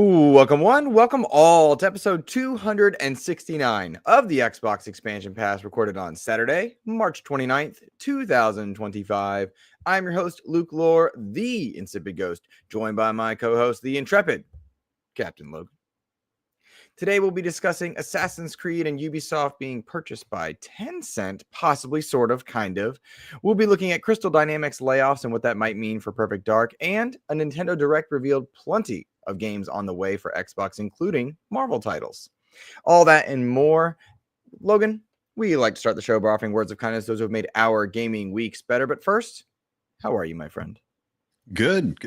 Welcome one, welcome all to episode 269 of the Xbox Expansion Pass, recorded on Saturday, March 29th, 2025. I'm your host, Luke Lohr, the InsipidGhost, joined by my co-host, the intrepid Captain Logun. Today we'll be discussing Assassin's Creed and Ubisoft being purchased by Tencent, possibly, sort of, kind of. We'll be looking at Crystal Dynamics layoffs and what that might mean for Perfect Dark, and a Nintendo Direct revealed plenty of games on the way for Xbox, including Marvel titles. All that and more. Logan, we like to start the show by offering words of kindness to those who have made our gaming weeks better. But first, how are you, my friend? Good.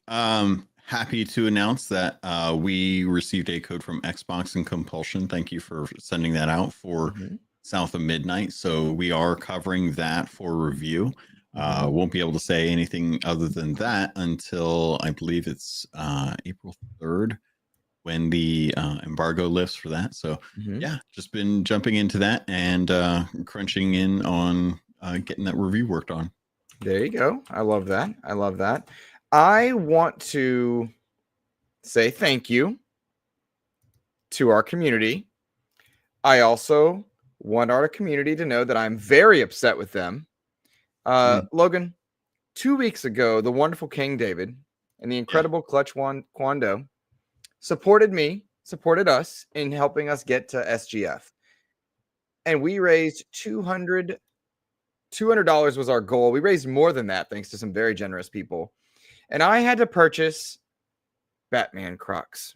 Happy to announce that we received a code from Xbox and Compulsion. Thank you for sending that out for South of Midnight. So we are covering that for review. Won't be able to say anything other than that until I believe it's April 3rd when the embargo lifts for that. So yeah, just been jumping into that and crunching in on getting that review worked on. There you go. I love that. I want to say thank you to our community. I also want our community to know that I'm very upset with them. Logan, 2 weeks ago, the wonderful King David and the incredible Clutch Quando supported us in helping us get to SGF. And we raised $200 was our goal. We raised more than that thanks to some very generous people. And I had to purchase Batman Crocs.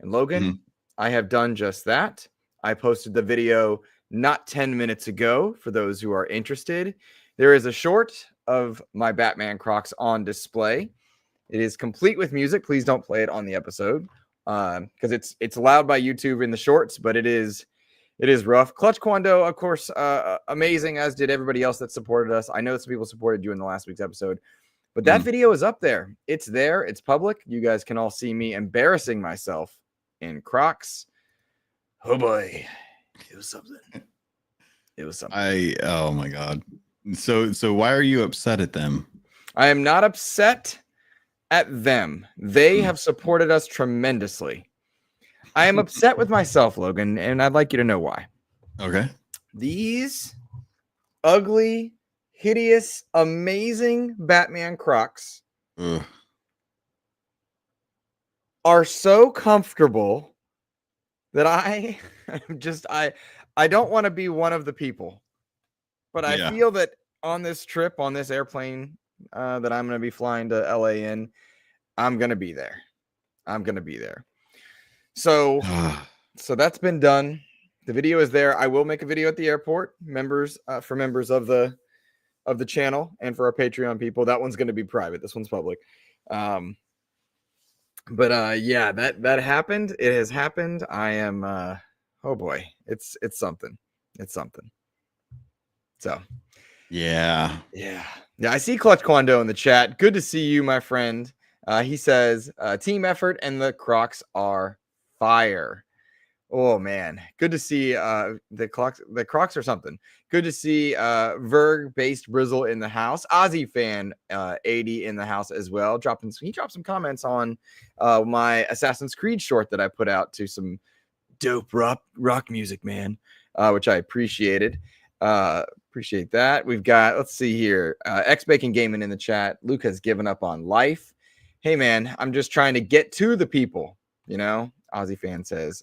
And Logan, I have done just that. I posted the video not 10 minutes ago for those who are interested. There is a short of my Batman Crocs on display. It is complete with music. Please don't play it on the episode because it's allowed by YouTube in the shorts, but it is rough. Clutch Quando, of course, amazing, as did everybody else that supported us. I know some people supported you in the last week's episode. But that video is up there. It's there. It's public. You guys can all see me embarrassing myself in Crocs. Oh boy. It was something. Oh my God. So why are you upset at them? I am not upset at them. They have supported us tremendously. I am upset with myself, Logan, and I'd like you to know why. Okay. These ugly, hideous, amazing Batman Crocs are so comfortable that I don't want to be one of the people. But I feel that on this trip, on this airplane that I'm going to be flying to LA in, I'm going to be there. So that's been done. The video is there. I will make a video at the airport, for members of the channel and for our Patreon people. That one's going to be private. This one's public. But yeah, that happened. It has happened. I am oh boy, it's something. So yeah. I see Clutch Quando in the chat. Good to see you, my friend. He says team effort and the Crocs are fire. Oh man, good to see the Crocs or something. Good to see Verg based Brizzle in the house. Aussie fan 80 in the house as well. He dropped some comments on my Assassin's Creed short that I put out to some dope rock music, man, which I appreciated. Appreciate that. We've got, let's see here, X Bacon Gaming in the chat. Luke has given up on life. Hey man, I'm just trying to get to the people, you know. Aussie fan says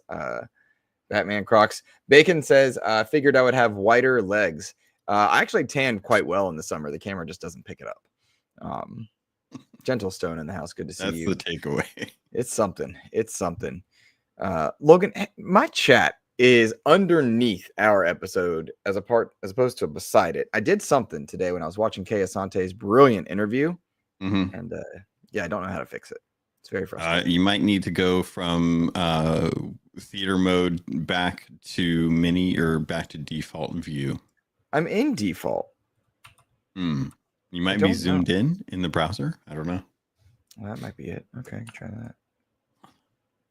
Batman Crocs. Bacon says figured I would have whiter legs. I actually tanned quite well in the summer. The camera just doesn't pick it up. Gentle Stone in the house. Good to see you. That's the takeaway. It's something. Logan, my chat is underneath our episode as opposed to beside it. I did something today when I was watching Kay Asante's brilliant interview, and I don't know how to fix it. It's very frustrating. You might need to go from theater mode back to mini or back to default view. I'm in default. You might be zoomed in the browser. I don't know. Well, that might be it. Okay, try that.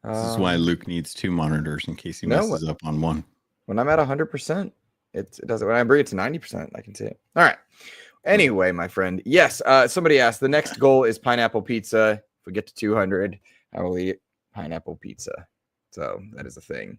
This is why Luke needs two monitors in case he messes up on one. When I'm at 100%, it doesn't. When I bring it to 90%, I can see it. All right. Anyway, my friend. Yes. Somebody asked. The next goal is pineapple pizza. If we get to 200, I will eat pineapple pizza. So that is a thing.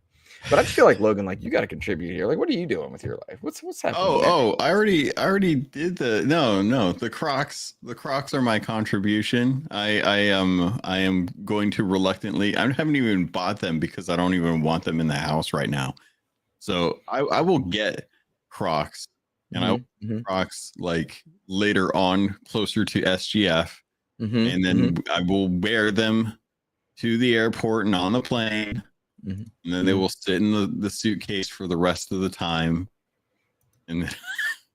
But I just feel like Logan, like you got to contribute here. Like, what are you doing with your life? What's happening? I already did the Crocs. The Crocs are my contribution. I am going to reluctantly. I haven't even bought them because I don't even want them in the house right now. So I will get Crocs, and I will Crocs like later on, closer to SGF, and then I will wear them to the airport and on the plane. And then they will sit in the suitcase for the rest of the time. And then,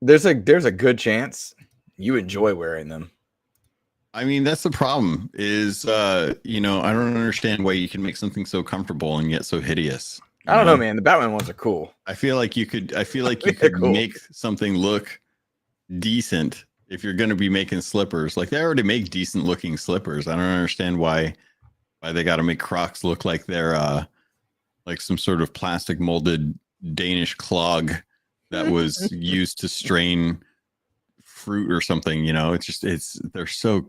there's a good chance you enjoy wearing them. I mean, that's the problem is, I don't understand why you can make something so comfortable and yet so hideous. I don't know, man. The Batman ones are cool. I feel like you could cool. Make something look decent if you're going to be making slippers. Like they already make decent looking slippers. I don't understand why they got to make Crocs look like they're, like some sort of plastic molded Danish clog that was used to strain fruit or something. They're so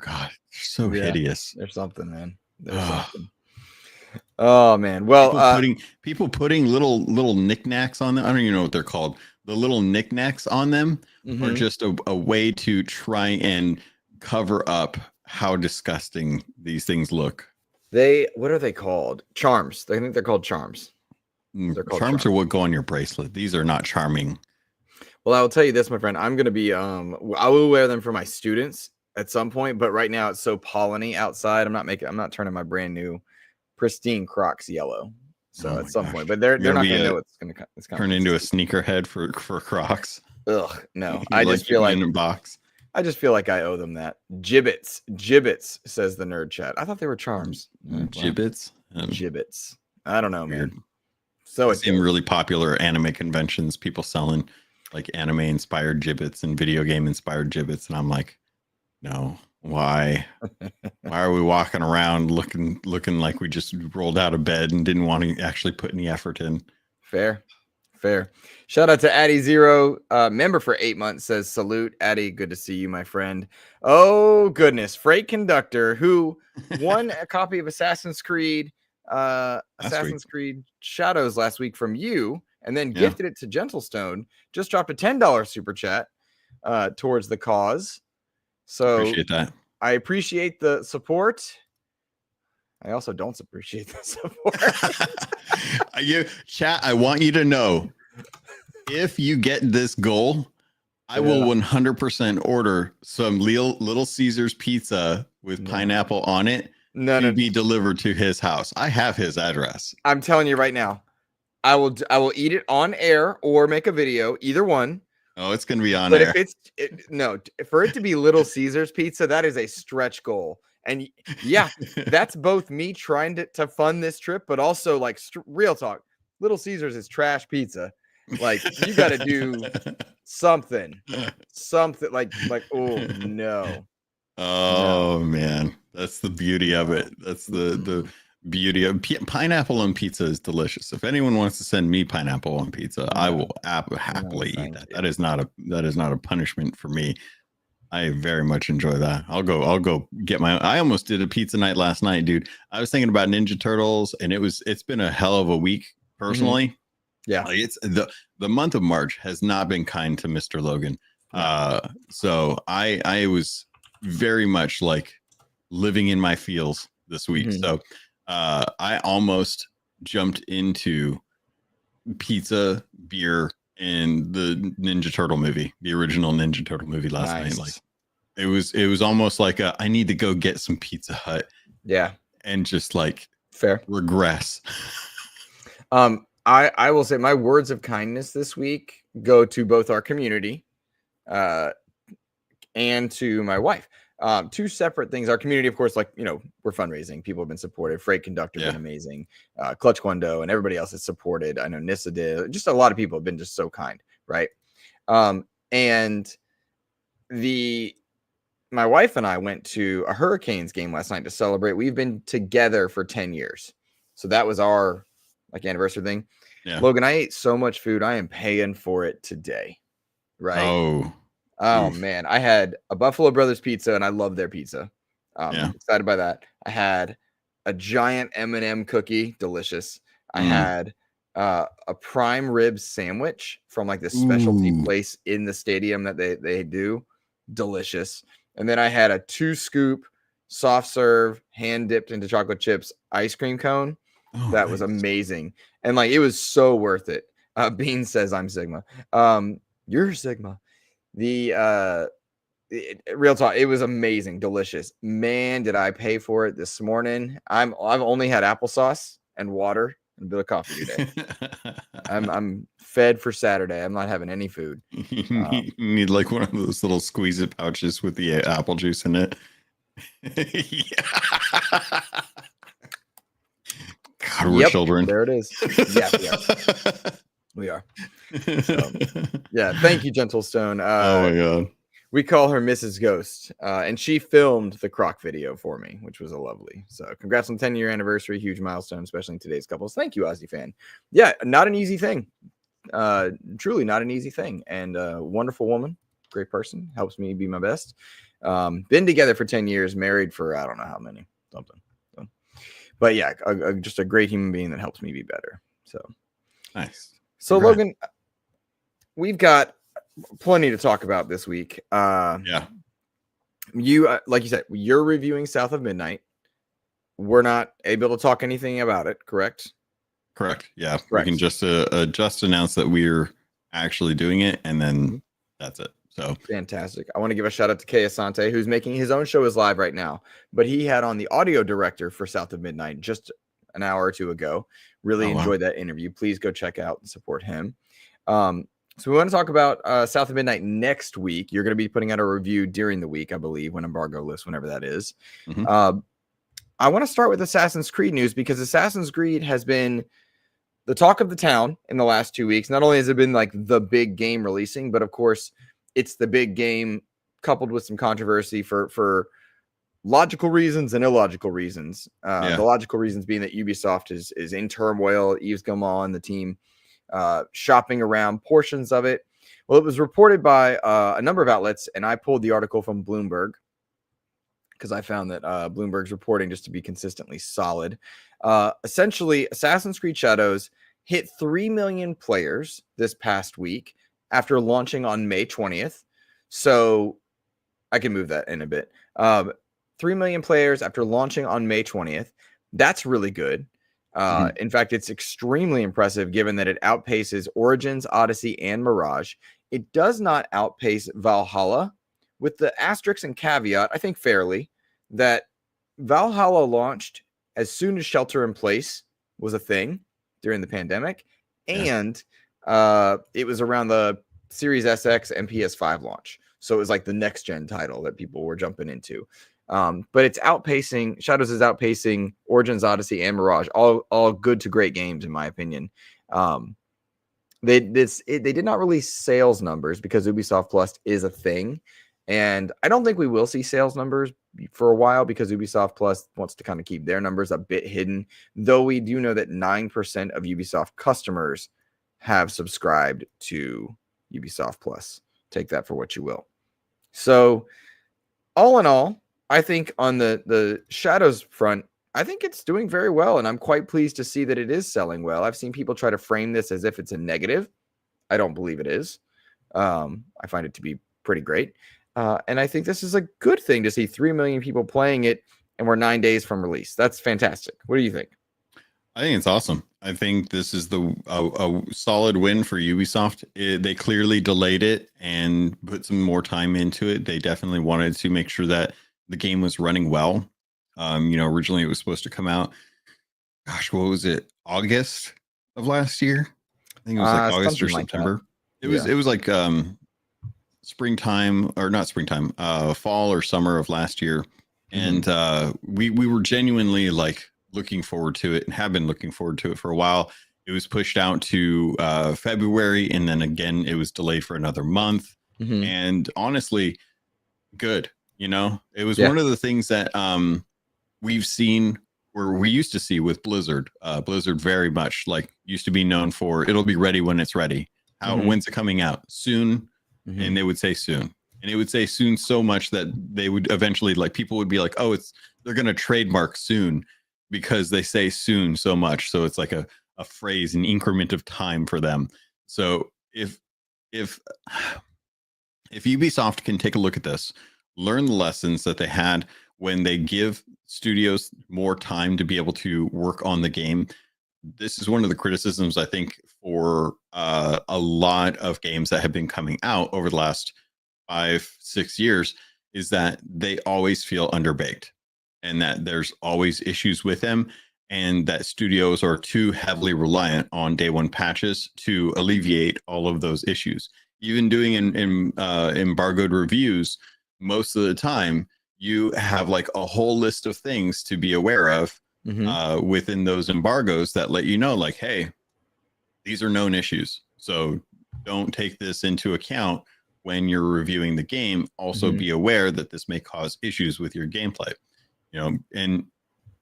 hideous. There's something, man. There's something. Oh man. Well, people putting little knickknacks on them. I don't even know what they're called. The little knickknacks on them are just a way to try and cover up how disgusting these things look. What are they called? Charms. I think they're called charms. Charms are what go on your bracelet. These are not charming. Well, I'll tell you this, my friend. I'm going to be, I will wear them for my students at some point, but right now it's so polleny outside. I'm not turning my brand new pristine Crocs yellow. So at some point, but they're not going to know it's going to turn into a sneakerhead for Crocs. Ugh, no. I just feel like in a box. I just feel like I owe them that. Gibbets, says the nerd chat. I thought they were charms. Gibbets? Gibbets. I don't know, weird. Man. So it's in really popular anime conventions, people selling like anime inspired gibbets and video game inspired gibbets. And I'm like, no, why? Why are we walking around looking like we just rolled out of bed and didn't want to actually put any effort in? Fair. Shout out to Addy Zero, member for 8 months, says salute. Addy, good to see you, my friend. Oh goodness, Freight Conductor, who won a copy of Assassin's Creed Shadows last week from you, and then gifted it to Gentlestone, just dropped a $10 super chat towards the cause. So appreciate that. I appreciate the support. I also don't appreciate the support. Chat, I want you to know, if you get this goal, I will 100% order some Little Caesars pizza with pineapple on it to be delivered to his house. I have his address. I'm telling you right now, I will eat it on air or make a video, either one. Oh, it's going to be on air. But for it to be Little Caesars pizza, that is a stretch goal. And yeah, that's both me trying to fund this trip, but also like real talk. Little Caesars is trash pizza. Like you got to do something like, oh no. Oh man, that's the beauty of it. That's the beauty of pineapple on pizza is delicious. If anyone wants to send me pineapple on pizza, I will happily eat that. That is not a punishment for me. I very much enjoy that. I'll go get I almost did a pizza night last night, dude. I was thinking about Ninja Turtles, and it's been a hell of a week personally. Yeah. Like it's the month of March has not been kind to Mr. Logan. So I was very much like living in my feels this week. So I almost jumped into pizza, beer, and the Ninja Turtle movie, the original Ninja Turtle movie last night. Like it was almost like I need to go get some Pizza Hut. Yeah. And just like regress. I will say my words of kindness this week go to both our community and to my wife. Two separate things. Our community, of course, we're fundraising. People have been supportive. Freight Conductor been amazing. Clutch Quando and everybody else has supported. I know Nissa did. Just a lot of people have been just so kind, right? And my wife and I went to a Hurricanes game last night to celebrate. We've been together for 10 years. So that was our anniversary thing. Yeah. Logan, I ate so much food. I am paying for it today. Right. Oh man, I had a Buffalo Brothers pizza and I love their pizza. Excited by that. I had a giant M&M cookie, delicious. I Mm. had a prime rib sandwich from like this specialty Ooh. place in the stadium that they do, delicious. And then I had a 2-scoop soft serve hand dipped into chocolate chips ice cream cone. Oh, That was nice. amazing. And like it was so worth it. Bean says I'm Sigma. You're Sigma. The real talk, it was amazing, delicious. Man, did I pay for it this morning. I've only had applesauce and water and a bit of coffee today. I'm fed for Saturday. I'm not having any food. You need like one of those little squeeze it pouches with the apple juice in it. Yeah. God, we're children. There it is. Yeah, we are. So, yeah, thank you, Gentle Stone. Oh my god. We call her Mrs. Ghost, and she filmed the Croc video for me, which was a lovely. So congrats on the 10-year anniversary, huge milestone, especially in today's couples. Thank you, Ozzy fan. Yeah, not an easy thing. Truly not an easy thing. And wonderful woman, great person, helps me be my best. Been together for 10 years, married for I don't know how many, something. So, but yeah, just a great human being that helps me be better. So nice. So Congrats. Logan, we've got plenty to talk about this week. Yeah. You like you said, you're reviewing South of Midnight. We're not able to talk anything about it, correct? Correct. Yeah. Correct. We can just announce that we're actually doing it, and then that's it. So fantastic. I want to give a shout out to Kay Asante, who's making his own show is live right now, but he had on the audio director for South of Midnight just an hour or two ago. Really enjoyed that interview. Please go check out and support him. So we want to talk about South of Midnight next week. You're going to be putting out a review during the week, I believe, when embargo lifts, whenever that is. I want to start with Assassin's Creed news because Assassin's Creed has been the talk of the town in the last 2 weeks. Not only has it been like the big game releasing, but of course it's the big game coupled with some controversy for logical reasons and illogical reasons. The logical reasons being that Ubisoft is in turmoil. Yves Guillemot and the team shopping around portions of it. Well, it was reported by a number of outlets, and I pulled the article from Bloomberg because I found that Bloomberg's reporting just to be consistently solid. Essentially, Assassin's Creed Shadows hit 3 million players this past week after launching on May 20th. So I can move that in a bit. 3 million players after launching on May 20th. That's really good. In fact, it's extremely impressive given that it outpaces Origins, Odyssey, and Mirage. It does not outpace Valhalla, with the asterisk and caveat, I think fairly, that Valhalla launched as soon as Shelter in Place was a thing during the pandemic, and it was around the Series SX and PS5 launch. So it was like the next gen title that people were jumping into. But it's outpacing, Shadows is outpacing Origins, Odyssey, and Mirage, all good to great games in my opinion. They did not release sales numbers because Ubisoft Plus is a thing, and I don't think we will see sales numbers for a while because Ubisoft Plus wants to kind of keep their numbers a bit hidden, though we do know that 9% of Ubisoft customers have subscribed to Ubisoft Plus. Take that for what you will. So all in all, I think on the Shadows front, I think it's doing very well, and I'm quite pleased to see that it is selling well. I've seen people try to frame this as if it's a negative. I don't believe it is. I find it to be pretty great. And I think this is a good thing to see 3 million people playing it, and we're 9 days from release. That's fantastic. What do you think? I think it's awesome. I think this is a solid win for Ubisoft. They clearly delayed it and put some more time into it. They definitely wanted to make sure that the game was running well. Originally it was supposed to come out, gosh, what was it? August of last year? I think it was like August or September. It was like springtime, or not springtime, fall or summer of last year. And we were genuinely like looking forward to it and have been looking forward to it for a while. It was pushed out to February, and then again it was delayed for another month. And honestly, good. It was one of the things that we've seen, or we used to see with Blizzard. Blizzard very much like used to be known for it'll be ready when it's ready. When's it coming out? Soon. And they would say soon. And it would say soon so much that they would eventually, like, people would be like, oh, they're going to trademark soon, because they say soon so much. So it's like a phrase, an increment of time for them. So if if Ubisoft can take a look at this, learn the lessons that they had when they give studios more time to be able to work on the game. This is one of the criticisms I think for a lot of games that have been coming out over the last 5-6 years, is that they always feel underbaked and that there's always issues with them, and that studios are too heavily reliant on day one patches to alleviate all of those issues. Even doing in embargoed reviews, most of the time you have like a whole list of things to be aware of within those embargoes that let you know, like, hey, these are known issues, so don't take this into account when you're reviewing the game. Also be aware that this may cause issues with your gameplay. And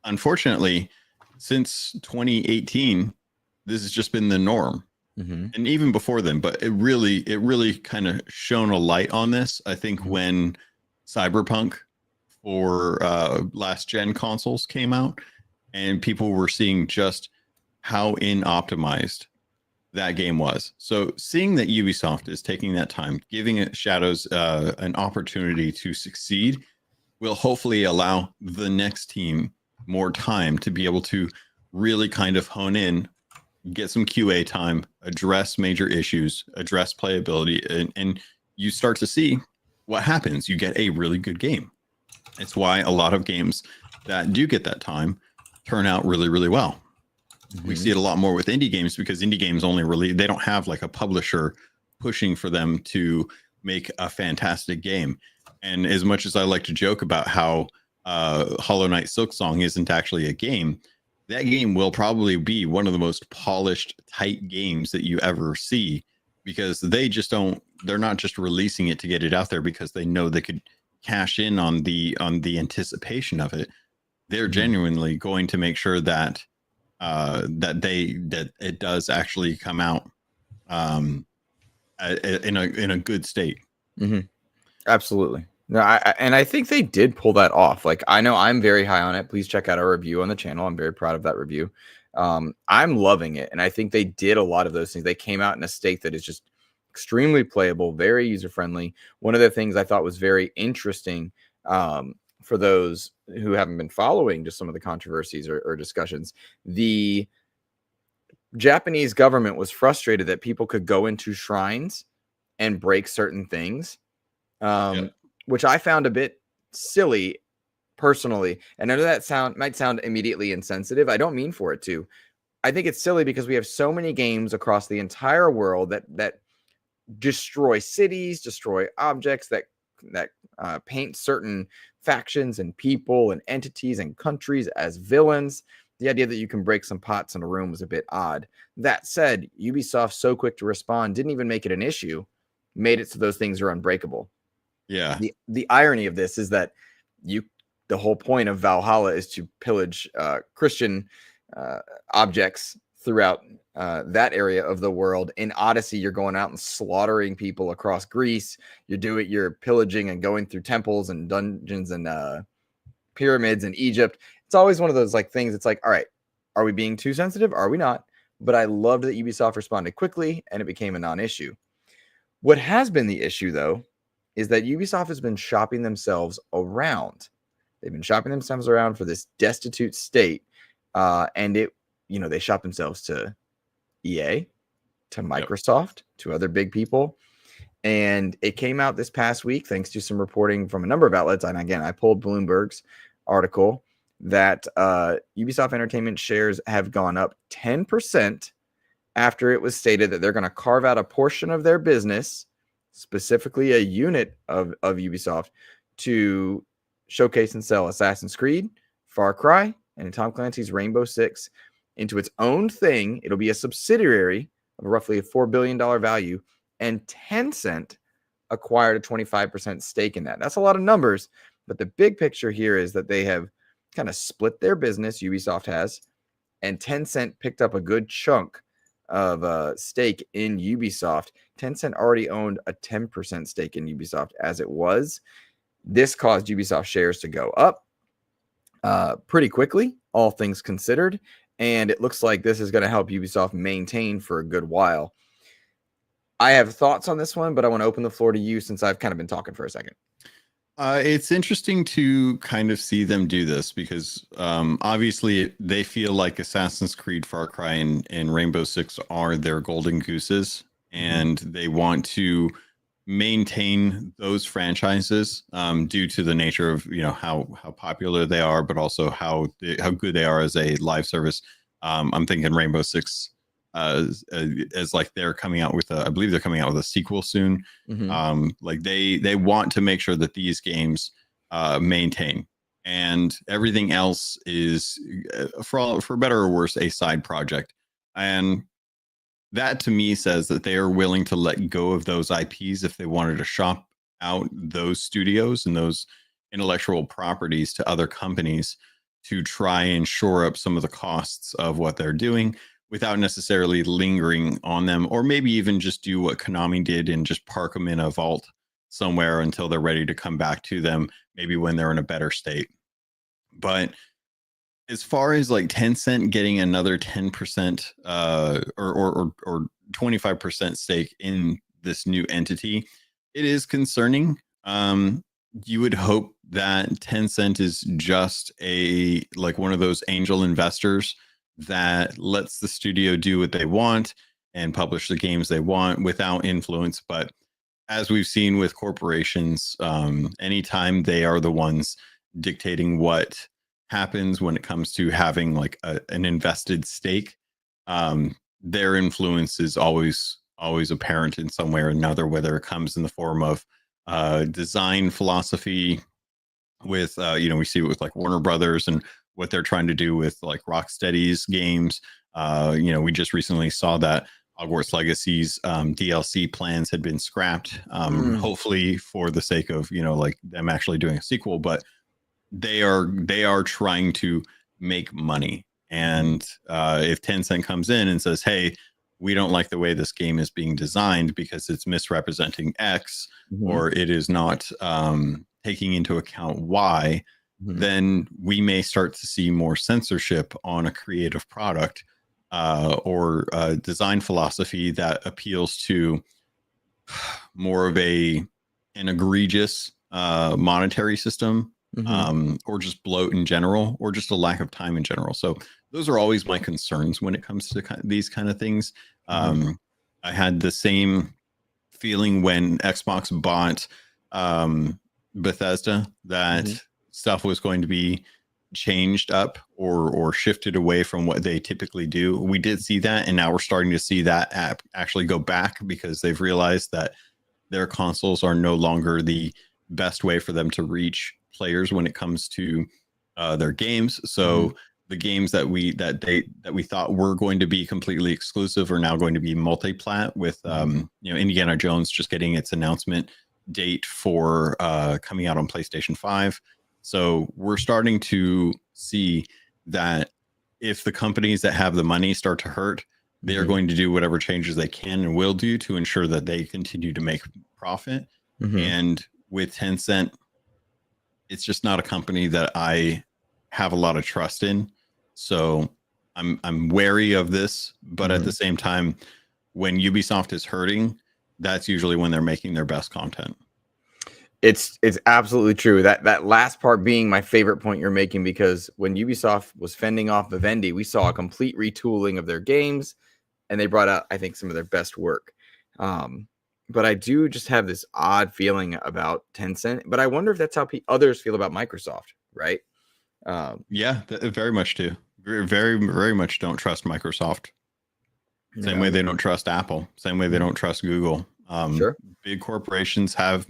unfortunately, since 2018, this has just been the norm. And even before then, but it really kind of shone a light on this, I think, when Cyberpunk for last gen consoles came out, and people were seeing just how inoptimized that game was. So seeing that Ubisoft is taking that time, giving it Shadows an opportunity to succeed, will hopefully allow the next team more time to be able to really kind of hone in, get some QA time, address major issues, address playability, and you start to see what happens. You get a really good game. It's why a lot of games that do get that time turn out really, really well. We see it a lot more with indie games, because indie games they don't have like a publisher pushing for them to make a fantastic game. And as much as I like to joke about how Hollow Knight Silksong isn't actually a game, that game will probably be one of the most polished, tight games that you ever see, because they're not just releasing it to get it out there because they know they could cash in on the anticipation of it. They're genuinely going to make sure that that it does actually come out in a good state. Absolutely. No, I think they did pull that off. Like, I know I'm very high on it. Please check out our review on the channel. I'm very proud of that review. I'm loving it, and I think they did a lot of those things. They came out in a state that is just extremely playable, very user friendly. One of the things I thought was very interesting, for those who haven't been following just some of the controversies or discussions, the Japanese government was frustrated that people could go into shrines and break certain things, which I found a bit silly personally. And I know that might sound immediately insensitive. I don't mean for it to. I think it's silly because we have so many games across the entire world that destroy cities, destroy objects, that paint certain factions and people and entities and countries as villains. The idea that you can break some pots in a room was a bit odd. That said, Ubisoft, so quick to respond, didn't even make it an issue, made it so those things are unbreakable. Yeah. The irony of this is that the whole point of Valhalla is to pillage Christian objects throughout that area of the world. In Odyssey, you're going out and slaughtering people across Greece. You're pillaging and going through temples and dungeons and pyramids in Egypt. It's always one of those like things. It's like, all right, are we being too sensitive? Are we not? But I loved that Ubisoft responded quickly and it became a non-issue. What has been the issue, though, is that Ubisoft has been shopping themselves around. They've been shopping themselves around for this destitute state. And they shop themselves to EA, to Microsoft, to other big people. And it came out this past week, thanks to some reporting from a number of outlets. And again, I pulled Bloomberg's article that Ubisoft Entertainment shares have gone up 10% after it was stated that they're going to carve out a portion of their business, specifically a unit of Ubisoft, to showcase and sell Assassin's Creed, Far Cry, and Tom Clancy's Rainbow Six into its own thing. It'll be a subsidiary of roughly a $4 billion value, and Tencent acquired a 25% stake in that. That's a lot of numbers, but the big picture here is that they have kind of split their business, Ubisoft has, and Tencent picked up a good chunk of stake in Ubisoft. Tencent already owned a 10% stake in Ubisoft as it was. This caused Ubisoft shares to go up. pretty quickly, all things considered. And it looks like this is going to help Ubisoft maintain for a good while. I have thoughts on this one, but I want to open the floor to you since I've kind of been talking for a second. It's interesting to kind of see them do this because obviously they feel like Assassin's Creed, Far Cry, and Rainbow Six are their golden gooses, and they want to maintain those franchises due to the nature of how popular they are, but also how good they are as a live service. I'm thinking Rainbow Six as like they're coming out with I believe they're coming out with a sequel soon. Like they want to make sure that these games maintain, and everything else is for better or worse a side project. And that to me says that they are willing to let go of those IPs if they wanted to shop out those studios and those intellectual properties to other companies to try and shore up some of the costs of what they're doing without necessarily lingering on them, or maybe even just do what Konami did and just park them in a vault somewhere until they're ready to come back to them, maybe when they're in a better state. But as far as like Tencent getting another 10% or 25% stake in this new entity, it is concerning. You would hope that Tencent is just one of those angel investors that lets the studio do what they want and publish the games they want without influence. But as we've seen with corporations, anytime they are the ones dictating what happens when it comes to having like an invested stake, their influence is always apparent in some way or another, whether it comes in the form of design philosophy with we see it with like Warner Brothers and what they're trying to do with like Rocksteady's games. We just recently saw that Hogwarts Legacy's DLC plans had been scrapped, hopefully for the sake of like them actually doing a sequel. But they are trying to make money, and if Tencent comes in and says, hey, we don't like the way this game is being designed because it's misrepresenting X, or it is not taking into account Y, then we may start to see more censorship on a creative product or a design philosophy that appeals to more of an egregious monetary system, or just bloat in general, or just a lack of time in general. So those are always my concerns when it comes to these kind of things. I had the same feeling when Xbox bought Bethesda that stuff was going to be changed up or shifted away from what they typically do. We did see that, and now we're starting to see that app actually go back because they've realized that their consoles are no longer the best way for them to reach players when it comes to their games. So the games that we thought were going to be completely exclusive are now going to be multi-plat with Indiana Jones just getting its announcement date for coming out on PlayStation 5. So we're starting to see that if the companies that have the money start to hurt, they are going to do whatever changes they can and will do to ensure that they continue to make profit. And with Tencent, it's just not a company that I have a lot of trust in. So I'm wary of this, but at the same time, when Ubisoft is hurting, that's usually when they're making their best content. It's absolutely true. That last part being my favorite point you're making, because when Ubisoft was fending off Vivendi, we saw a complete retooling of their games, and they brought out, I think, some of their best work. But I do just have this odd feeling about Tencent. But I wonder if that's how others feel about Microsoft, right? Yeah, very much too. Very, very, very much don't trust Microsoft. Same way they don't trust Apple. Same way they don't trust Google. Sure. Big corporations have,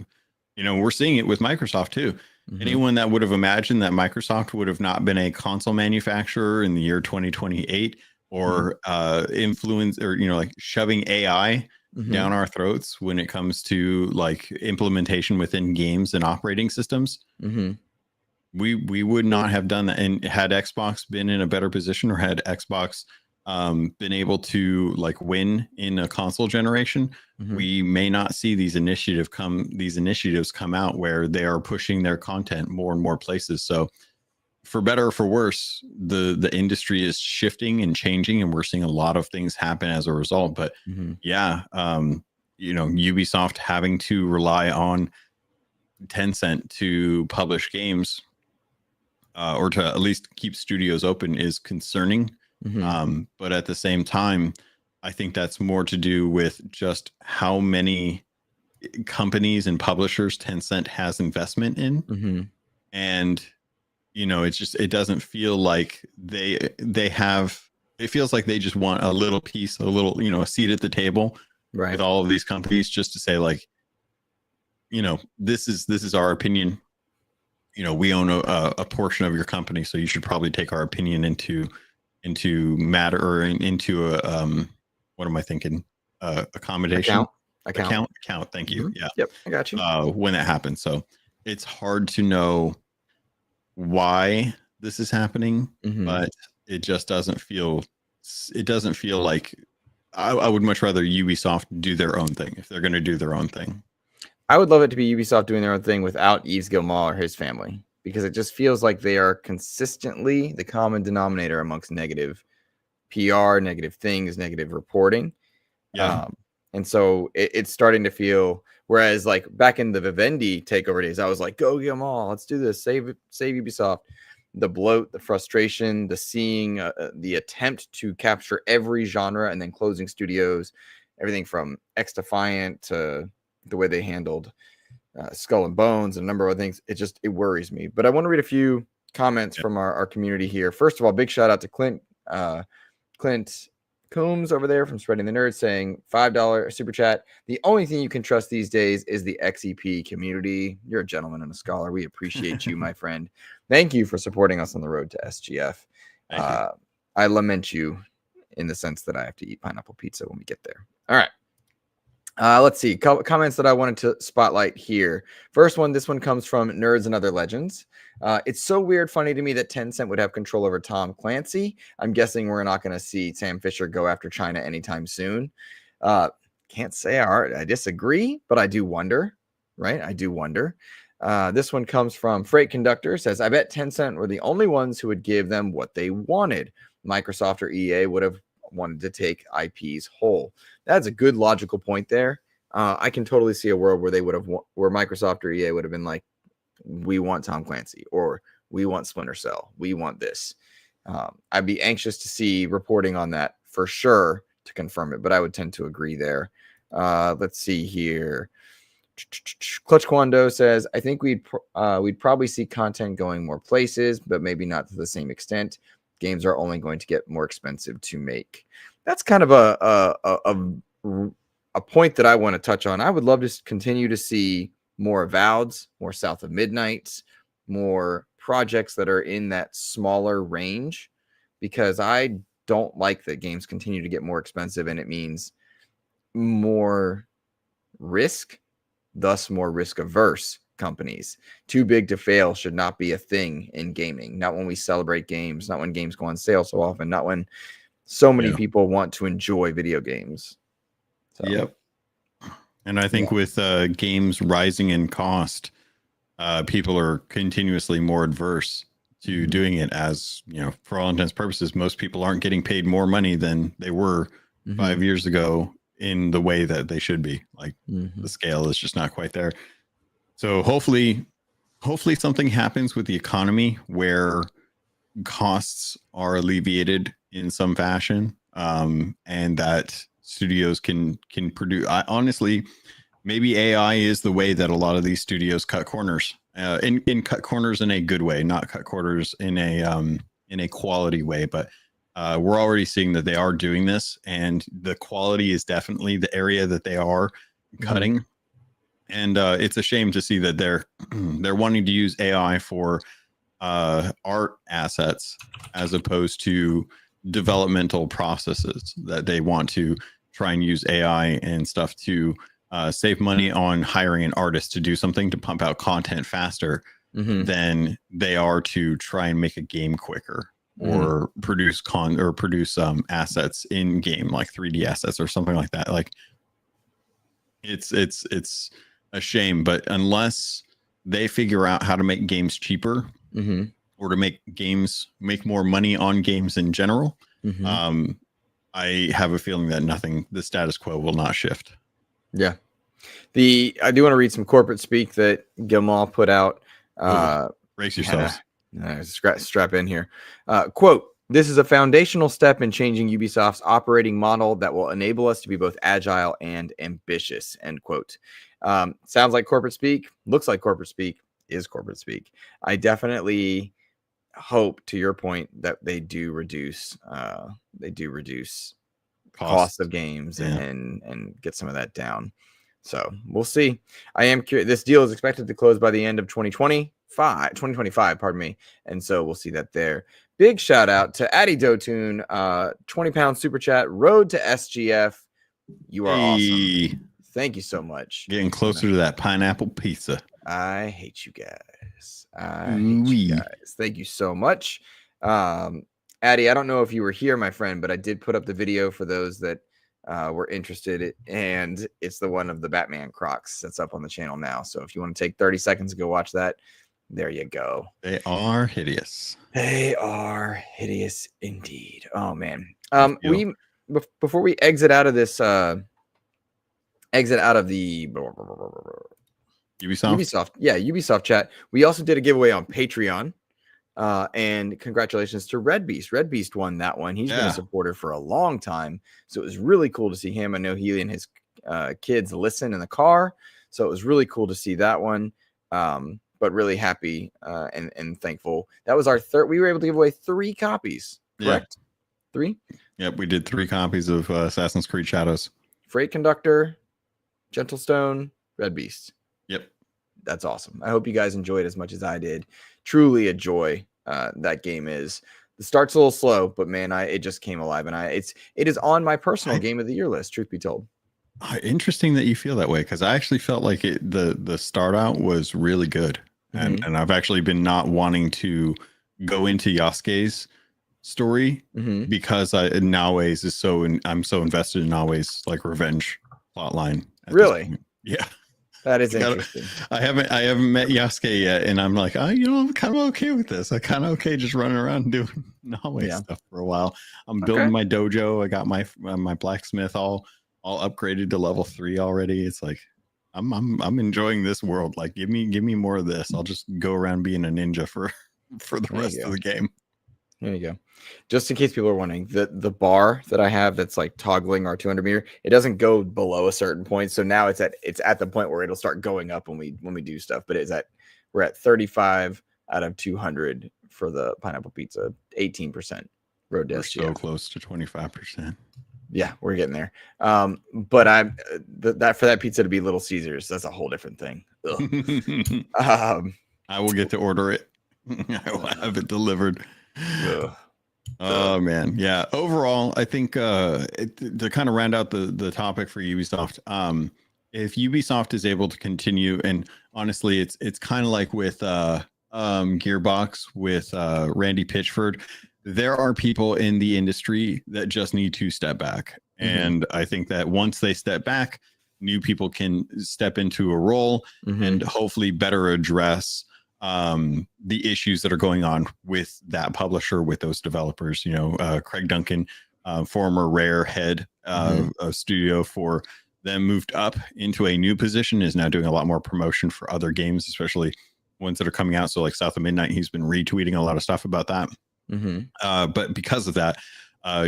we're seeing it with Microsoft too. Anyone that would have imagined that Microsoft would have not been a console manufacturer in the year 2028 or influence or, like shoving AI down our throats when it comes to like implementation within games and operating systems. We would not have done that. And had Xbox been in a better position, or had Xbox been able to like win in a console generation, we may not see these initiatives come out where they are pushing their content more and more places. So for better or for worse, the industry is shifting and changing, and we're seeing a lot of things happen as a result. But yeah, Ubisoft having to rely on Tencent to publish games, or to at least keep studios open, is concerning. But at the same time, I think that's more to do with just how many companies and publishers Tencent has investment in. And it doesn't feel like they have, it feels like they just want a little piece, a little, a seat at the table with all of these companies, just to say, like, this is our opinion. We own a portion of your company, so you should probably take our opinion into matter, or into a what am I thinking? Accommodation. Account. Thank you. Yeah. Yep. I got you. When that happens, so it's hard to know why this is happening, but it just doesn't feel. It doesn't feel like. I would much rather Ubisoft do their own thing if they're going to do their own thing. I would love it to be Ubisoft doing their own thing without Yves Guillemot or his family, because it just feels like they are consistently the common denominator amongst negative PR, negative things, negative reporting. Yeah. And so it's starting to feel, whereas like back in the Vivendi takeover days, I was like, go Guillemot, let's do this, save Ubisoft. The bloat, the frustration, the seeing, the attempt to capture every genre and then closing studios, everything from X Defiant to the way they handled Skull and Bones and a number of other things. It worries me. But I want to read a few comments from our community here. First of all, big shout out to Clint Coombs over there from Spreading the Nerd, saying $5 super chat. The only thing you can trust these days is the XEP community. You're a gentleman and a scholar. We appreciate you, my friend. Thank you for supporting us on the road to SGF. I lament you in the sense that I have to eat pineapple pizza when we get there. All right. Let's see. Comments that I wanted to spotlight here. First one, this one comes from Nerds and Other Legends. It's so weird, funny to me that Tencent would have control over Tom Clancy. I'm guessing we're not going to see Sam Fisher go after China anytime soon. Can't say I disagree, but I do wonder, right? I do wonder. This one comes from Freight Conductor, says, I bet Tencent were the only ones who would give them what they wanted. Microsoft or EA would have wanted to take IPs whole. That's a good logical point there. I can totally see a world where they would have, where Microsoft or EA would have been like, we want Tom Clancy, or we want Splinter Cell, we want this. I'd be anxious to see reporting on that for sure to confirm it, but I would tend to agree there. Let's see here. Clutch Kwando says, I think we'd probably see content going more places, but maybe not to the same extent. Games are only going to get more expensive to make. That's kind of a point that I want to touch on. I would love to continue to see more Avoweds, more South of Midnights, more projects that are in that smaller range, because I don't like that games continue to get more expensive, and it means more risk, thus more risk averse companies. Too big to fail should not be a thing in gaming. Not when we celebrate games, not when games go on sale so often, not when so many people want to enjoy video games. So. Yep. And I think with games rising in cost, people are continuously more adverse to doing it, as, for all intents and purposes, most people aren't getting paid more money than they were 5 years ago in the way that they should be. Like the scale is just not quite there. So hopefully something happens with the economy where costs are alleviated in some fashion, and that studios can produce. Honestly, maybe AI is the way that a lot of these studios cut corners, in cut corners in a good way, not cut corners in a quality way. But we're already seeing that they are doing this, and the quality is definitely the area that they are cutting. And it's a shame to see that they're wanting to use AI for art assets as opposed to developmental processes, that they want to try and use AI and stuff to save money on hiring an artist to do something to pump out content faster than they are to try and make a game quicker, or produce assets in game, like 3D assets or something like that. Like it's a shame, but unless they figure out how to make games cheaper, or to make more money on games in general, I have a feeling that the status quo will not shift. Yeah. I do want to read some corporate speak that Gilmore put out. Brace yourselves. Strap in here. Quote, "This is a foundational step in changing Ubisoft's operating model that will enable us to be both agile and ambitious." End quote. Sounds like corporate speak. Looks like corporate speak. Is corporate speak. I definitely hope, to your point, that they do reduce cost of games and get some of that down. So we'll see. I am curious. This deal is expected to close by the end of 2025, pardon me. And so we'll see that there. Big shout out to Addy Dotun, 20-pound super chat, road to SGF. You are awesome. Thank you so much. Getting closer to that pineapple pizza. I hate you guys. Thank you so much. Addy, I don't know if you were here, my friend, but I did put up the video for those that were interested, and it's the one of the Batman Crocs that's up on the channel now. So if you want to take 30 seconds to go watch that, there you go. They are hideous. They are hideous indeed. Oh man. Before we exit out of this the Ubisoft chat, we also did a giveaway on Patreon. And congratulations to Red Beast. Red Beast won that one. He's been a supporter for a long time, so it was really cool to see him. I know he and his kids listen in the car, so it was really cool to see that one. But really happy and thankful. That was our third. We were able to give away 3 copies, correct? 3? Yep, we did 3 copies of Assassin's Creed Shadows. Freight Conductor, Gentlestone, Red Beast. Yep. That's awesome. I hope you guys enjoyed as much as I did. Truly a joy that game is. The start's a little slow, but man, it just came alive, and it is on my personal game of the year list. Truth be told. Interesting that you feel that way, because I actually felt like the start out was really good, and I've actually been not wanting to go into Yasuke's story because Naoe's is I'm so invested in Naoe's like revenge plotline. Really? Yeah. That is interesting. I haven't met Yasuke yet, and I'm like, I'm kind of okay with this. I'm kind of okay just running around and doing Naoe stuff for a while. I'm building my dojo. I got my blacksmith all upgraded to level 3 already. It's like I'm enjoying this world. Like give me more of this. I'll just go around being a ninja for the rest of the game. There you go. Just in case people are wondering, the bar that I have that's like toggling our 200 meter, it doesn't go below a certain point. So now it's at the point where it'll start going up when we do stuff. But we're at 35 out of 200 for the pineapple pizza, 18% road to SGF. So close to 25%. Yeah, we're getting there. But I'm that for that pizza to be Little Caesars, that's a whole different thing. I will get to order it. I will have it delivered. Oh man, yeah. Overall, I think to kind of round out the topic for Ubisoft, if Ubisoft is able to continue, and honestly, it's kind of like with Gearbox with Randy Pitchford. There are people in the industry that just need to step back, and I think that once they step back, new people can step into a role and hopefully better address the issues that are going on with that publisher, with those developers. Craig Duncan, former Rare head of studio for them, moved up into a new position, is now doing a lot more promotion for other games, especially ones that are coming out. So like South of Midnight, he's been retweeting a lot of stuff about that. But because of that,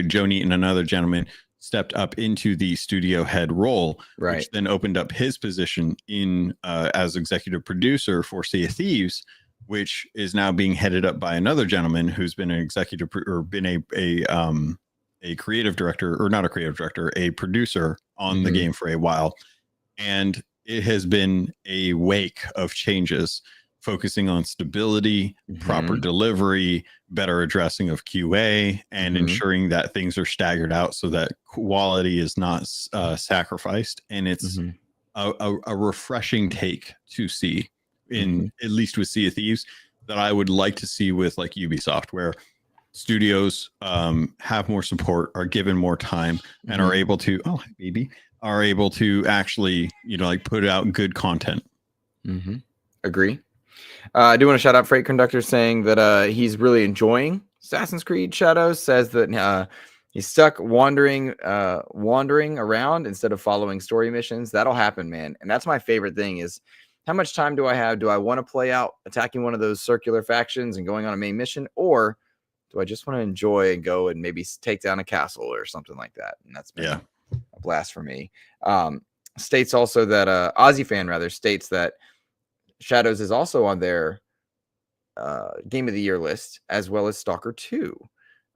Joe Neat and another gentleman stepped up into the studio head role, which then opened up his position in as executive producer for Sea of Thieves, which is now being headed up by another gentleman who's been an executive or been a creative director, or not a creative director, a producer on the game for a while. And it has been a wake of changes, focusing on stability, proper delivery, better addressing of QA, and ensuring that things are staggered out so that quality is not sacrificed. And it's a refreshing take to see, in at least with Sea of Thieves, that I would like to see with like Ubisoft, where studios have more support, are given more time, and are able to actually like put out good content. Agree. I do want to shout out Freight Conductor saying that he's really enjoying Assassin's Creed Shadows. Says that he's stuck wandering around instead of following story missions. That'll happen, man. And that's my favorite thing is how much time do I have? Do I want to play out attacking one of those circular factions and going on a main mission, or do I just want to enjoy and go and maybe take down a castle or something like that? And that's been a blast for me. States also that Aussie fan rather states that Shadows is also on their Game of the Year list, as well as Stalker 2.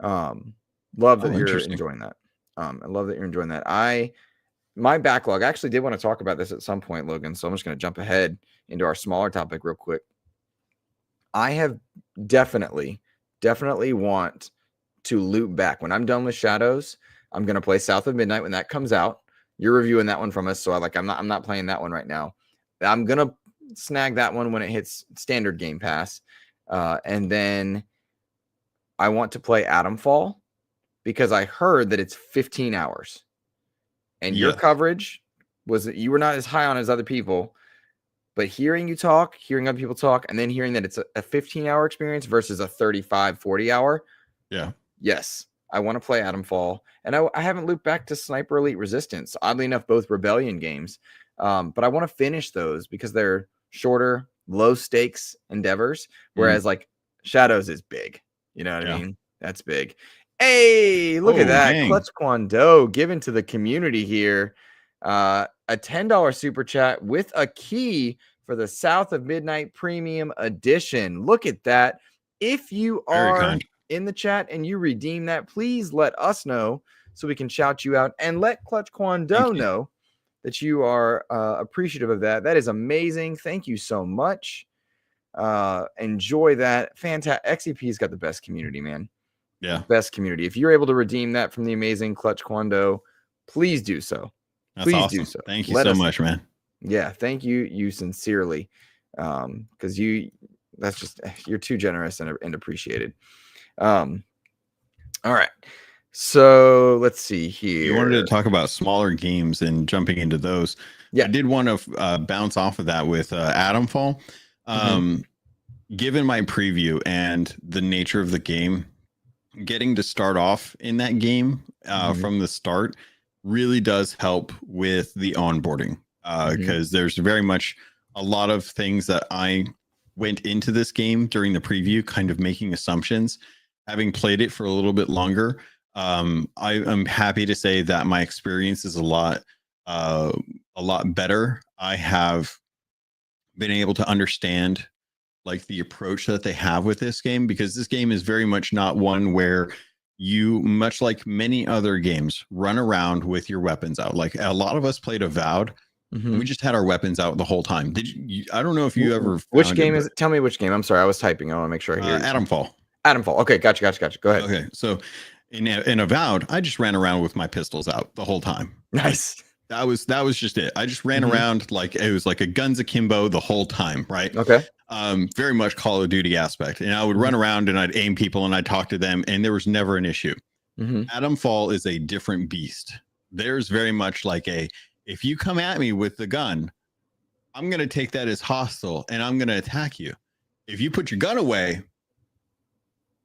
Love that you're enjoying that. I love that you're enjoying that. My backlog, I actually did want to talk about this at some point, Logan, so I'm just going to jump ahead into our smaller topic real quick. I have definitely want to loop back. When I'm done with Shadows, I'm going to play South of Midnight when that comes out. You're reviewing that one from us, so I'm not playing that one right now. I'm going to snag that one when it hits standard Game Pass. And then I want to play Atomfall because I heard that it's 15 hours. And your coverage was that you were not as high on as other people, but hearing you talk, hearing other people talk, and then hearing that it's a 15-hour experience versus a 35, 40-hour. Yeah. Yes, I want to play Atomfall. And I haven't looped back to Sniper Elite Resistance. Oddly enough, both Rebellion games. But I want to finish those because they're shorter, low-stakes endeavors, whereas like Shadows is big. You know what I mean? That's big. Hey, look at that. Dang. Clutch Kwando given to the community here. A $10 super chat with a key for the South of Midnight Premium Edition. Look at that. If you are in the chat and you redeem that, please let us know so we can shout you out and let Clutch Kwando know that you are appreciative of that. That is amazing. Thank you so much. Enjoy that. Fantastic. XEP's got the best community, man. Yeah. Best community. If you're able to redeem that from the amazing Clutch Kwando, please do so. That's awesome. Do so. Thank you so much, man. Yeah, thank you sincerely. Because you're too generous and appreciated. All right. So let's see here. You wanted to talk about smaller games and jumping into those. Yeah. I did want to bounce off of that with Atomfall. Given my preview and the nature of the game, getting to start off in that game from the start really does help with the onboarding because there's very much a lot of things that I went into this game during the preview kind of making assumptions. Having played it for a little bit longer, I am happy to say that my experience is a lot better. I have been able to understand like the approach that they have with this game, because this game is very much not one where you, much like many other games, run around with your weapons out. Like a lot of us played Avowed. We just had our weapons out the whole time. Did you? I don't know if you ever. Which game is it? Tell me which game. I'm sorry, I was typing. I want to make sure I hear you. Atomfall. Atomfall. Okay, gotcha. Go ahead. Okay, so in Avowed, I just ran around with my pistols out the whole time. Nice. That was just it. I just ran around like it was like a guns akimbo the whole time, right? Okay. Very much Call of Duty aspect. And I would run around and I'd aim people and I'd talk to them, and there was never an issue. Atomfall is a different beast. There's very much like if you come at me with the gun, I'm going to take that as hostile and I'm going to attack you. If you put your gun away,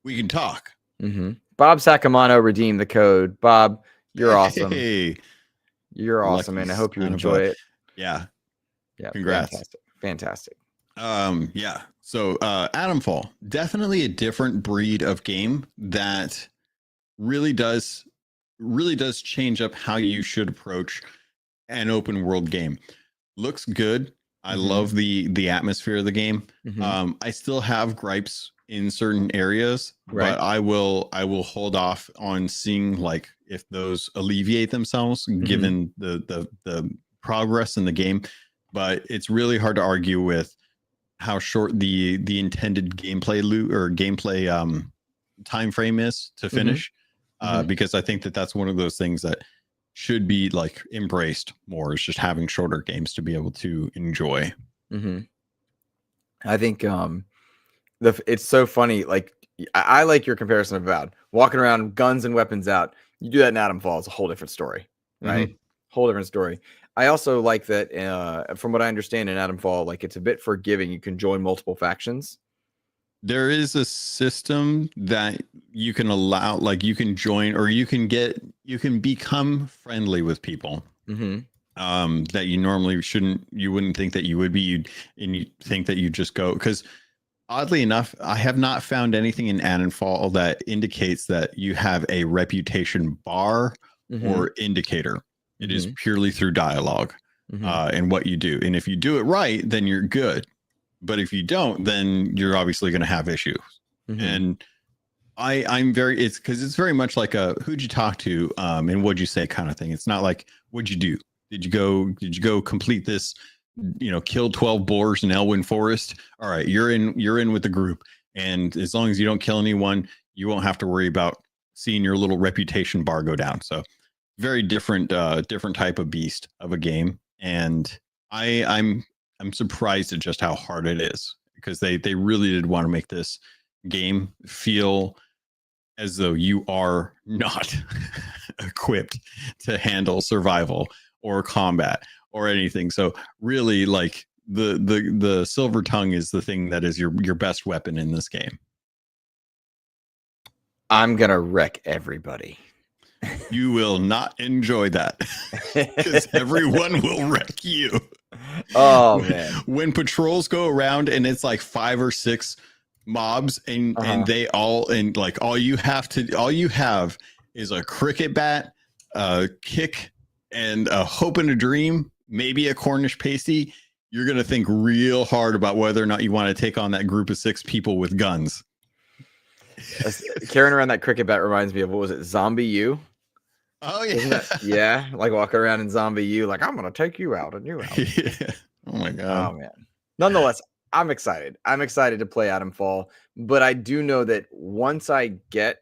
we can talk. Bob Sacamano redeemed the code. Bob, you're awesome. Hey. You're awesome, and I hope you enjoy it. Yeah. Congrats. Fantastic. Yeah. So Atomfall, definitely a different breed of game that really does change up how you should approach an open world game. Looks good. I love the atmosphere of the game. I still have gripes in certain areas, but I will hold off on seeing like if those alleviate themselves given the progress in the game. But it's really hard to argue with how short the intended gameplay time frame is to finish, because I think that's one of those things that should be like embraced more, is just having shorter games to be able to enjoy. I think it's so funny. Like I like your comparison of Avowed, walking around guns and weapons out. You do that in Atomfall, it's a whole different story, right? Whole different story. I also like that, from what I understand in Atomfall, like it's a bit forgiving. You can join multiple factions. There is a system that you can allow, like you can join or you can become friendly with people that you normally you wouldn't think that you would be. And you think that you just go, because oddly enough, I have not found anything in Atomfall that indicates that you have a reputation bar or indicator. It is purely through dialogue and what you do. And if you do it right, then you're good. But if you don't, then you're obviously going to have issues. And I'm very, it's because it's very much like a who'd you talk to and what'd you say kind of thing. It's not like what'd you do? Did you go complete this, kill 12 boars in Elwyn Forest? All right, you're in with the group. And as long as you don't kill anyone, you won't have to worry about seeing your little reputation bar go down. So very different type of beast of a game. And I'm surprised at just how hard it is, because they really did want to make this game feel as though you are not equipped to handle survival or combat or anything. So really, like the silver tongue is the thing that is your best weapon in this game. I'm gonna wreck everybody. You will not enjoy that because everyone will wreck you. Oh man! When patrols go around and it's like 5 or 6 mobs and they all, and like all you have is a cricket bat, a kick, and a hope and a dream, maybe a Cornish pasty. You're gonna think real hard about whether or not you want to take on that group of 6 people with guns. Carrying around that cricket bat reminds me of, what was it, Zombie U? Oh yeah, yeah, like walking around in Zombie U, like I'm gonna take you out and you out. Yeah. Oh my god. Oh man. Nonetheless, I'm excited. I'm excited to play Atomfall, but I do know that once I get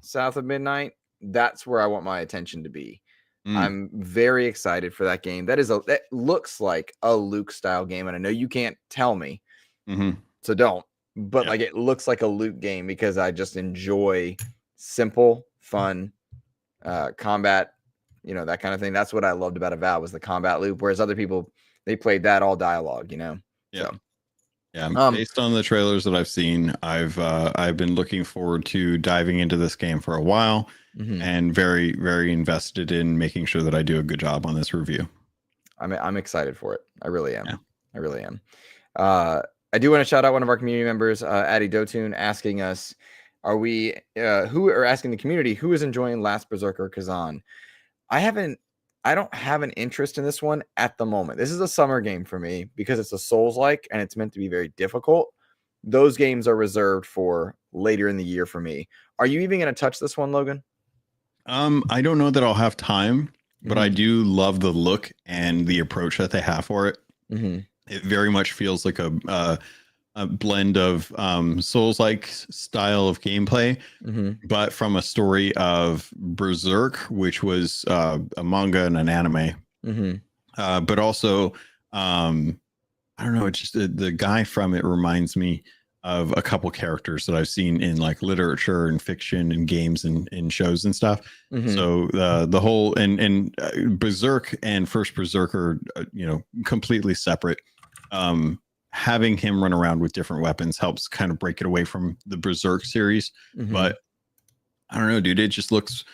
South of Midnight, that's where I want my attention to be. I'm very excited for that game. That looks like a Luke style game, and I know you can't tell me, so don't. But like it looks like a Luke game because I just enjoy simple, fun combat, that kind of thing. That's what I loved about Avowed, was the combat loop, whereas other people, they played that all dialogue, Yeah. So, yeah. Based on the trailers that I've seen, I've been looking forward to diving into this game for a while, and very, very invested in making sure that I do a good job on this review. I'm excited for it. I really am. Yeah. I really am. I do want to shout out one of our community members, Addy Dotun, asking us, asking the community who is enjoying Last Berserker Kazhan. I don't have an interest in this one at the moment. This is a summer game for me because it's a Souls-like and it's meant to be very difficult. Those games are reserved for later in the year for me. Are you even going to touch this one, Logan? I don't know that I'll have time, but I do love the look and the approach that they have for it. It very much feels like a blend of Souls-like style of gameplay, but from a story of Berserk, which was a manga and an anime. But also, I don't know, it's just the guy from it reminds me of a couple characters that I've seen in like literature and fiction and games and shows and stuff. So the whole and Berserk and First Berserker, completely separate. Having him run around with different weapons helps kind of break it away from the Berserk series. But I don't know, dude, it looks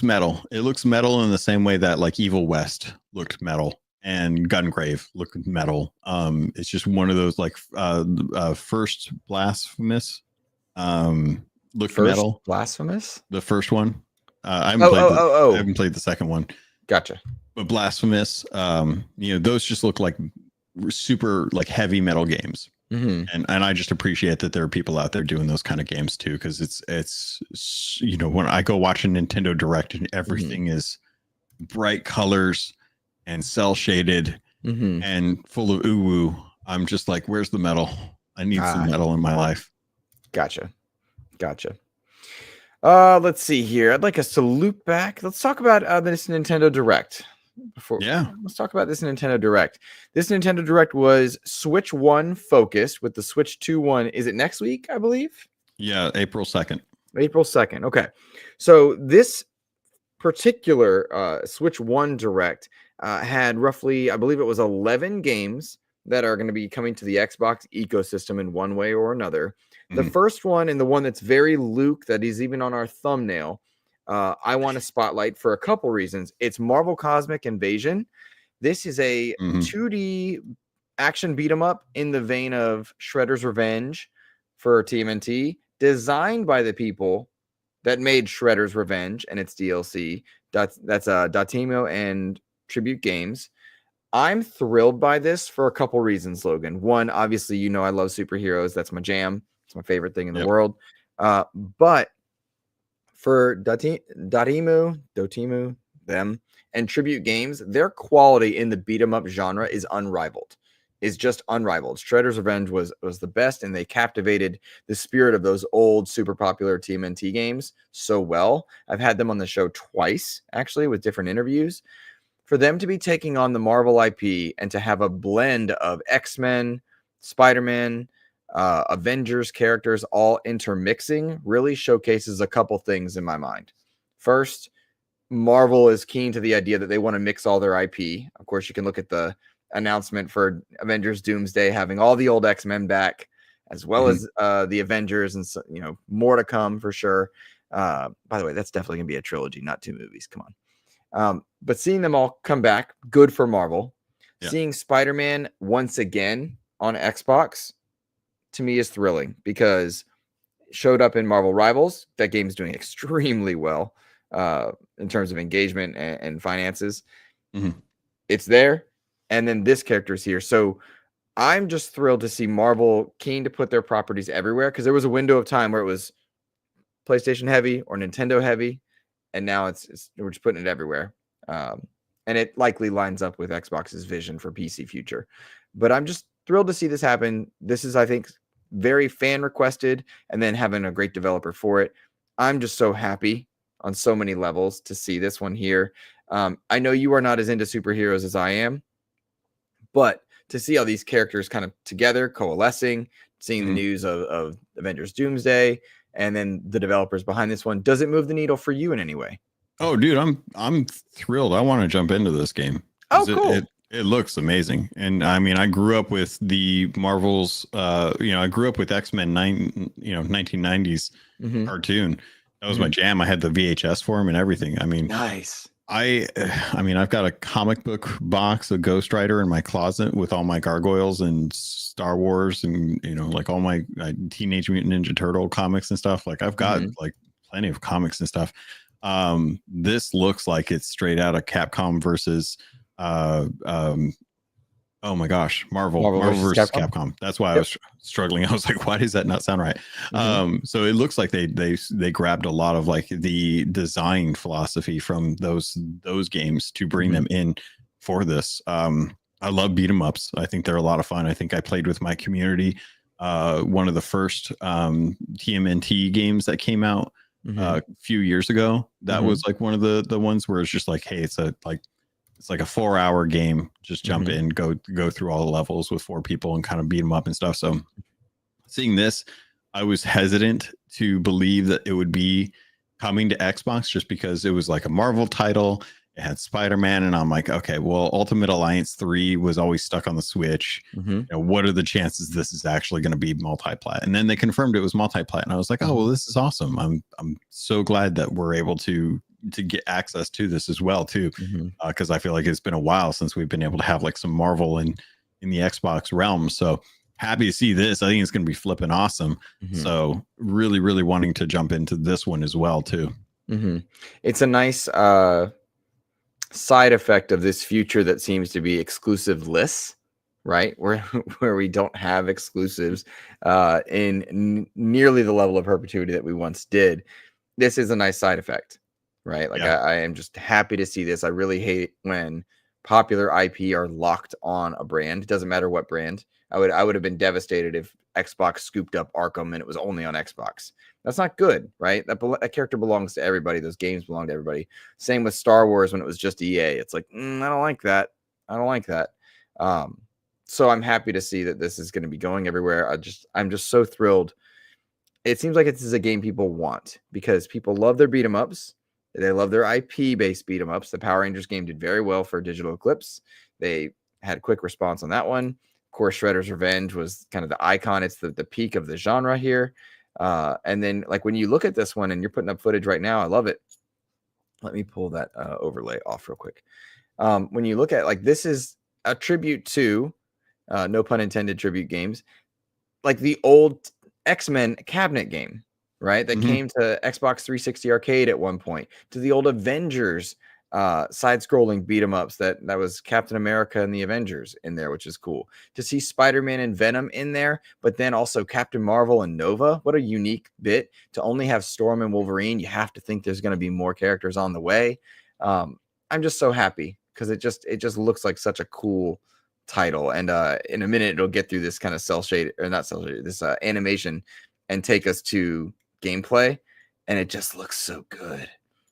metal. It looks metal in the same way that like Evil West looked metal and Gungrave looked metal. It's just one of those like First Blasphemous looked metal. Blasphemous? The first one. I haven't played the second one. Gotcha. But Blasphemous, those just look like super like heavy metal games. And I just appreciate that there are people out there doing those kind of games too, because it's when I go watch a Nintendo Direct and everything is bright colors and cell shaded and full of ooh, I'm just like, where's the metal? I need some metal in my life. Gotcha. Let's see here. I'd like us to loop back. Let's talk about this Nintendo Direct. Let's talk about this Nintendo Direct. This Nintendo Direct was Switch 1 focused, with the Switch 2 one. Is it next week, I believe? Yeah, April 2nd. April 2nd. Okay. So this particular Switch 1 Direct had roughly, I believe it was 11 games that are going to be coming to the Xbox ecosystem in one way or another. The first one, and the one that's very Luke, that is even on our thumbnail, I want to spotlight for a couple reasons. It's Marvel Cosmic Invasion. This is a 2D action beat 'em up in the vein of Shredder's Revenge for TMNT, designed by the people that made Shredder's Revenge and its DLC. That's Dotemu and Tribute Games. I'm thrilled by this for a couple reasons, Logan. One, obviously, you know I love superheroes. That's my jam. It's my favorite thing in the world. But for Dotemu, them, and Tribute Games, their quality in the beat 'em up genre is unrivaled. Is just unrivaled. Shredder's Revenge was the best, and they captivated the spirit of those old super popular TMNT games so well. I've had them on the show twice, actually, with different interviews. For them to be taking on the Marvel IP and to have a blend of X-Men, Spider-Man, Avengers characters all intermixing really showcases a couple things in my mind. First, Marvel is keen to the idea that they want to mix all their IP. Of course, you can look at the announcement for Avengers Doomsday having all the old X-Men back, as well as the Avengers, and more to come for sure. By the way, that's definitely gonna be a trilogy, not 2 movies. Come on. But seeing them all come back, good for Marvel. Seeing Spider-Man once again on Xbox, to me, is thrilling because it showed up in Marvel Rivals. That game's doing extremely well in terms of engagement and finances. It's there. And then this character is here. So I'm just thrilled to see Marvel keen to put their properties everywhere, because there was a window of time where it was PlayStation heavy or Nintendo heavy, and now we're just putting it everywhere. And it likely lines up with Xbox's vision for PC future. But I'm just thrilled to see this happen. This is, I think, very fan requested, and then having a great developer for it. I'm just so happy on so many levels to see this one here. I know you are not as into superheroes as I am, but to see all these characters kind of together, coalescing, seeing the news of Avengers Doomsday, and then the developers behind this one, does it move the needle for you in any way? Oh, dude, I'm thrilled. I want to jump into this game. Oh, cool. It looks amazing. And I mean, I grew up with the Marvels, I grew up with X-Men 1990s cartoon. That was my jam. I had the VHS for him and everything. I mean, nice. I've got a comic book box of Ghost Rider in my closet with all my gargoyles and Star Wars and, like all my Teenage Mutant Ninja Turtle comics and stuff. Like I've got like plenty of comics and stuff. This looks like it's straight out of Capcom versus, oh my gosh, Marvel versus Capcom. That's why I was struggling. I was like, why does that not sound right? So it looks like they grabbed a lot of like the design philosophy from those games to bring them in for this. I love beat 'em ups. I think they're a lot of fun. I think I played with my community. One of the first TMNT games that came out a few years ago. That was like one of the ones where it's just like, hey, it's like a 4-hour game. Just jump in, go through all the levels with 4 people and kind of beat them up and stuff. So seeing this, I was hesitant to believe that it would be coming to Xbox just because it was like a Marvel title. It had Spider-Man, and I'm like, okay, well, Ultimate Alliance 3 was always stuck on the Switch. What are the chances this is actually going to be multi-plat? And then they confirmed it was multi-plat, and I was like, oh, well, this is awesome. I'm so glad that we're able to get access to this as well too, because I feel like it's been a while since we've been able to have like some Marvel in the Xbox realm. So happy to see this. I think it's going to be flipping awesome. So really, really wanting to jump into this one as well too. It's a nice side effect of this future that seems to be exclusive-less, right? Where we don't have exclusives in nearly the level of perpetuity that we once did. This is a nice side effect, right? Like I am just happy to see this. I really hate when popular IP are locked on a brand. It doesn't matter what brand. I would have been devastated if Xbox scooped up Arkham and it was only on Xbox. That's not good, right? That character belongs to everybody. Those games belong to everybody. Same with Star Wars when it was just EA. It's like, I don't like that. I don't like that. So I'm happy to see that this is going to be going everywhere. I'm just so thrilled. It seems like this is a game people want because people love their beat 'em ups. They love their IP based beat 'em ups. The Power Rangers game did very well for Digital Eclipse. They had quick response on that one. Of course, Shredder's Revenge was kind of the icon. It's the peak of the genre here. And then like when you look at this one and you're putting up footage right now, I love it. Let me pull that overlay off real quick. When you look at like this is a tribute to no pun intended tribute games, like the old X-Men cabinet game, right? That came to Xbox 360 arcade at one point, to the old Avengers side-scrolling beat 'em ups that was Captain America and the Avengers in there, which is cool. To see Spider-Man and Venom in there, but then also Captain Marvel and Nova. What a unique bit to only have Storm and Wolverine. You have to think there's going to be more characters on the way. I'm just so happy because it just looks like such a cool title. And in a minute it'll get through this kind of cell shade, or not cell shade, this animation, and take us to gameplay, and it just looks so good.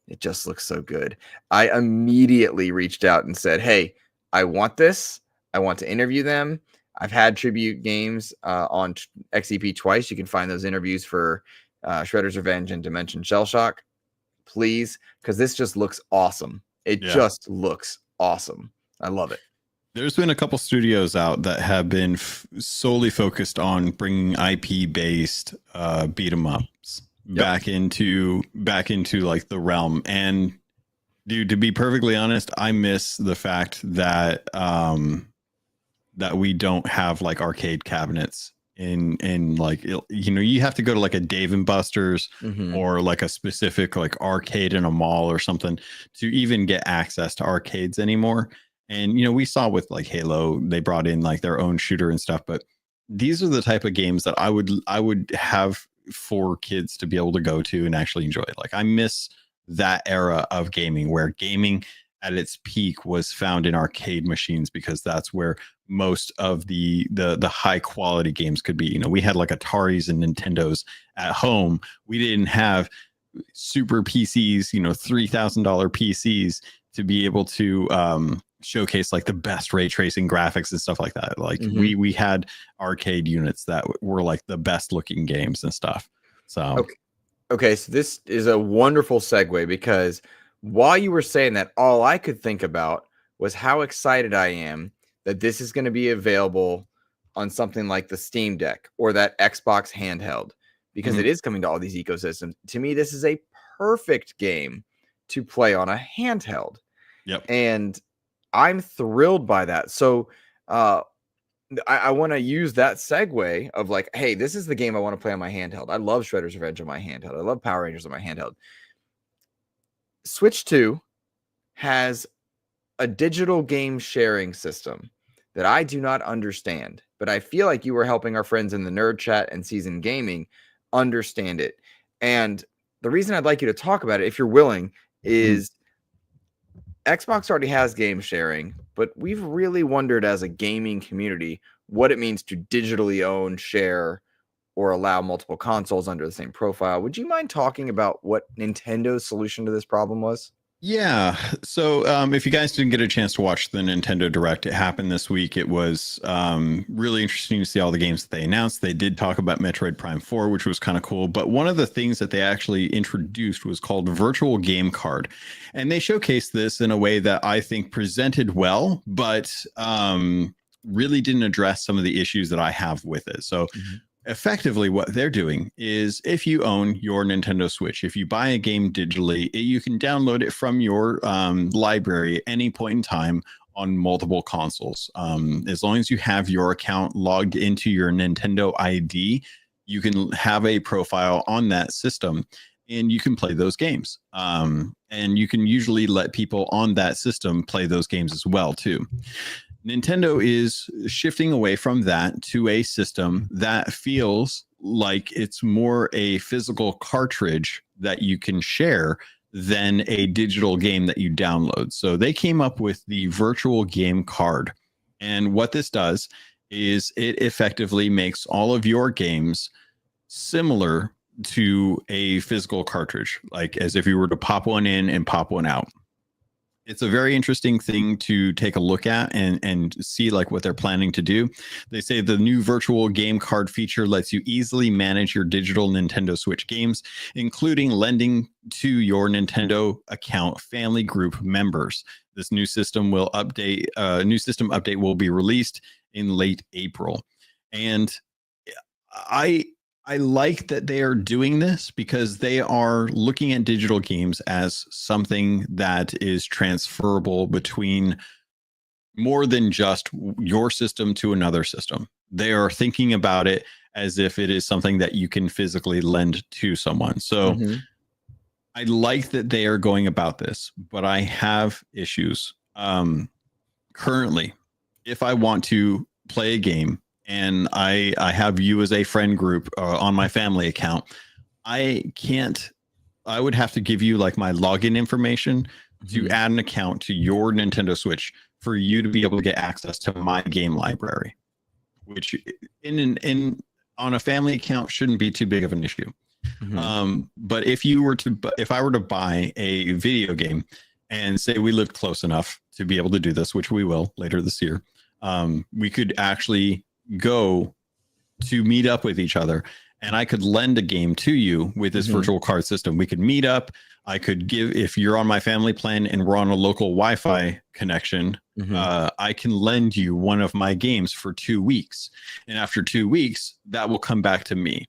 It just looks so good. I immediately reached out and said, hey, I want this. I want to interview them. I've had tribute games on XEP twice. You can find those interviews for Shredder's Revenge and Dimension Shell Shock, please, because this just looks awesome. It just looks awesome. I love it. There's been a couple studios out that have been solely focused on bringing IP-based beat 'em ups back into like the realm. And dude, to be perfectly honest, I miss the fact that that we don't have like arcade cabinets in like, you know, you have to go to like a Dave and Buster's or like a specific like arcade in a mall or something to even get access to arcades anymore. And, you know, we saw with like Halo, they brought in like their own shooter and stuff, but these are the type of games that I would have for kids to be able to go to and actually enjoy. Like I miss that era of gaming where gaming at its peak was found in arcade machines, because that's where most of the high quality games could be. You know, we had like Ataris and Nintendos at home. We didn't have super PCs, you know, $3,000 PCs to be able to showcase like the best ray tracing graphics and stuff like that. Like we had arcade units that were like the best looking games and stuff. So okay, so this is a wonderful segue, because while you were saying that, all I could think about was how excited I am that this is going to be available on something like the Steam Deck or that Xbox handheld, because it is coming to all these ecosystems. To me, this is a perfect game to play on a handheld. Yep. And I'm thrilled by that. So I want to use that segue of like, hey, this is the game I want to play on my handheld. I love Shredder's Revenge on my handheld. I love Power Rangers on my handheld. Switch 2 has a digital game sharing system that I do not understand, but I feel like you were helping our friends in the Nerd Chat and Seasoned Gaming understand it. And the reason I'd like you to talk about it, if you're willing, is Xbox already has game sharing, but we've really wondered as a gaming community what it means to digitally own, share, or allow multiple consoles under the same profile. Would you mind talking about what Nintendo's solution to this problem was? Yeah. So if you guys didn't get a chance to watch the Nintendo Direct, it happened this week. It was really interesting to see all the games that they announced. They did talk about Metroid Prime 4, which was kind of cool. But one of the things that they actually introduced was called Virtual Game Card. And they showcased this in a way that I think presented well, but really didn't address some of the issues that I have with it. So effectively what they're doing is, if you own your Nintendo Switch, if you buy a game digitally, you can download it from your library at any point in time on multiple consoles. As long as you have your account logged into your Nintendo ID, you can have a profile on that system and you can play those games. And you can usually let people on that system play those games as well too. Nintendo is shifting away from that to a system that feels like it's more a physical cartridge that you can share than a digital game that you download. So they came up with the virtual game card. And what this does is it effectively makes all of your games similar to a physical cartridge, like as if you were to pop one in and pop one out. It's a very interesting thing to take a look at and see like what they're planning to do. They say the new virtual game card feature lets you easily manage your digital Nintendo Switch games, including lending to your Nintendo account family group members. This new system update will be released in late April. And I like that they are doing this because they are looking at digital games as something that is transferable between more than just your system to another system. They are thinking about it as if it is something that you can physically lend to someone. So I like that they are going about this, but I have issues. Currently, if I want to play a game and I have you as a friend group on my family account, I would have to give you like my login information to add an account to your Nintendo Switch for you to be able to get access to my game library, which on a family account shouldn't be too big of an issue. But if I were to buy a video game and say we lived close enough to be able to do this, which we will later this year, we could actually go to meet up with each other, and I could lend a game to you with this virtual card system. We could meet up. I could if you're on my family plan and we're on a local Wi-Fi connection, I can lend you one of my games for 2 weeks. And after 2 weeks, that will come back to me.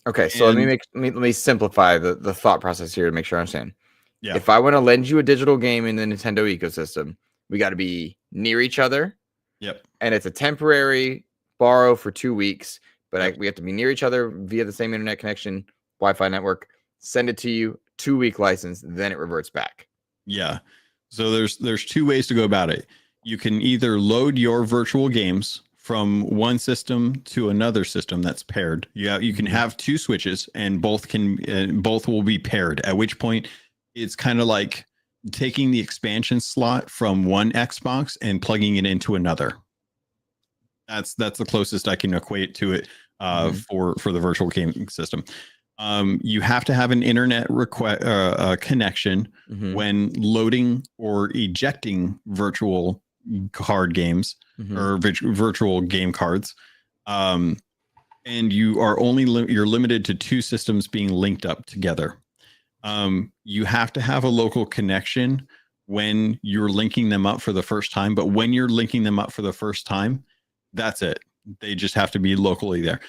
Okay, so let me simplify the thought process here to make sure I understand. Yeah. If I want to lend you a digital game in the Nintendo ecosystem, we got to be near each other. Yep. And it's a temporary borrow for 2 weeks, but we have to be near each other via the same internet connection, Wi-Fi network. Send it to you, 2-week license, then it reverts back. Yeah. So there's 2 ways to go about it. You can either load your virtual games from one system to another system that's paired. You can have 2 switches, and both will be paired. At which point, it's kind of like taking the expansion slot from one Xbox and plugging it into another. That's the closest I can equate to it for the virtual gaming system. You have to have an internet connection when loading or ejecting virtual card games or virtual game cards. And you are you're limited to 2 systems being linked up together. You have to have a local connection when you're linking them up for the first time. But when you're linking them up for the first time, that's it. They just have to be locally there.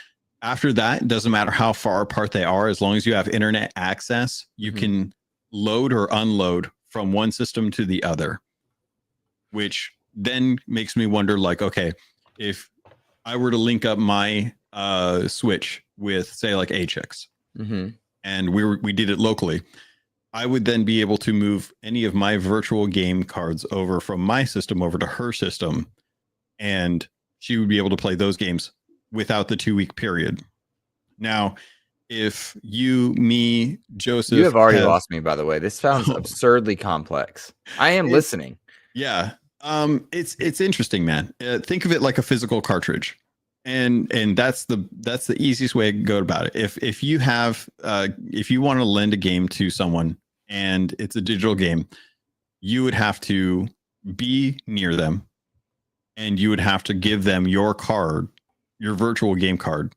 After that, it doesn't matter how far apart they are. As long as you have internet access, you can load or unload from one system to the other, which then makes me wonder, like, okay, if I were to link up my Switch with, say, like HX, and we did it locally, I would then be able to move any of my virtual game cards over from my system over to her system, and she would be able to play those games without the 2-week period. Now, if me, Joseph... You have already lost me, by the way. This sounds absurdly complex. I am listening. Yeah. It's interesting, man. Think of it like a physical cartridge. And that's the easiest way to go about it. If you want to lend a game to someone and it's a digital game, you would have to be near them, and you would have to give them your card, your virtual game card,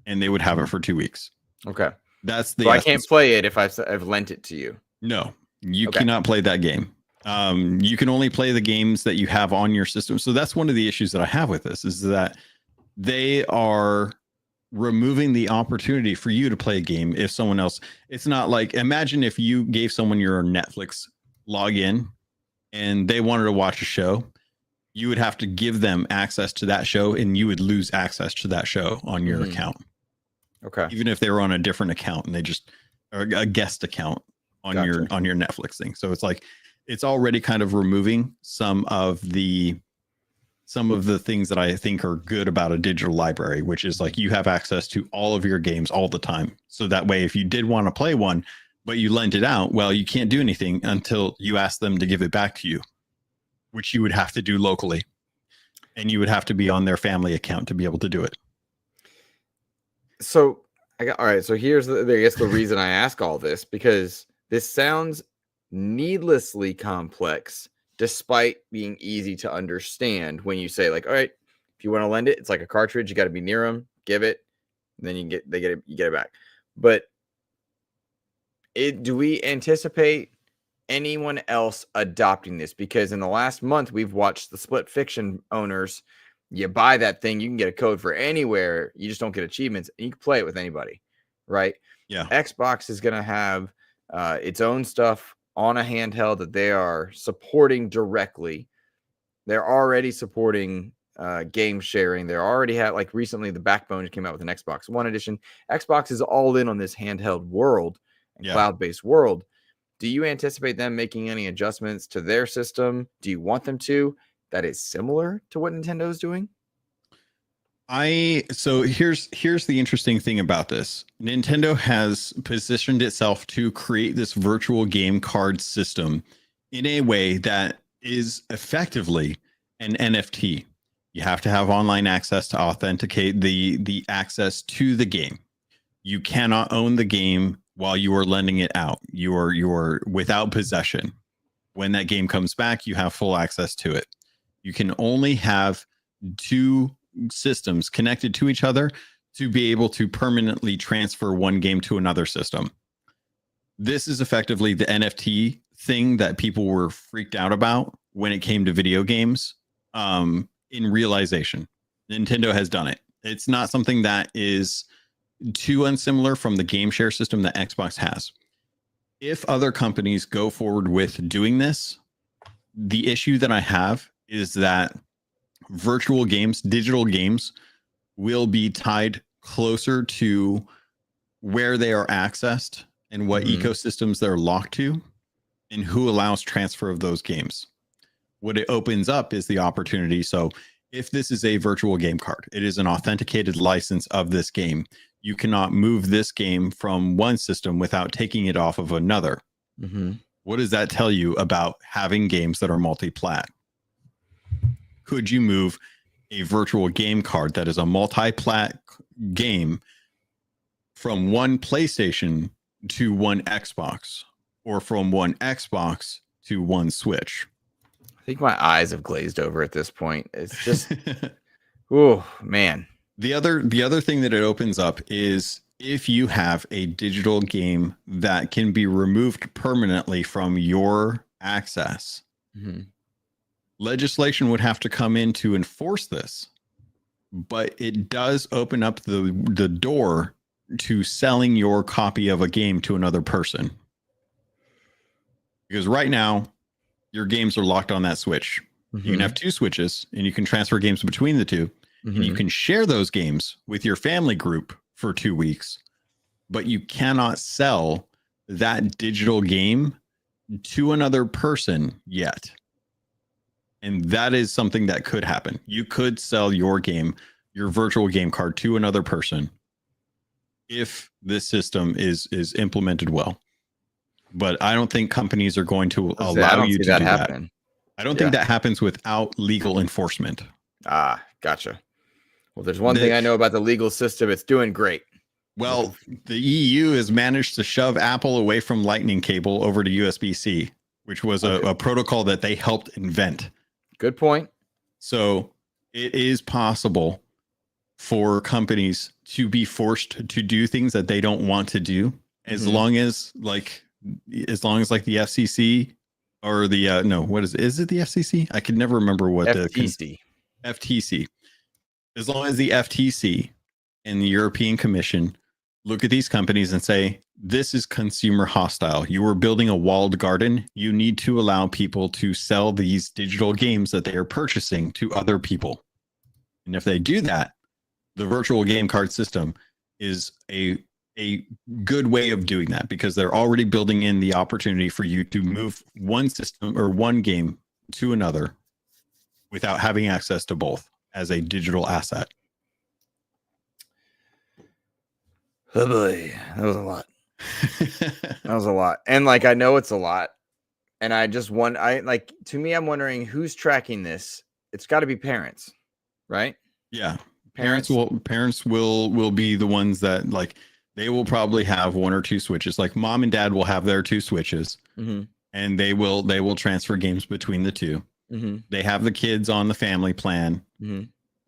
and they would have it for 2 weeks. Okay. That's the. So I can't play it if I've lent it to you. No, you cannot play that game. You can only play the games that you have on your system. So that's one of the issues that I have with this, is that they are removing the opportunity for you to play a game if someone else. It's not like, imagine if you gave someone your Netflix login and they wanted to watch a show, you would have to give them access to that show, and you would lose access to that show on your account. Okay. Even if they were on a different account and they just are a guest account on your Netflix thing. So it's like, it's already kind of removing some of the things that I think are good about a digital library, which is like you have access to all of your games all the time. So that way, if you did want to play one, but you lent it out, well, you can't do anything until you ask them to give it back to you, which you would have to do locally. And you would have to be on their family account to be able to do it. So all right. So here's the reason I ask all this, because this sounds needlessly complex despite being easy to understand when you say like, all right, if you want to lend it, it's like a cartridge. You got to be near them, give it, and then you get it back. But do we anticipate anyone else adopting this? Because in the last month, we've watched the Split Fiction owners. You buy that thing, you can get a code for anywhere. You just don't get achievements, and you can play it with anybody, right? Yeah. Xbox is going to have its own stuff on a handheld that they are supporting directly. They're already supporting game sharing. They already have, like, recently the Backbone came out with an Xbox One edition. Xbox is all in on this handheld world and cloud-based world. Do you anticipate them making any adjustments to their system? Do you want them to? That is similar to what Nintendo's doing? So here's the interesting thing about this. Nintendo has positioned itself to create this virtual game card system in a way that is effectively an NFT. You have to have online access to authenticate the access to the game. You cannot own the game while you are lending it out. You are without possession. When that game comes back, you have full access to it. You can only have 2 systems connected to each other to be able to permanently transfer one game to another system. This is effectively the NFT thing that people were freaked out about when it came to video games. In realization, Nintendo has done it. It's not something that is too unsimilar from the game share system that Xbox has. If other companies go forward with doing this, the issue that I have is that virtual games, digital games, will be tied closer to where they are accessed and what ecosystems they're locked to and who allows transfer of those games. What it opens up is the opportunity. So if this is a virtual game card, it is an authenticated license of this game. You cannot move this game from one system without taking it off of another. What does that tell you about having games that are multi-plat? Could you move a virtual game card that is a multi-plat game from one PlayStation to one Xbox, or from one Xbox to one Switch? I think my eyes have glazed over at this point. It's just, oh man. The other thing that it opens up is if you have a digital game that can be removed permanently from your access, legislation would have to come in to enforce this. But it does open up the door to selling your copy of a game to another person. Because right now, your games are locked on that Switch. You can have 2 Switches, and you can transfer games between the 2. And you can share those games with your family group for 2 weeks. But you cannot sell that digital game to another person yet. And that is something that could happen. You could sell your game, your virtual game card, to another person if this system is implemented well. But I don't think companies are going to allow you to do that. I don't think that happens without legal enforcement. Ah, gotcha. Well, there's one thing I know about the legal system. It's doing great. Well, the EU has managed to shove Apple away from Lightning cable over to USB-C, which was a protocol that they helped invent. Good point. So it is possible for companies to be forced to do things that they don't want to do, as long as like the FCC or the no, what is it? Is it the FCC? I can never remember what FTC. FTC. As long as the FTC and the European Commission look at these companies and say, this is consumer hostile. You are building a walled garden. You need to allow people to sell these digital games that they are purchasing to other people. And if they do that, the virtual game card system is a good way of doing that, because they're already building in the opportunity for you to move one system or one game to another without having access to both as a digital asset. Oh boy, that was a lot. That was a lot. And like, I know it's a lot. And I just want, to me, I'm wondering who's tracking this. It's got to be parents, right? Yeah. Parents will be the ones that, like, they will probably have 1 or 2 switches. Like mom and dad will have their 2 switches, and and they will transfer games between the two. Mm-hmm. They have the kids on the family plan. Mm-hmm.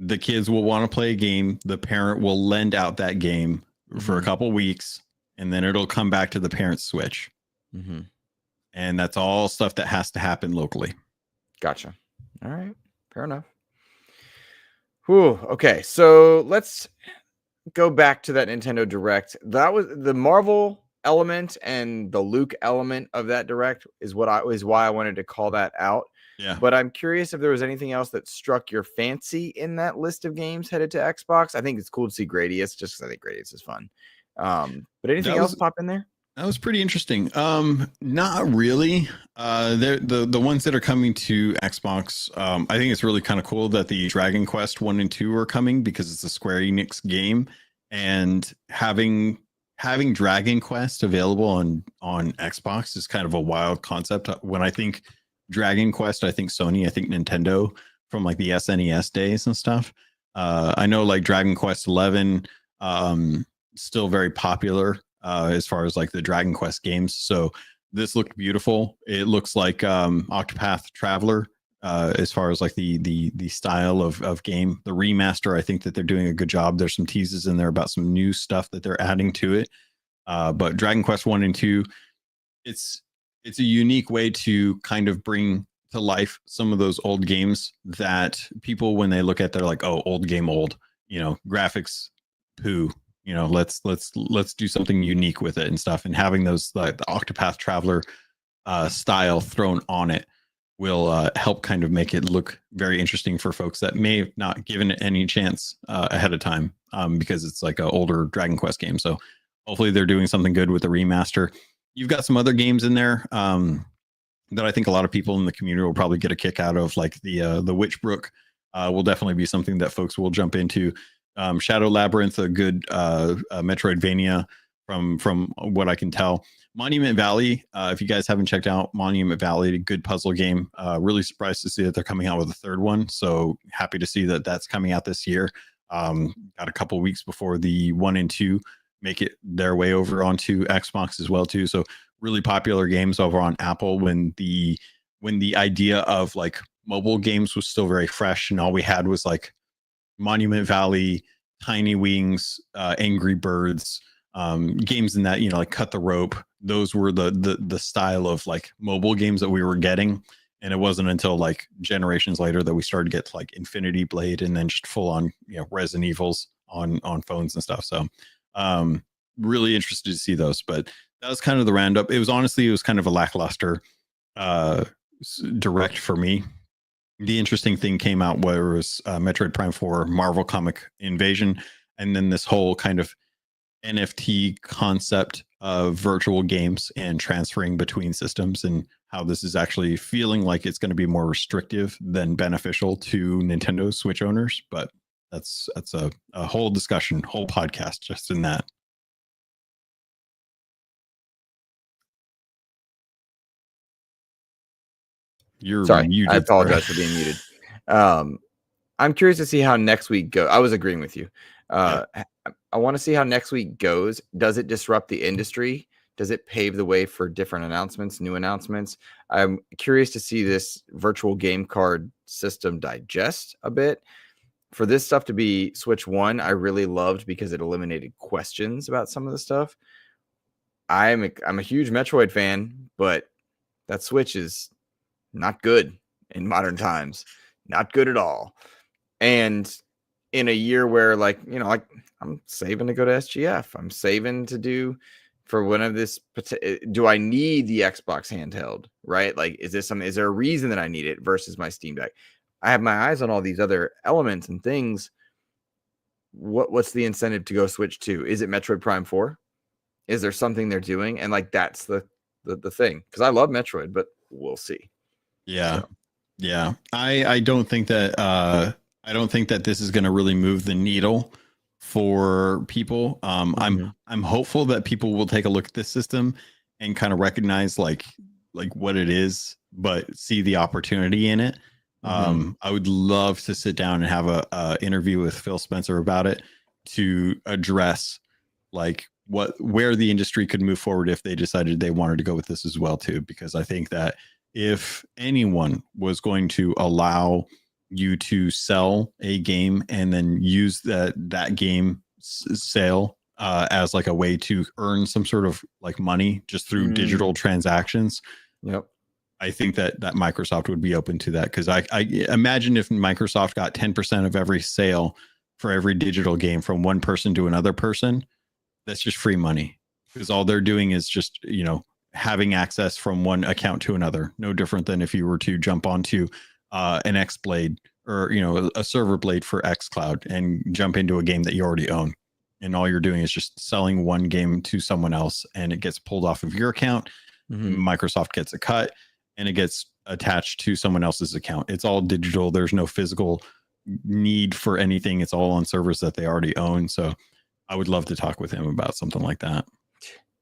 The kids will want to play a game. The parent will lend out that game for a couple weeks, and then it'll come back to the parent's Switch. Mm-hmm. And that's all stuff that has to happen locally. Gotcha. All right. Fair enough. Whew. Okay. So let's go back to that Nintendo Direct. That was the Marvel element and the Luke element of that Direct is why I wanted to call that out. Yeah. But I'm curious if there was anything else that struck your fancy in that list of games headed to Xbox. I think it's cool to see Gradius just because I think Gradius is fun. But anything else pop in there? That was pretty interesting. Not really. The ones that are coming to Xbox, I think it's really kind of cool that the Dragon Quest 1 and 2 are coming because it's a Square Enix game, and having Dragon Quest available on Xbox is kind of a wild concept. When I think Dragon Quest, I think Sony, I think Nintendo from like the SNES days and stuff. I know like Dragon Quest 11 still very popular as far as like the Dragon Quest games. So this looked beautiful. It looks like Octopath Traveler as far as like the style of game. The remaster, I think that they're doing a good job. There's some teases in there about some new stuff that they're adding to it. But Dragon Quest 1 and 2, it's a unique way to kind of bring to life some of those old games that people, when they look at, they're like, oh, old game, old, graphics, poo. Let's do something unique with it and stuff. And having those like the Octopath Traveler style thrown on it will help kind of make it look very interesting for folks that may have not given it any chance ahead of time because it's like an older Dragon Quest game. So hopefully they're doing something good with the remaster. You've got some other games in there that I think a lot of people in the community will probably get a kick out of, like the Witchbrook will definitely be something that folks will jump into. Shadow Labyrinth, a good Metroidvania from what I can tell. Monument Valley, if you guys haven't checked out Monument Valley, a good puzzle game. Really surprised to see that they're coming out with a third one. So happy to see that that's coming out this year. Got a couple weeks before the 1 and 2 make it their way over onto Xbox as well too. So really popular games over on Apple when the idea of like mobile games was still very fresh and all we had was like Monument Valley, Tiny Wings, Angry Birds, games in that, like Cut the Rope. Those were the style of like mobile games that we were getting. And it wasn't until like generations later that we started to get like Infinity Blade and then just full on, Resident Evils on phones and stuff. So really interested to see those, but that was kind of the roundup. It was kind of a lackluster direct for me. The interesting thing came out where it was Metroid Prime 4 Marvel Comic Invasion, and then this whole kind of NFT concept of virtual games and transferring between systems, and how this is actually feeling like it's going to be more restrictive than beneficial to Nintendo Switch owners. But that's a whole discussion, whole podcast just in that. You're sorry, muted. I apologize for being muted. I'm curious to see how next week goes. I was agreeing with you. I want to see how next week goes. Does it disrupt the industry? Does it pave the way for different announcements, new announcements? I'm curious to see this virtual game card system digest a bit. For this stuff to be Switch 1, I really loved because it eliminated questions about some of the stuff. I'm a huge Metroid fan, but that Switch is not good in modern times. Not good at all. And in a year where like I'm saving to go to SGF, I'm saving to do for one of this. Do I need the Xbox handheld, right? Like, is there a reason that I need it versus my Steam Deck? I have my eyes on all these other elements and things. What's the incentive to go switch to? Is it Metroid Prime 4? Is there something they're doing? And like, that's the thing, because I love Metroid, but we'll see. Yeah. So. Yeah. I don't think that this is going to really move the needle for people. I'm hopeful that people will take a look at this system and kind of recognize like what it is, but see the opportunity in it. I would love to sit down and have a interview with Phil Spencer about it to address like where the industry could move forward if they decided they wanted to go with this as well too. Because I think that if anyone was going to allow you to sell a game and then use that game sale as like a way to earn some sort of like money just through digital transactions. Yep. I think that Microsoft would be open to that, because I imagine if Microsoft got 10% of every sale for every digital game from one person to another person, that's just free money, because all they're doing is just, having access from one account to another. No different than if you were to jump onto an X Blade or, a server blade for xCloud and jump into a game that you already own. And all you're doing is just selling one game to someone else, and it gets pulled off of your account. Microsoft gets a cut, and it gets attached to someone else's account. It's all digital. There's no physical need for anything. It's all on servers that they already own. So I would love to talk with him about something like that.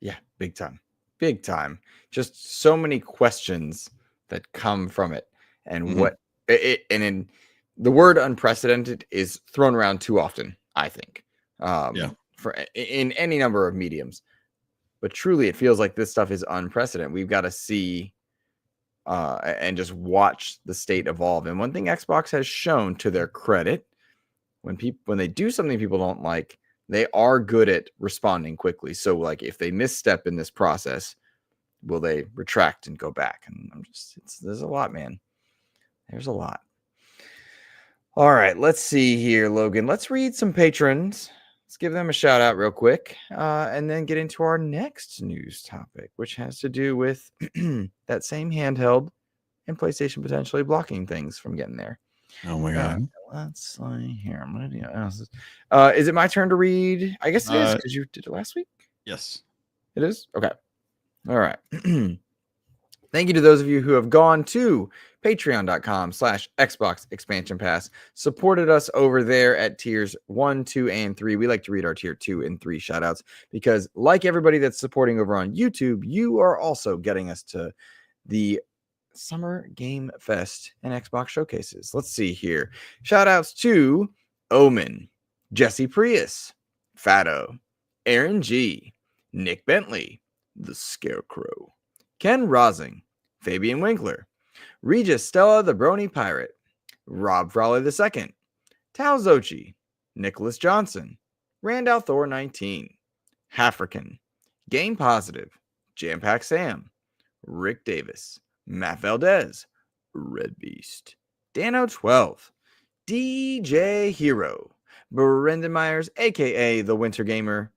Yeah, big time. Big time. Just so many questions that come from it. And and in the word unprecedented is thrown around too often, I think. For in any number of mediums. But truly, it feels like this stuff is unprecedented. We've got to see and just watch the state evolve. And one thing Xbox has shown, to their credit, when they do something people don't like, they are good at responding quickly. So, like, if they misstep in this process, will they retract and go back? And there's a lot, man. There's a lot. All right, let's see here, Logan. Let's read some patrons. Let's give them a shout out real quick, and then get into our next news topic, which has to do with that same handheld and PlayStation potentially blocking things from getting there. Oh my God. Let's see here. I'm gonna do. Is it my turn to read? I guess it is, because you did it last week. Yes, it is. Okay. All right. Thank you to those of you who have gone to patreon.com/Xbox Expansion Pass, supported us over there at tiers 1, 2, and 3. We like to read our tier 2 and 3 shout outs because, like everybody that's supporting over on YouTube, you are also getting us to the Summer Game Fest and Xbox showcases. Let's see here. Shout outs to Omen, Jesse Prius, Fado, Aaron G, Nick Bentley, The Scarecrow, Ken Rosing, Fabian Winkler, Regis Stella the Brony Pirate, Rob Frawley II, Tao Zochi, Nicholas Johnson, Randall Thor 19, Hafrican, Game Positive, Jampack Sam, Rick Davis, Matt Valdez, Red Beast, Dano 12, DJ Hero, Brendan Myers, aka The Winter Gamer,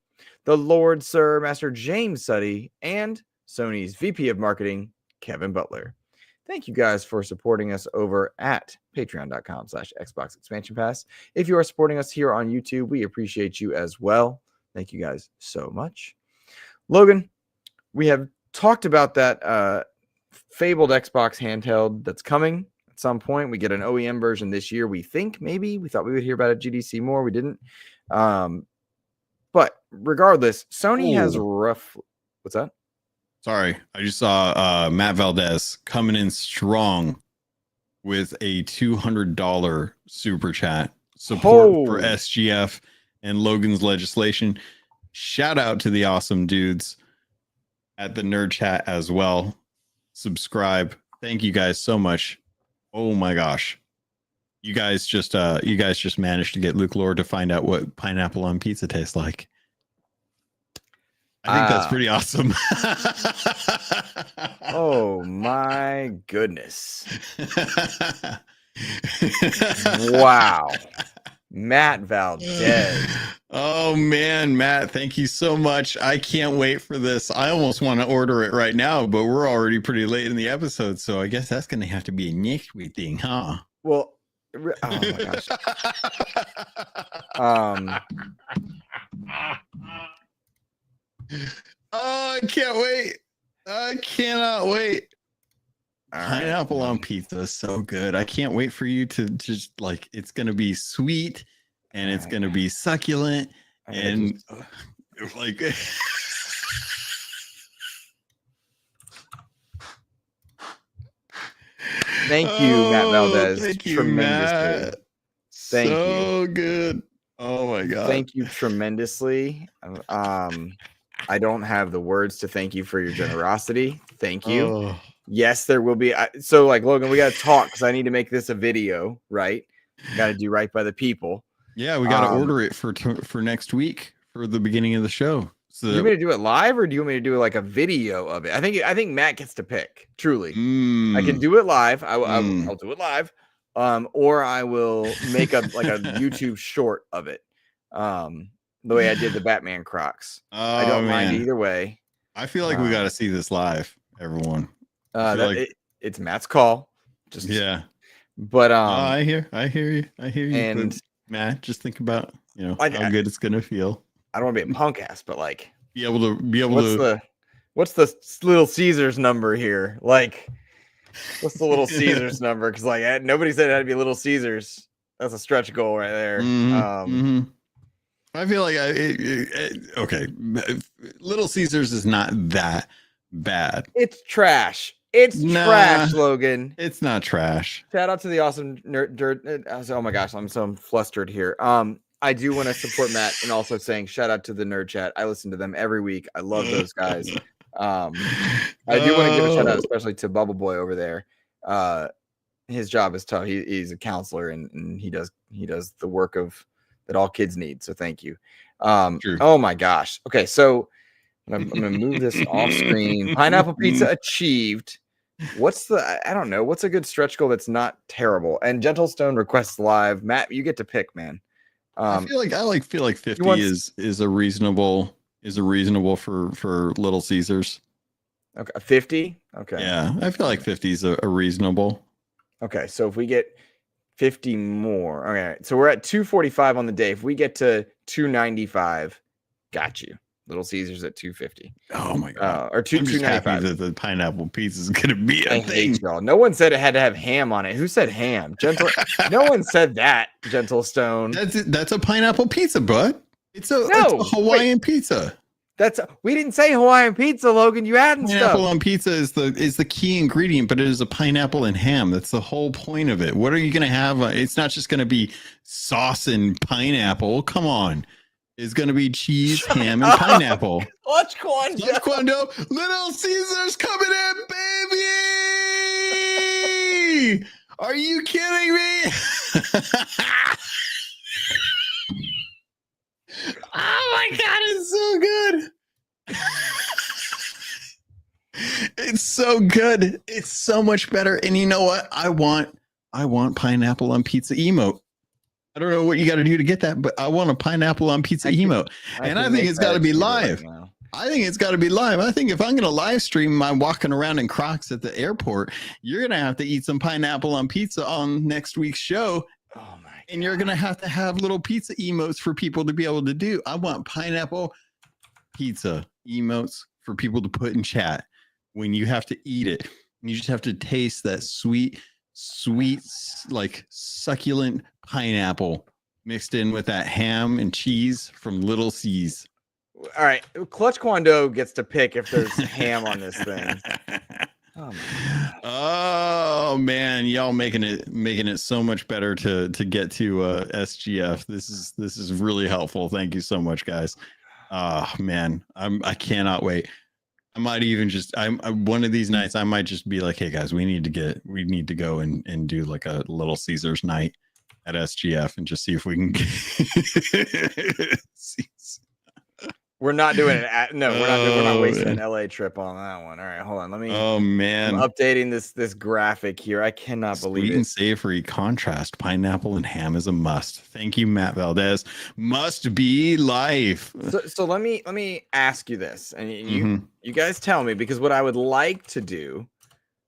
the Lord Sir Master James Suddy, and Sony's VP of Marketing, Kevin Butler. Thank you guys for supporting us over at patreon.com/Xbox Expansion Pass. If you are supporting us here on YouTube, we appreciate you as well. Thank you guys so much. Logan, we have talked about that fabled Xbox handheld that's coming at some point. We get an OEM version this year, we think. Maybe we thought we would hear about it at GDC more. We didn't. But regardless, Sony has rough. What's that? Sorry, I just saw Matt Valdez coming in strong with a $200 super chat support for SGF and Logan's legislation. Shout out to the awesome dudes at the Nerd Chat as well. Subscribe. Thank you guys so much. Oh my gosh. You guys just managed to get Luke Lore to find out what pineapple on pizza tastes like. I think that's pretty awesome. Oh my goodness. Wow. Matt Valdez. Oh man, Matt, thank you so much. I can't wait for this. I almost want to order it right now, but we're already pretty late in the episode, so I guess that's going to have to be a next week thing, huh? Well, oh my gosh. Oh, I can't wait. I cannot wait. Pineapple on pizza is so good. I can't wait for you to just like, it's going to be sweet and it's going to be succulent and like. Thank you, Matt Valdez. Thank you, Tremendous. Matt. Thank you. So good. Oh my god. Thank you tremendously. I don't have the words to thank you for your generosity. Thank you. Oh. Yes, there will be. So, like, Logan, we got to talk because I need to make this a video, right? Got to do right by the people. Yeah, we got to order it for next week for the beginning of the show. So you want me to do it live, or do you want me to do like a video of it? I think Matt gets to pick. Truly, I can do it live. I'll do it live, or I will make a YouTube short of it, the way I did the Batman Crocs. I don't mind either way. I feel like we got to see this live, everyone. It's Matt's call. But I hear you. And but Matt, just think about how good it's gonna feel. I don't want to be a punk ass, but like be able to. What's the Little Caesars number here? Like, what's the Little Caesars number? Because like nobody said it had to be Little Caesars. That's a stretch goal right there. I feel like okay. Little Caesars is not that bad. It's trash. It's trash, Logan. It's not trash. Shout out to the awesome nerd. Oh my gosh, I'm so flustered here. I do want to support Matt and also saying shout out to the nerd chat. I listen to them every week. I love those guys. I do want to give a shout out, especially to Bubble Boy over there. His job is tough. He's a counselor and he does the work that all kids need. So thank you. Oh my gosh. Okay, so I'm gonna move this off screen. Pineapple pizza achieved. I don't know. What's a good stretch goal that's not terrible? And Gentle Stone requests live. Matt, you get to pick, man. I feel like 50 is a reasonable for Little Caesars. Okay, 50. Okay. Yeah, I feel like 50 is a reasonable. Okay, so if we get 50 more, okay, so we're at 245 on the day. If we get to 295, got you. Little Caesars at 250. Oh my god! Or 295. Happy that the pineapple pizza is gonna be a I thing. hate y'all. No one said it had to have ham on it. Who said ham? Gentle. No one said that. Gentle Stone. That's a pineapple pizza, bud. It's a Hawaiian pizza. We didn't say Hawaiian pizza, Logan. You adding pineapple stuff. On pizza is the key ingredient, but it is a pineapple and ham. That's the whole point of it. What are you gonna have? It's not just gonna be sauce and pineapple. Come on. Is going to be cheese, ham, and pineapple. Clutch Quando. Little Caesars coming in, baby! Are you kidding me? Oh my god, it's so good. It's so good. It's so much better. And you know what? I want pineapple on pizza emote. I don't know what you got to do to get that, but I want a pineapple on pizza emote. And I think it's got to be live. I think it's got to be live. I think if I'm going to live stream my walking around in Crocs at the airport, you're going to have to eat some pineapple on pizza on next week's show. Oh my God. And you're going to have little pizza emotes for people to be able to do. I want pineapple pizza emotes for people to put in chat when you have to eat it. You just have to taste that sweet, like succulent pineapple mixed in with that ham and cheese from Little C's. All right, Clutch Quando gets to pick if there's ham on this thing. Oh man, y'all making it so much better to get to SGF. This is really helpful. Thank you so much, guys. Oh man, I cannot wait. I might even just one of these nights I might just be like, hey guys, we need to go and do like a Little Caesars night at SGF and just see if we can We're not doing it. We're not wasting an LA trip on that one. All right, hold on. Let me. Oh man, I'm updating this graphic here. I cannot believe it. Sweet and savory contrast. Pineapple and ham is a must. Thank you, Matt Valdez. Must be life. So let me ask you this, and you guys tell me, because what I would like to do,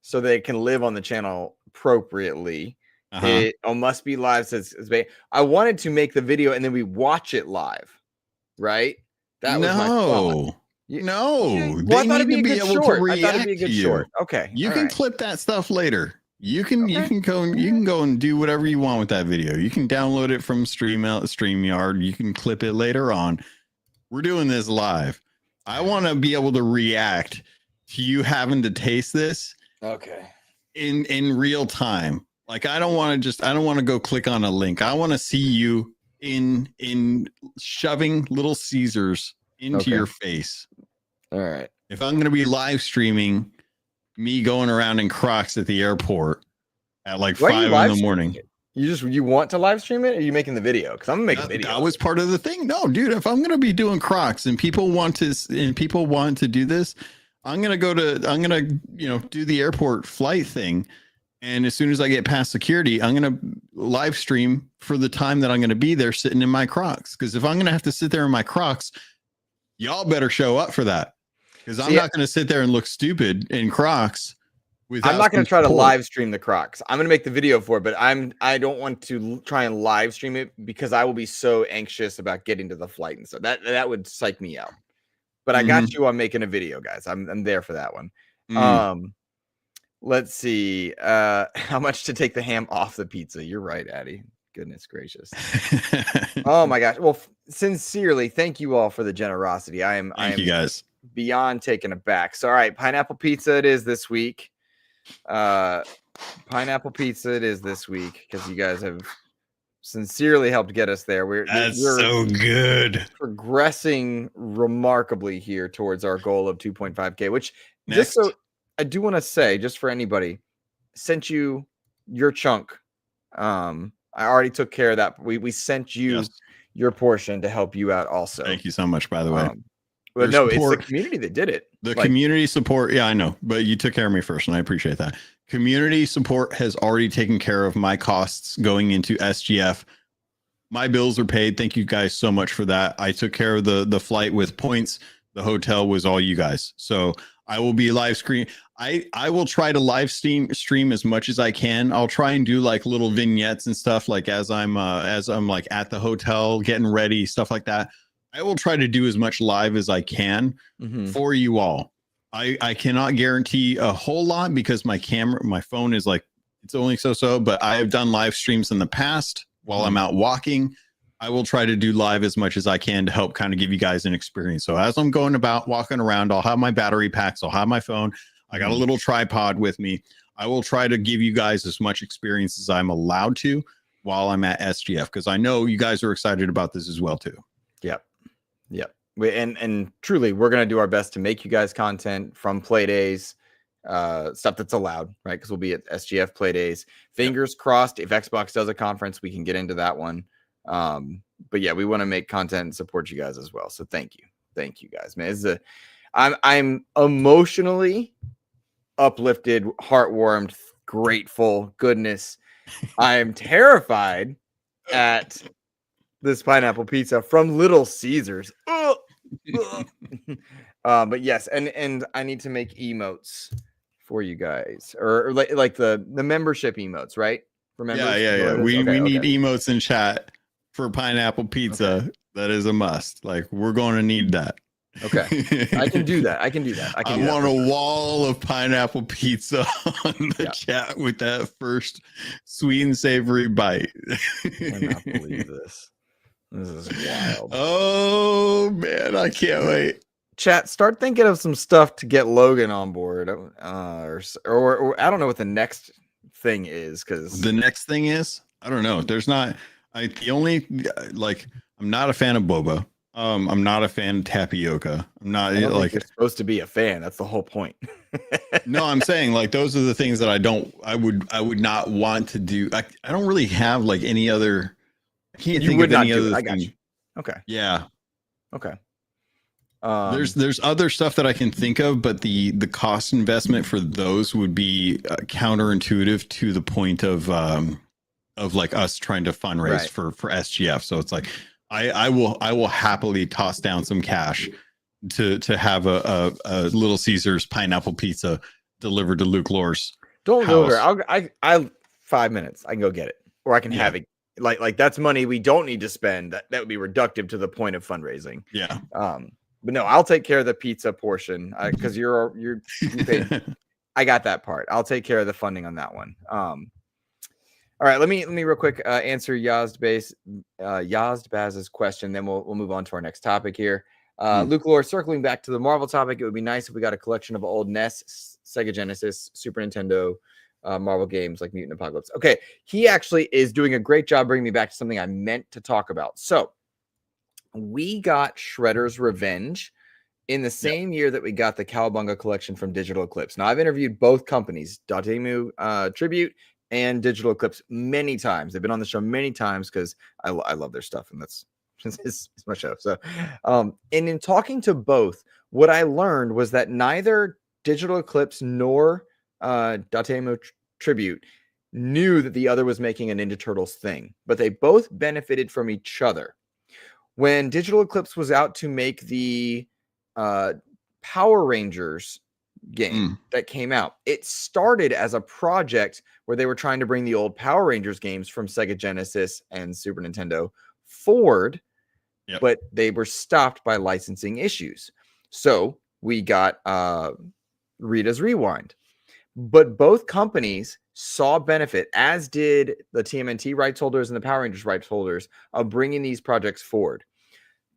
so they can live on the channel appropriately. It must be live. Says I wanted to make the video and then we watch it live, right? That was my thought. No. Well, I thought it'd be a good short. I thought it'd be a good short. Okay. You can clip that stuff later. You can go and do whatever you want with that video. You can download it from StreamYard. You can clip it later on. We're doing this live. I want to be able to react to you having to taste this. Okay. In real time. Like I don't want to go click on a link. I want to see you in shoving Little Caesars into Okay. your face. All right. If I'm going to be live streaming me going around in Crocs at the airport at like Why are you 5 in live the streaming morning. it? You want to live stream it, or are you making the video? Because I'm gonna make a video. That was part of the thing. No, dude, if I'm going to be doing Crocs and people want to do this, I'm going to do the airport flight thing. And as soon as I get past security, I'm going to live stream for the time that I'm going to be there sitting in my Crocs. Because if I'm going to have to sit there in my Crocs, y'all better show up for that. Because I'm not going to sit there and look stupid in Crocs. I'm not going to try to live stream the Crocs. I'm going to make the video for it, but I don't want to try and live stream it because I will be so anxious about getting to the flight, and so that would psych me out. But I got you on making a video, guys. I'm there for that one. Let's see. How much to take the ham off the pizza? You're right, Addy. Goodness gracious. Oh my gosh. Well, sincerely, thank you all for the generosity. Thank you guys. Beyond taken aback. So, all right, pineapple pizza it is this week. Pineapple pizza it is this week because you guys have sincerely helped get us there. We're so good. Progressing remarkably here towards our goal of 2.5K, which Next. just so I do want to say, just for anybody, sent you your chunk. I already took care of that. We sent you your portion to help you out also. Thank you so much, by the way. But no, it's the community that did it. The community support. Yeah, I know, but you took care of me first, and I appreciate that. Community support has already taken care of my costs going into SGF. My bills are paid. Thank you guys so much for that. I took care of the flight with points. The hotel was all you guys. So I will be live stream. I will try to live stream as much as I can. I'll try and do like little vignettes and stuff like as I'm like at the hotel getting ready, stuff like that. I will try to do as much live as I can for you all. I cannot guarantee a whole lot because my phone is like, it's only so, but I have done live streams in the past while I'm out walking. I will try to do live as much as I can to help kind of give you guys an experience. So as I'm going about walking around, I'll have my battery packs. I'll have my phone. I got a little tripod with me. I will try to give you guys as much experience as I'm allowed to while I'm at SGF, because I know you guys are excited about this as well too. Yep. And truly, we're going to do our best to make you guys content from play days, stuff that's allowed, right? Because we'll be at SGF play days. Fingers crossed, if Xbox does a conference, we can get into that one. But yeah, we want to make content and support you guys as well. So thank you guys, man. I'm emotionally uplifted, heartwarmed, grateful. Goodness, I'm terrified at this pineapple pizza from Little Caesars. But yes, and I need to make emotes for you guys, or like the membership emotes, right? Remember? Yeah. We need emotes in chat for pineapple pizza. Okay. That is a must. Like, we're going to need that. Okay, I can do that. I want a wall of pineapple pizza on the chat with that first sweet and savory bite. I cannot believe this. This is wild. Oh man, I can't wait. Chat, start thinking of some stuff to get Logan on board, or I don't know what the next thing is, because the next thing is, I don't know. There's not. I'm not a fan of boba. I'm not a fan of tapioca. I'm not like you're supposed to be a fan. That's the whole point. No, I'm saying like those are the things that I would not want to do. I don't really have like any other. I can't think of any other thing. I got you. Okay. Yeah. Okay. There's other stuff that I can think of, but the cost investment for those would be counterintuitive to the point of like us trying to fundraise for SGF. So it's like I will happily toss down some cash to have a Little Caesars pineapple pizza delivered to Luke Lohr's. Don't go there. I 5 minutes. I can go get it, or I can have it. Like that's money we don't need to spend. That would be reductive to the point of fundraising. Yeah. But no, I'll take care of the pizza portion because you paid. I got that part. I'll take care of the funding on that one. All right, let me real quick answer Yazd Baz's question. Then we'll move on to our next topic here. Luke Lohr, circling back to the Marvel topic, it would be nice if we got a collection of old NES, Sega Genesis, Super Nintendo, Marvel games like Mutant Apocalypse. Okay, he actually is doing a great job bringing me back to something I meant to talk about. So we got Shredder's Revenge in the same year that we got the Cowabunga collection from Digital Eclipse. Now, I've interviewed both companies, Dotemu Tribute and Digital Eclipse, many times. They've been on the show many times because I love their stuff, and that's it's my show. So, and in talking to both, what I learned was that neither Digital Eclipse nor Dotemu Tribute knew that the other was making a Ninja Turtles thing, but they both benefited from each other. When Digital Eclipse was out to make the Power Rangers game that came out, it started as a project where they were trying to bring the old Power Rangers games from Sega Genesis and Super Nintendo forward, but they were stopped by licensing issues. So we got Rita's Rewind. But both companies saw benefit, as did the TMNT rights holders and the Power Rangers rights holders, of bringing these projects forward.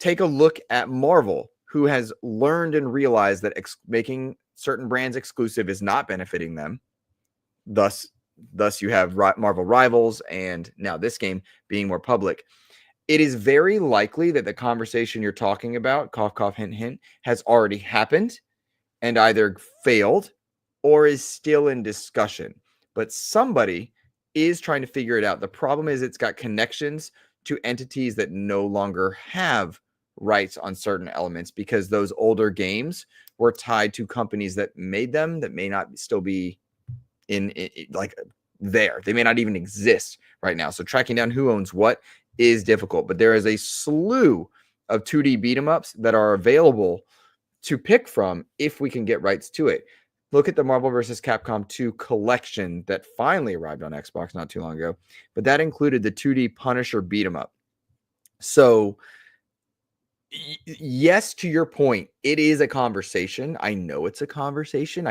Take a look at Marvel, who has learned and realized that making certain brands exclusive is not benefiting them. Thus you have Marvel Rivals and now this game being more public. It is very likely that the conversation you're talking about, cough, cough, hint, hint, has already happened and either failed or is still in discussion. But somebody is trying to figure it out. The problem is it's got connections to entities that no longer have rights on certain elements because those older games were tied to companies that made them that may not still be in like there. They may not even exist right now. So tracking down who owns what is difficult, but there is a slew of 2D beat 'em ups that are available to pick from if we can get rights to it. Look at the Marvel vs. Capcom 2 collection that finally arrived on Xbox not too long ago, but that included the 2D Punisher beat 'em up. So yes, to your point, it is a conversation. I know it's a conversation.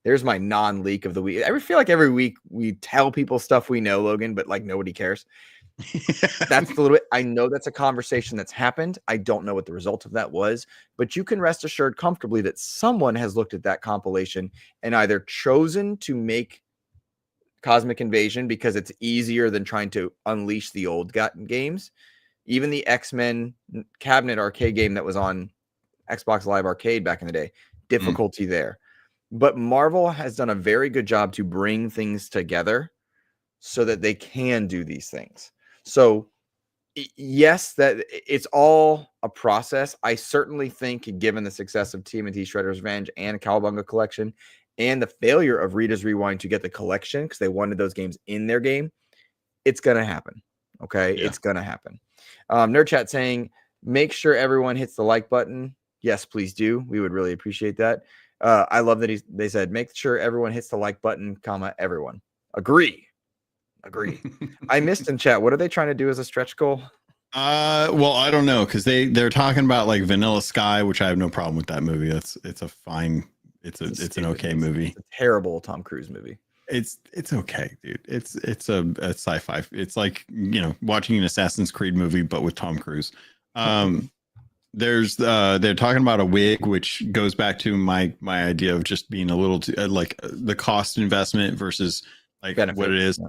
There's my non-leak of the week. I feel like every week we tell people stuff we know, Logan, but like nobody cares. That's a little bit. I know that's a conversation that's happened. I don't know what the result of that was, but you can rest assured comfortably that someone has looked at that compilation and either chosen to make Cosmic Invasion because it's easier than trying to unleash the old games. Even the X-Men cabinet arcade game that was on Xbox Live Arcade back in the day, difficulty there. But Marvel has done a very good job to bring things together so that they can do these things. So yes, that it's all a process. I certainly think, given the success of TMNT Shredder's Revenge and Cowabunga Collection, and the failure of Rita's Rewind to get the collection because they wanted those games in their game, it's gonna happen. Okay, it's gonna happen. Nerd Chat saying, make sure everyone hits the like button. Yes, please do. We would really appreciate that. I love that they said, make sure everyone hits the like button, comma, everyone. Agree. I missed in chat. What are they trying to do as a stretch goal? Well, I don't know because they're talking about like Vanilla Sky, which I have no problem with that movie. It's an okay movie. It's a terrible Tom Cruise movie. It's okay, dude. It's a sci-fi. It's like, watching an Assassin's Creed movie, but with Tom Cruise. They're talking about a wig, which goes back to my idea of just being a little too, like the cost investment versus like benefit. What it is. Yeah.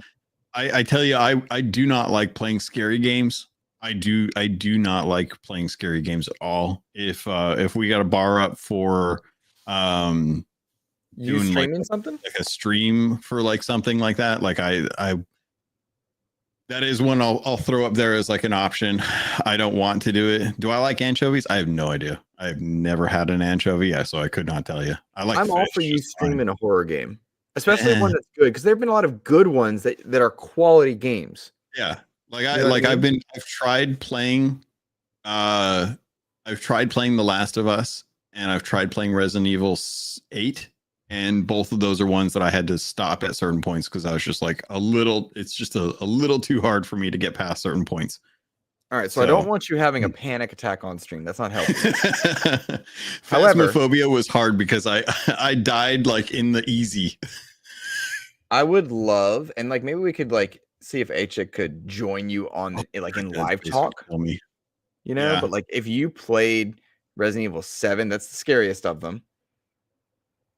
I tell you, I do not like playing scary games. I do not like playing scary games at all. If we got a bar up for you streaming something like a stream for like something like that, like I that is one I'll throw up there as like an option. I don't want to do it. Do I like anchovies? I have no idea. I've never had an anchovy, so I could not tell you. I'm all for you streaming a horror game, especially one that's good, because there have been a lot of good ones that are quality games. Yeah, I've tried playing. I've tried playing The Last of Us, and I've tried playing Resident Evil 8. And both of those are ones that I had to stop at certain points because I was just like it's just a little too hard for me to get past certain points. All right. So I don't want you having a panic attack on stream. That's not helping. Phasmophobia was hard because I died like in the easy. I would love, and like maybe we could like see if H could join you on like in live talk. Me. But like if you played Resident Evil 7, that's the scariest of them.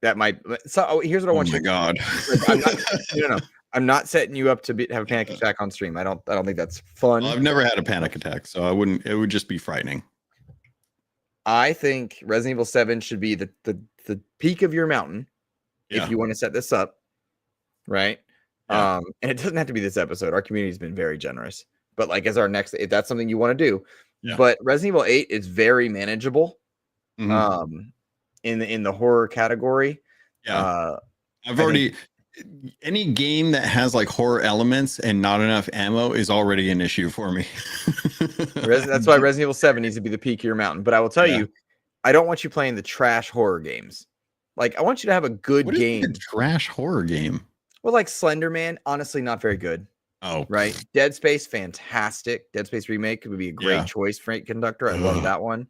That might. So here's what I want you. Oh my god! I'm not, no. I'm not setting you up to have a panic attack on stream. I don't think that's fun. Well, I've never had a panic attack, so I wouldn't. It would just be frightening. I think Resident Evil 7 should be the peak of your mountain if you want to set this up, right? And it doesn't have to be this episode. Our community's been very generous, but like as our next, if that's something you want to do. But Resident Evil 8 is very manageable. In the horror category. I've already any game that has like horror elements and not enough ammo is already an issue for me. That's why Resident Evil 7 needs to be the peak of your mountain. But I will tell you, I don't want you playing the trash horror games. Like I want you to have a good game. What is a trash horror game? Well, like Slender Man, honestly, not very good. Oh, right. Dead Space, fantastic. Dead Space remake would be a great choice, Frank Conductor. I love that one.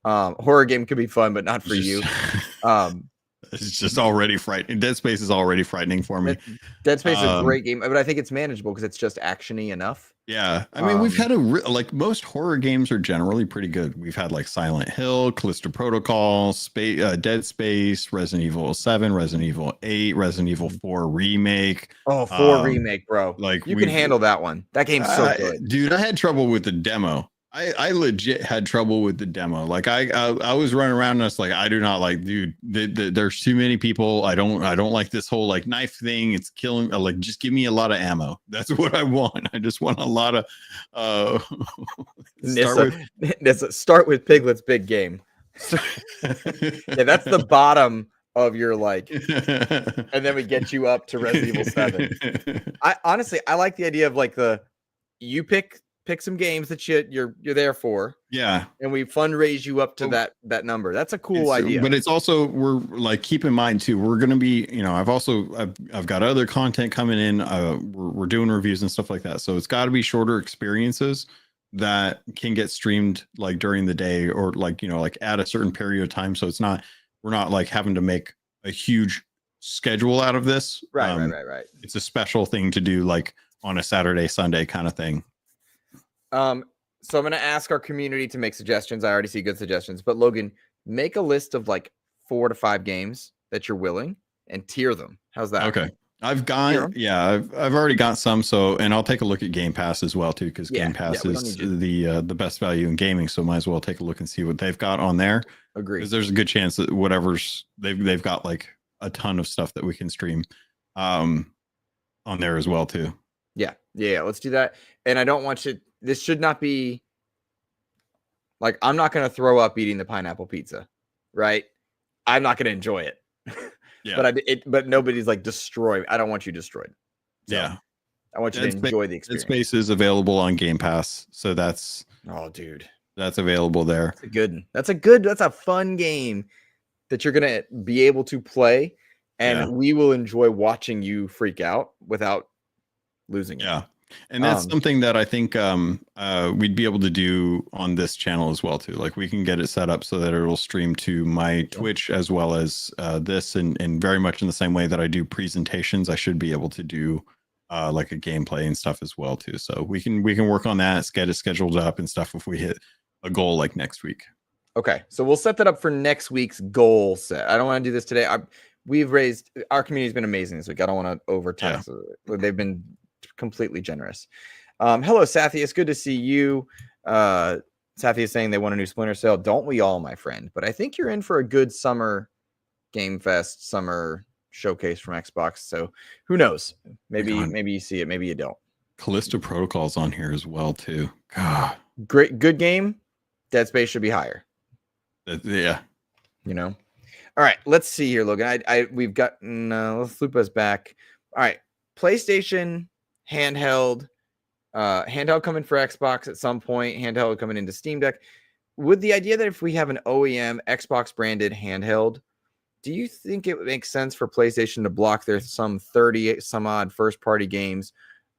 Horror game could be fun, but not for you. It's just already frightening. Dead Space is already frightening for me. Dead Space is a great game, but I think it's manageable because it's just actiony enough. Yeah, I mean, we've had like most horror games are generally pretty good. We've had like Silent Hill, Callisto Protocol, Dead Space, Resident Evil 7, Resident Evil 8, Resident Evil 4 remake. Oh, 4 remake, bro. Like you can handle that one. That game's so good, dude. I had trouble with the demo. I legit had trouble with the demo. Like I was running around and I was like, I do not like, dude, there's too many people. I don't like this whole like knife thing. It's killing. Like, just give me a lot of ammo. That's what I want. I just want a lot of start with Piglet's Big Game. Yeah, that's the bottom of your like, and then we get you up to Resident Evil 7. I honestly like the idea of like you pick some games that you're there for. Yeah. And we fundraise you up to that number. That's a cool idea. But it's also, we're like, keep in mind too, we're going to be, I've got other content coming in. We're doing reviews and stuff like that. So it's got to be shorter experiences that can get streamed like during the day or like, like at a certain period of time. So we're not like having to make a huge schedule out of this. Right. It's a special thing to do like on a Saturday, Sunday kind of thing. So I'm going to ask our community to make suggestions. I already see good suggestions, but Logan, make a list of like 4 to 5 games that you're willing and tier them. How's that? Okay. I've already got some. So, and I'll take a look at Game Pass as well too, because Game Pass is the best value in gaming. So might as well take a look and see what they've got on there. Agree. Because there's a good chance that whatever's they've got like a ton of stuff that we can stream on there as well too. Yeah. Let's do that. And I don't want you. This should not be like, I'm not going to throw up eating the pineapple pizza, right? I'm not going to enjoy it. Yeah. But nobody's like destroyed. I don't want you destroyed. So yeah. I want you to enjoy the experience. Dead Space is available on Game Pass. So that's available there. That's a fun game that you're going to be able to play. And we will enjoy watching you freak out without losing it. Yeah. And that's something that I think we'd be able to do on this channel as well too. Like we can get it set up so that it'll stream to my Twitch as well as this, and very much in the same way that I do presentations, I should be able to do like a gameplay and stuff as well too. So we can work on that, get it scheduled up and stuff if we hit a goal like next week. Okay, so we'll set that up for next week's goal set. I don't want to do this today. Our community's been amazing this week. I don't want to overtax. Yeah. They've been completely generous. Hello, Sathi. It's good to see you. Sathi is saying they want a new Splinter Cell. Don't we all, my friend? But I think you're in for a good summer Game Fest, summer showcase from Xbox. So who knows? Maybe you see it. Maybe you don't. Callisto Protocol's on here as well too. God. Good game. Dead Space should be higher. Yeah. All right. Let's see here, Logan. We've gotten. Let's loop us back. All right. PlayStation. Handheld coming for Xbox at some point, handheld coming into Steam Deck. With the idea that if we have an OEM Xbox branded handheld, do you think it would make sense for PlayStation to block their some 30 some odd first party games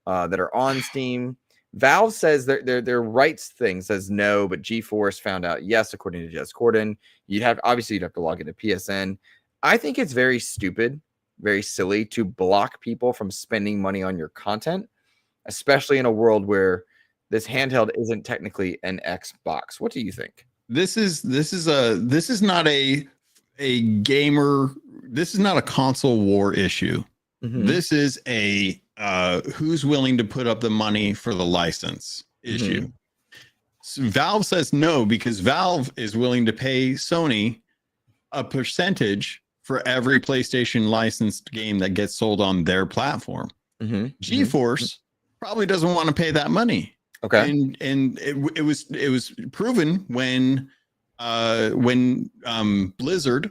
that are on Steam? Valve says their rights thing says no, but GeForce found out yes, according to Jez Corden. You'd have to log into PSN. I think it's very stupid, very silly to block people from spending money on your content, especially in a world where this handheld isn't technically an Xbox. What do you think? This is not a gamer this is not a console war issue. Mhm. This is a who's willing to put up the money for the license issue. So Valve says no because Valve is willing to pay Sony a percentage for every PlayStation licensed game that gets sold on their platform. GeForce probably doesn't want to pay that money. Okay. And it was proven when Blizzard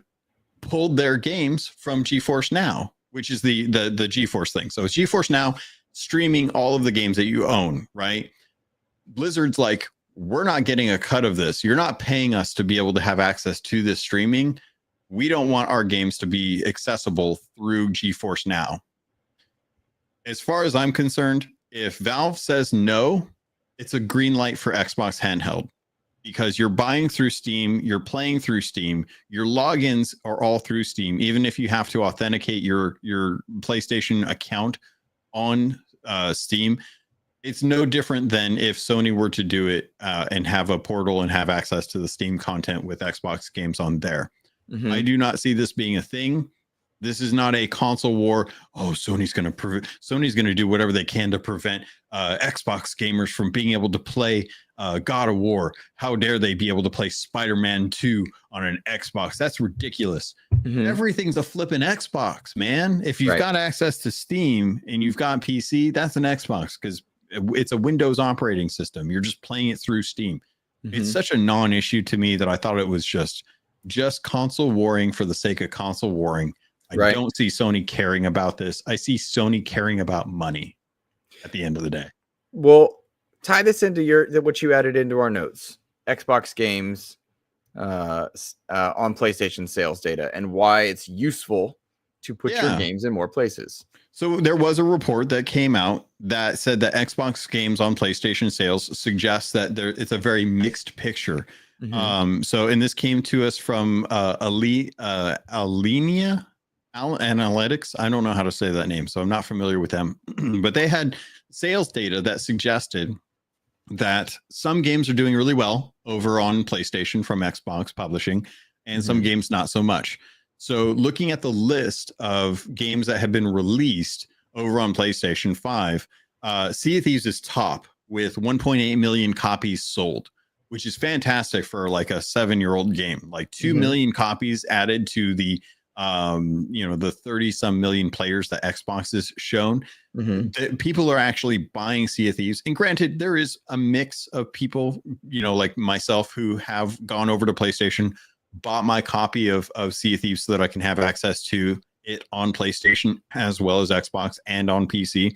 pulled their games from GeForce Now, which is the GeForce thing. So it's GeForce Now streaming all of the games that you own, right? Blizzard's like, we're not getting a cut of this. You're not paying us to be able to have access to this streaming. We don't want our games to be accessible through GeForce Now. As far as I'm concerned, if Valve says no, it's a green light for Xbox Handheld because you're buying through Steam, you're playing through Steam, your logins are all through Steam, even if you have to authenticate your PlayStation account on Steam. It's no different than if Sony were to do it and have a portal and have access to the Steam content with Xbox games on there. I do not see this being a thing. This is not a console war. Oh, Sony's going to do whatever they can to prevent Xbox gamers from being able to play God of War. How dare they be able to play Spider-Man 2 on an Xbox? That's ridiculous. Everything's a flipping Xbox, man. If you've got access to Steam and you've got PC, that's an Xbox because it's a Windows operating system. You're just playing it through Steam. It's such a non-issue to me that I thought it was just console warring for the sake of console warring. I don't see Sony caring about this. I see Sony caring about money at the end of the day. Well, tie this into what you added into our notes. Xbox games on PlayStation sales data and why it's useful to put your games in more places. So there was a report that came out that said that Xbox games on PlayStation sales suggests that it's a very mixed picture. So, and this came to us from Alenia Analytics. I don't know how to say that name, so I'm not familiar with them. But they had sales data that suggested that some games are doing really well over on PlayStation from Xbox publishing, and some games not so much. So looking at the list of games that have been released over on PlayStation 5, Sea of Thieves is top with 1.8 million copies sold, which is fantastic for like a 7-year-old game. Like 2 million copies added to the the 30 some million players that Xbox has shown. People are actually buying Sea of Thieves. And granted, there is a mix of people, like myself, who have gone over to PlayStation, bought my copy of Sea of Thieves so that I can have access to it on PlayStation as well as Xbox and on PC.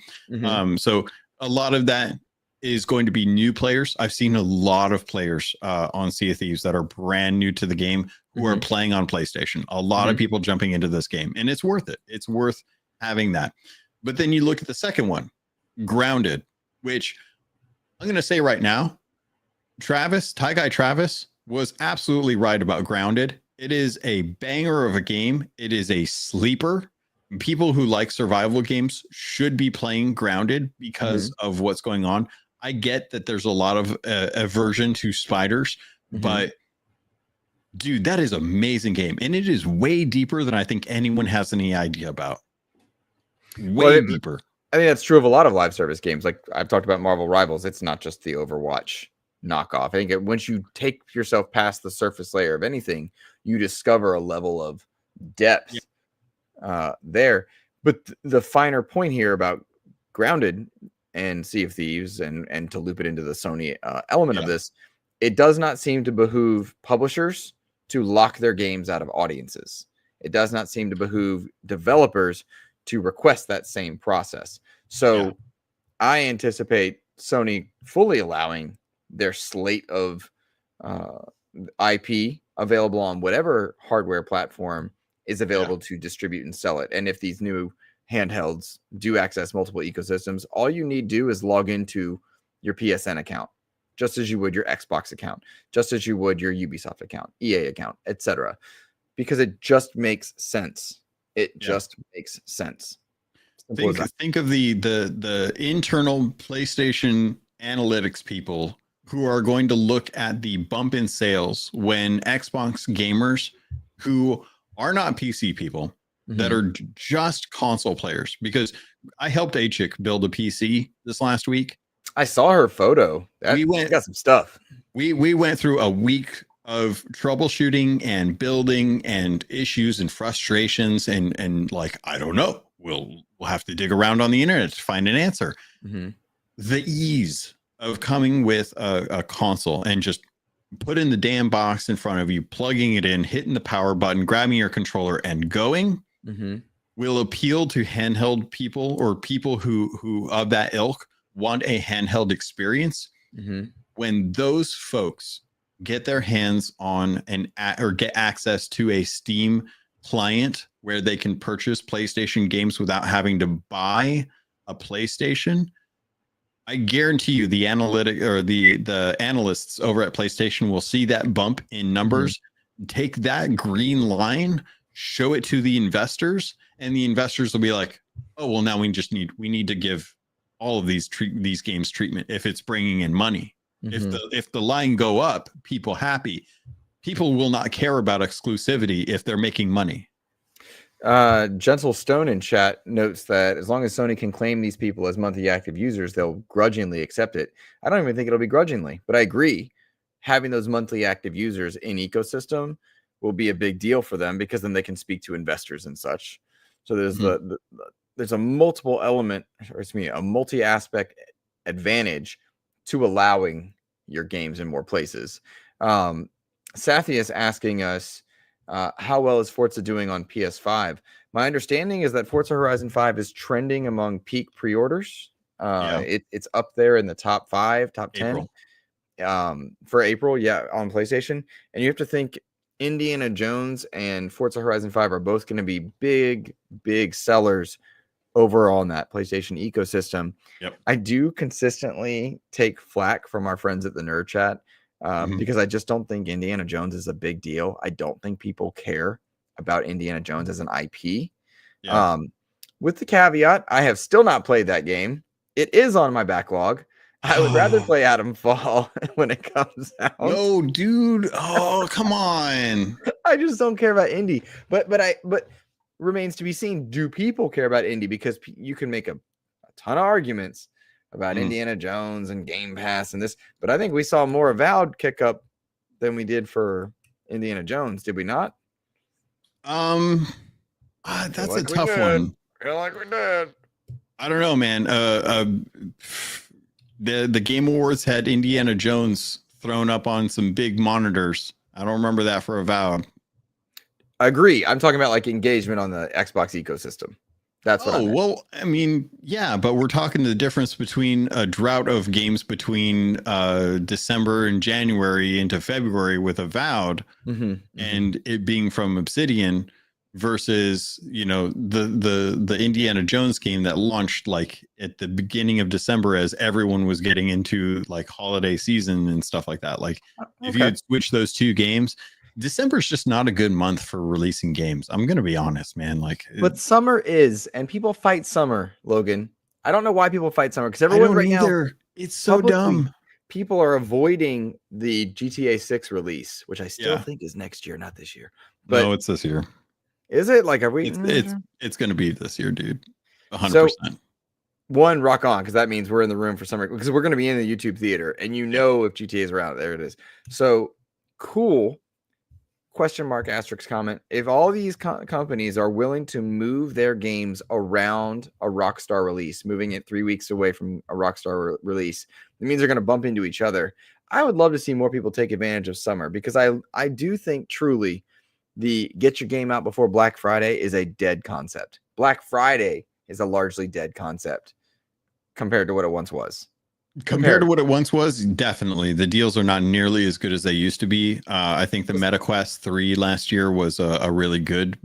So a lot of that is going to be new players. I've seen a lot of players on Sea of Thieves that are brand new to the game who are playing on PlayStation. A lot of people jumping into this game, and it's worth it. It's worth having that. But then you look at the second one, Grounded, which I'm going to say right now, Ty Guy Travis was absolutely right about Grounded. It is a banger of a game. It is a sleeper. People who like survival games should be playing Grounded because of what's going on. I get that there's a lot of aversion to spiders, but dude, that is an amazing game. And it is way deeper than I think anyone has any idea about. Way deeper. I think that's true of a lot of live service games. Like I've talked about Marvel Rivals. It's not just the Overwatch knockoff. I think once you take yourself past the surface layer of anything, you discover a level of depth there. But the finer point here about Grounded and Sea of Thieves and to loop it into the Sony element of this, it does not seem to behoove publishers to lock their games out of audiences. It does not seem to behoove developers to request that same process. So I anticipate Sony fully allowing their slate of IP available on whatever hardware platform is available to distribute and sell it. And if these new handhelds do access multiple ecosystems, all you need to do is log into your PSN account, just as you would your Xbox account, just as you would your Ubisoft account, EA account, etc. Because it just makes sense. It just makes sense. Think of the internal PlayStation analytics people who are going to look at the bump in sales when Xbox gamers who are not PC people, that are just console players, because I helped a chick build a PC this last week. I saw her photo. She got some stuff. We went through a week of troubleshooting and building and issues and frustrations and like, I don't know, we'll have to dig around on the internet to find an answer. The ease of coming with a console and just put in the damn box in front of you, plugging it in, hitting the power button, grabbing your controller and going will appeal to handheld people, or people who of that ilk want a handheld experience. When those folks get their hands on or get access to a Steam client where they can purchase PlayStation games without having to buy a PlayStation, I guarantee you the analytic or the analysts over at PlayStation will see that bump in numbers, take that green line, show it to the investors, and the investors will be like, oh, well, now we need to give all of these games treatment if it's bringing in money. If the line go up, people happy. People will not care about exclusivity if they're making money. Gentle Stone in chat notes that as long as Sony can claim these people as monthly active users, they'll grudgingly accept it. I don't even think it'll be grudgingly, but I agree. Having those monthly active users in ecosystem will be a big deal for them, because then they can speak to investors and such. So there's there's a multiple element, or a multi-aspect advantage to allowing your games in more places. Sathi is asking us, how well is Forza doing on PS5? My understanding is that Forza Horizon 5 is trending among peak pre-orders. It's up there in the top 5, top 10 for April, on PlayStation. And you have to think Indiana Jones and Forza Horizon 5 are both going to be big sellers overall in that PlayStation ecosystem. I do consistently take flack from our friends at the Nerd Chat because I just don't think Indiana Jones is a big deal. I don't think people care about Indiana Jones as an IP. With the caveat, I have still not played that game. It is on my backlog. I would rather play Atomfall when it comes out. No, dude. Oh, come on. I just don't care about Indy. But remains to be seen, do people care about Indy? Because you can make a ton of arguments about Indiana Jones and Game Pass and this, but I think we saw more Avowed kick up than we did for Indiana Jones, did we not? That's a tough one. Feel like we did. I don't know, man. The Game Awards had Indiana Jones thrown up on some big monitors. I don't remember that for Avowed. I agree. I'm talking about like engagement on the Xbox ecosystem. That's what well, I mean, yeah, but we're talking the difference between a drought of games between December and January into February with Avowed and it being from Obsidian versus, you know, the Indiana Jones game that launched like at the beginning of December as everyone was getting into like holiday season and stuff like that. Like if you had switched those two games, December's just not a good month for releasing games. I'm going to be honest, man. Like, but summer is, and people fight summer, Logan. I don't know why people fight summer, because everyone right now, it's so dumb. People are avoiding the GTA 6 release, which I still think is next year, not this year. But no, it's this year. Is it? Like, are we? It's going to be this year, dude. 100%. So, one, rock on, because that means we're in the room for summer, because we're going to be in the YouTube theater, and you know if GTA is around, there it is. So cool. Question mark asterisk comment. If all these companies are willing to move their games around a Rockstar release, moving it 3 weeks away from a Rockstar release, it means they're going to bump into each other. I would love to see more people take advantage of summer, because I do think truly the get your game out before Black Friday is a dead concept. Black Friday is a largely dead concept compared to what it once was. Compared to what it once was, definitely. The deals are not nearly as good as they used to be. I think the MetaQuest 3 last year was a really good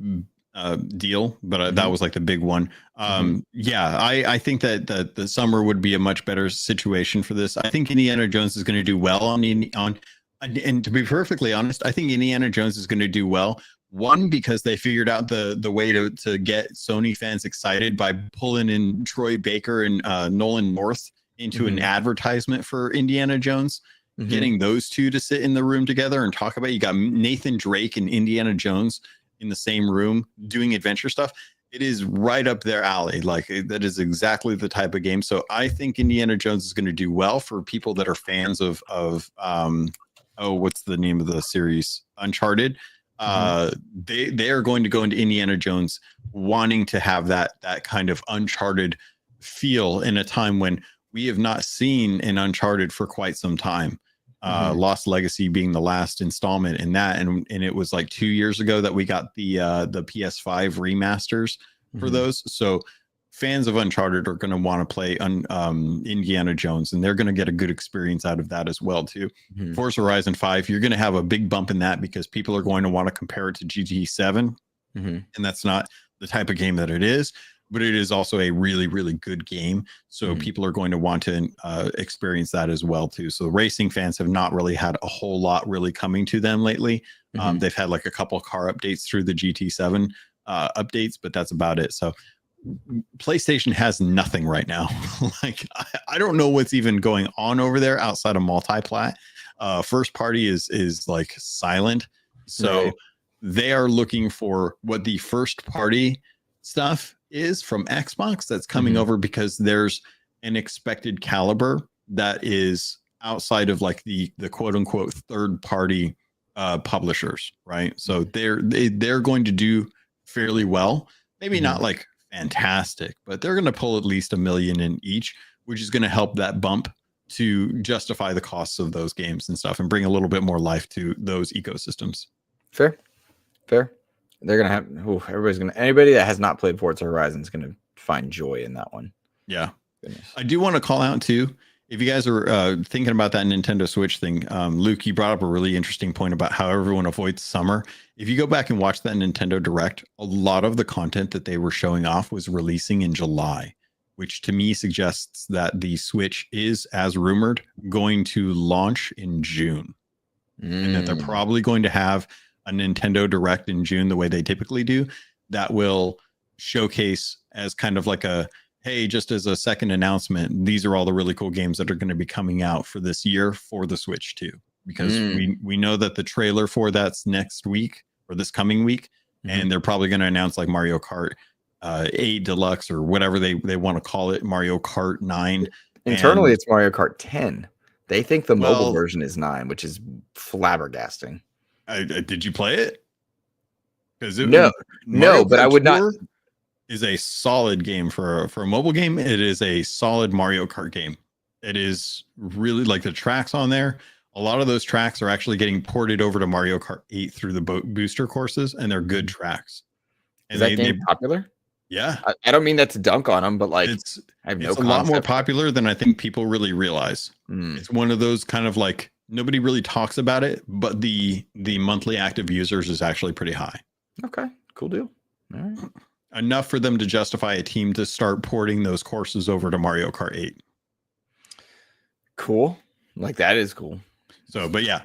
deal, but that was like the big one. I think that the summer would be a much better situation for this. I think Indiana Jones is going to do well and to be perfectly honest, I think Indiana Jones is going to do well. One, because they figured out the way to get Sony fans excited by pulling in Troy Baker and Nolan North into an advertisement for Indiana Jones, getting those two to sit in the room together and talk about. You got Nathan Drake and Indiana Jones in the same room doing adventure stuff, it is right up their alley. Like that is exactly the type of game. So I think Indiana Jones is going to do well for people that are fans of what's the name of the series? Uncharted. They are going to go into Indiana Jones wanting to have that kind of Uncharted feel in a time when we have not seen an Uncharted for quite some time. Lost Legacy being the last installment in that, and it was like 2 years ago that we got the PS5 remasters for those. So fans of Uncharted are going to want to play Indiana Jones, and they're going to get a good experience out of that as well too. Forza Horizon 5, you're going to have a big bump in that because people are going to want to compare it to GT7, and that's not the type of game that it is. But it is also a really, really good game. So people are going to want to experience that as well, too. So racing fans have not really had a whole lot really coming to them lately. They've had like a couple car updates through the GT7 updates, but that's about it. So PlayStation has nothing right now. Like, I don't know what's even going on over there outside of multiplat. First party is like silent. So they are looking for what the first party stuff is from Xbox that's coming over, because there's an expected caliber that is outside of like the quote unquote third party publishers, right? So they're going to do fairly well, maybe not like fantastic, but they're going to pull at least $1 million in each, which is going to help that bump to justify the costs of those games and stuff and bring a little bit more life to those ecosystems. Fair. They're gonna have anybody that has not played Forza Horizon is gonna find joy in that one. Yeah. Goodness. I do want to call out too, if you guys are thinking about that Nintendo Switch thing, Luke, you brought up a really interesting point about how everyone avoids summer. If you go back and watch that Nintendo Direct, a lot of the content that they were showing off was releasing in July, which to me suggests that the Switch is, as rumored, going to launch in June, and that they're probably going to have a Nintendo Direct in June the way they typically do, that will showcase as kind of like a, hey, just as a second announcement, these are all the really cool games that are going to be coming out for this year for the Switch too. Because we know that the trailer for that's next week or this coming week, and they're probably going to announce like Mario Kart 8 Deluxe or whatever they want to call it, Mario Kart 9. Internally, it's Mario Kart 10. They think the mobile version is 9, which is flabbergasting. Did you play it? No, but I would not. Is a solid game for a mobile game. It is a solid Mario Kart game. It is really like the tracks on there. A lot of those tracks are actually getting ported over to Mario Kart 8 through the booster courses, and they're good tracks. And is that game popular? Yeah. I don't mean that to dunk on them, but like it's a lot more popular than I think people really realize. It's one of those kind of like, nobody really talks about it, but the monthly active users is actually pretty high. Okay, cool deal. All right. Enough for them to justify a team to start porting those courses over to Mario Kart 8. Cool. Like, that is cool. So, but yeah,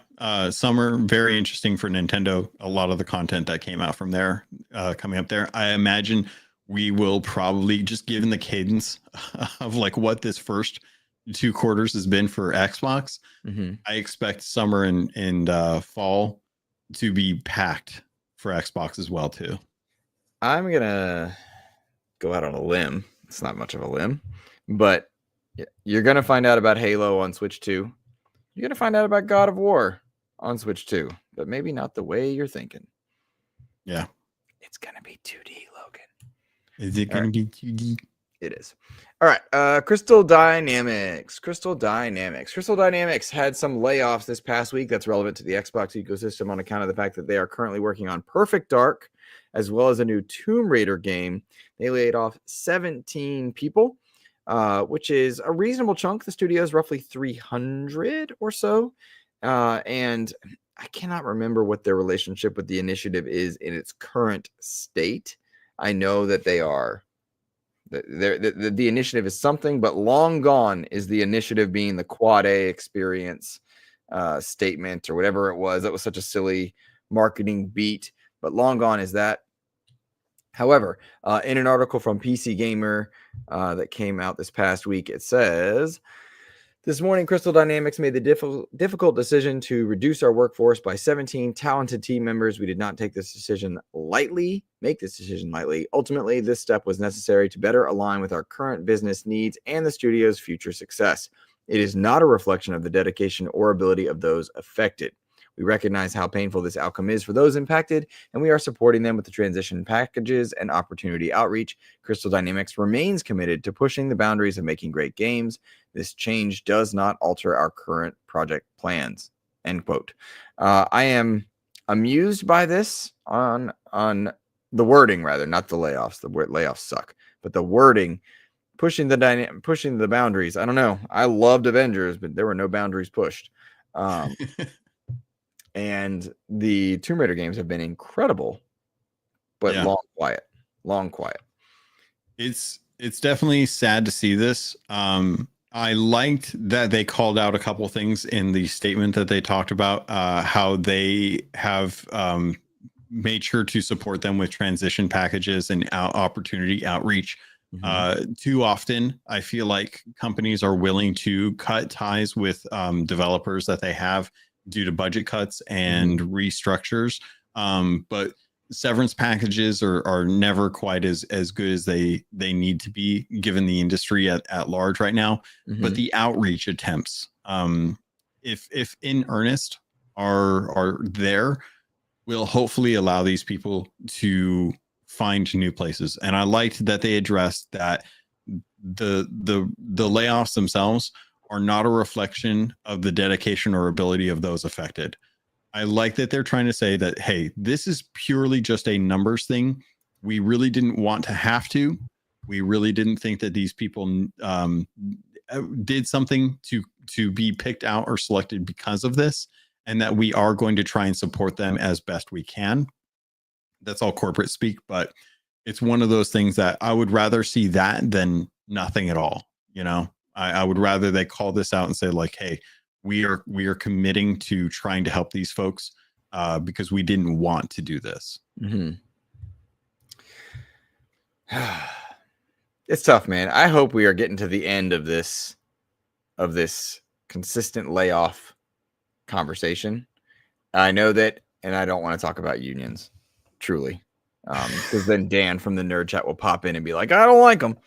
summer, very interesting for Nintendo. A lot of the content that came out from there, coming up there. I imagine we will probably, just given the cadence of like what this first 2 quarters has been for Xbox, I expect summer and fall to be packed for Xbox as well too. I'm gonna go out on a limb. It's not much of a limb, but you're gonna find out about Halo on Switch 2. You're gonna find out about God of War on Switch 2, but maybe not the way you're thinking. Yeah, it's gonna be 2D, Logan. Is it gonna be 2D? It is. All right. Crystal Dynamics had some layoffs this past week that's relevant to the Xbox ecosystem on account of the fact that they are currently working on Perfect Dark as well as a new Tomb Raider game. They laid off 17 people, which is a reasonable chunk. The studio is roughly 300 or so. And I cannot remember what their relationship with the initiative is in its current state. I know that they are. The initiative is something, but long gone is the initiative being the Quad A experience statement or whatever it was. That was such a silly marketing beat, but long gone is that. However, in an article from PC Gamer that came out this past week, it says This morning, Crystal Dynamics made the difficult decision to reduce our workforce by 17 talented team members. We did not make this decision lightly. Ultimately, this step was necessary to better align with our current business needs and the studio's future success. It is not a reflection of the dedication or ability of those affected. We recognize how painful this outcome is for those impacted, and we are supporting them with the transition packages and opportunity outreach. Crystal Dynamics remains committed to pushing the boundaries of making great games. This change does not alter our current project plans. End quote. I am amused by this on the wording, rather, not the layoffs. The word layoffs suck, but the wording, pushing the boundaries. I don't know. I loved Avengers, but there were no boundaries pushed. And the Tomb Raider games have been incredible, but long quiet. It's definitely sad to see this. I liked that they called out a couple things in the statement that they talked about, how they have made sure to support them with transition packages and opportunity outreach. Too often, I feel like companies are willing to cut ties with developers that they have due to budget cuts and restructures. But severance packages are never quite as good as they need to be, given the industry at large right now. But the outreach attempts, if in earnest, are there, will hopefully allow these people to find new places. And I liked that they addressed that the layoffs themselves are not a reflection of the dedication or ability of those affected. I like that they're trying to say that, hey, this is purely just a numbers thing. We really didn't want to have to. We really didn't think that these people did something to be picked out or selected because of this, and that we are going to try and support them as best we can. That's all corporate speak, but it's one of those things that I would rather see that than nothing at all. You know, I would rather they call this out and say, like, hey, we are committing to trying to help these folks because we didn't want to do this. It's tough, man. I hope we are getting to the end of this consistent layoff conversation. I know that, and I don't want to talk about unions, truly, because then Dan from the nerd chat will pop in and be like, I don't like them,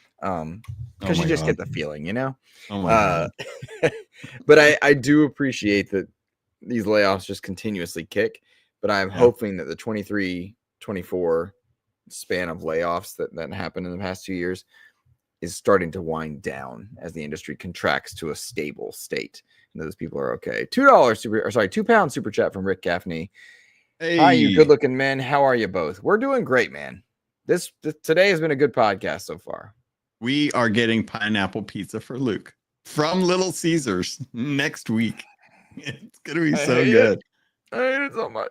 because you just get the feeling, you know. But I do appreciate that these layoffs just continuously kick, but I'm hoping that the 23-24 span of layoffs that happened in the past 2 years is starting to wind down as the industry contracts to a stable state. And those people are okay. £2 super chat from Rick Gaffney. Hey. Hi, you good-looking men. How are you both? We're doing great, man. Today has been a good podcast so far. We are getting pineapple pizza for Luke from Little Caesars next week. It's gonna be so good. I hate it so much.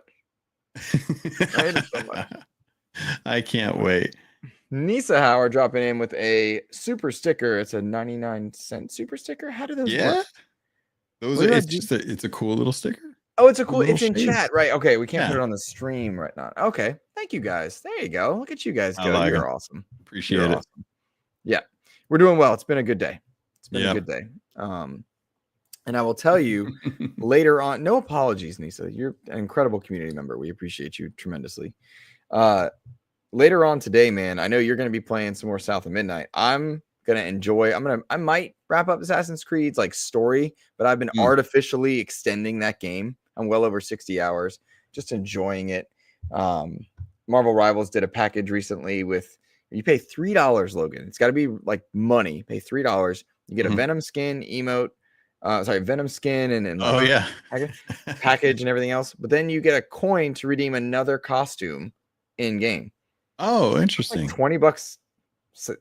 I can't wait. Nisa Howard dropping in with a super sticker. It's a 99-cent super sticker. How do those work? It's a cool little sticker. Oh, it's it's in chat, right? Okay, we can't put it on the stream right now. Okay, thank you guys. There you go. Look at you guys go. You're awesome. Appreciate it. Awesome. Yeah, we're doing well. It's been a good day. A good day. And I will tell you later on. No apologies, Nisa. You're an incredible community member. We appreciate you tremendously. Later on today, man, I know you're going to be playing some more South of Midnight. I'm going to enjoy. I might wrap up Assassin's Creed's like story, but I've been artificially extending that game. I'm well over 60 hours, just enjoying it. Marvel Rivals did a package recently with, you pay $3, Logan. It's got to be like money. Pay $3. You get a Venom skin, emote, Venom skin and package and everything else. But then you get a coin to redeem another costume in game. Oh, interesting. Like $20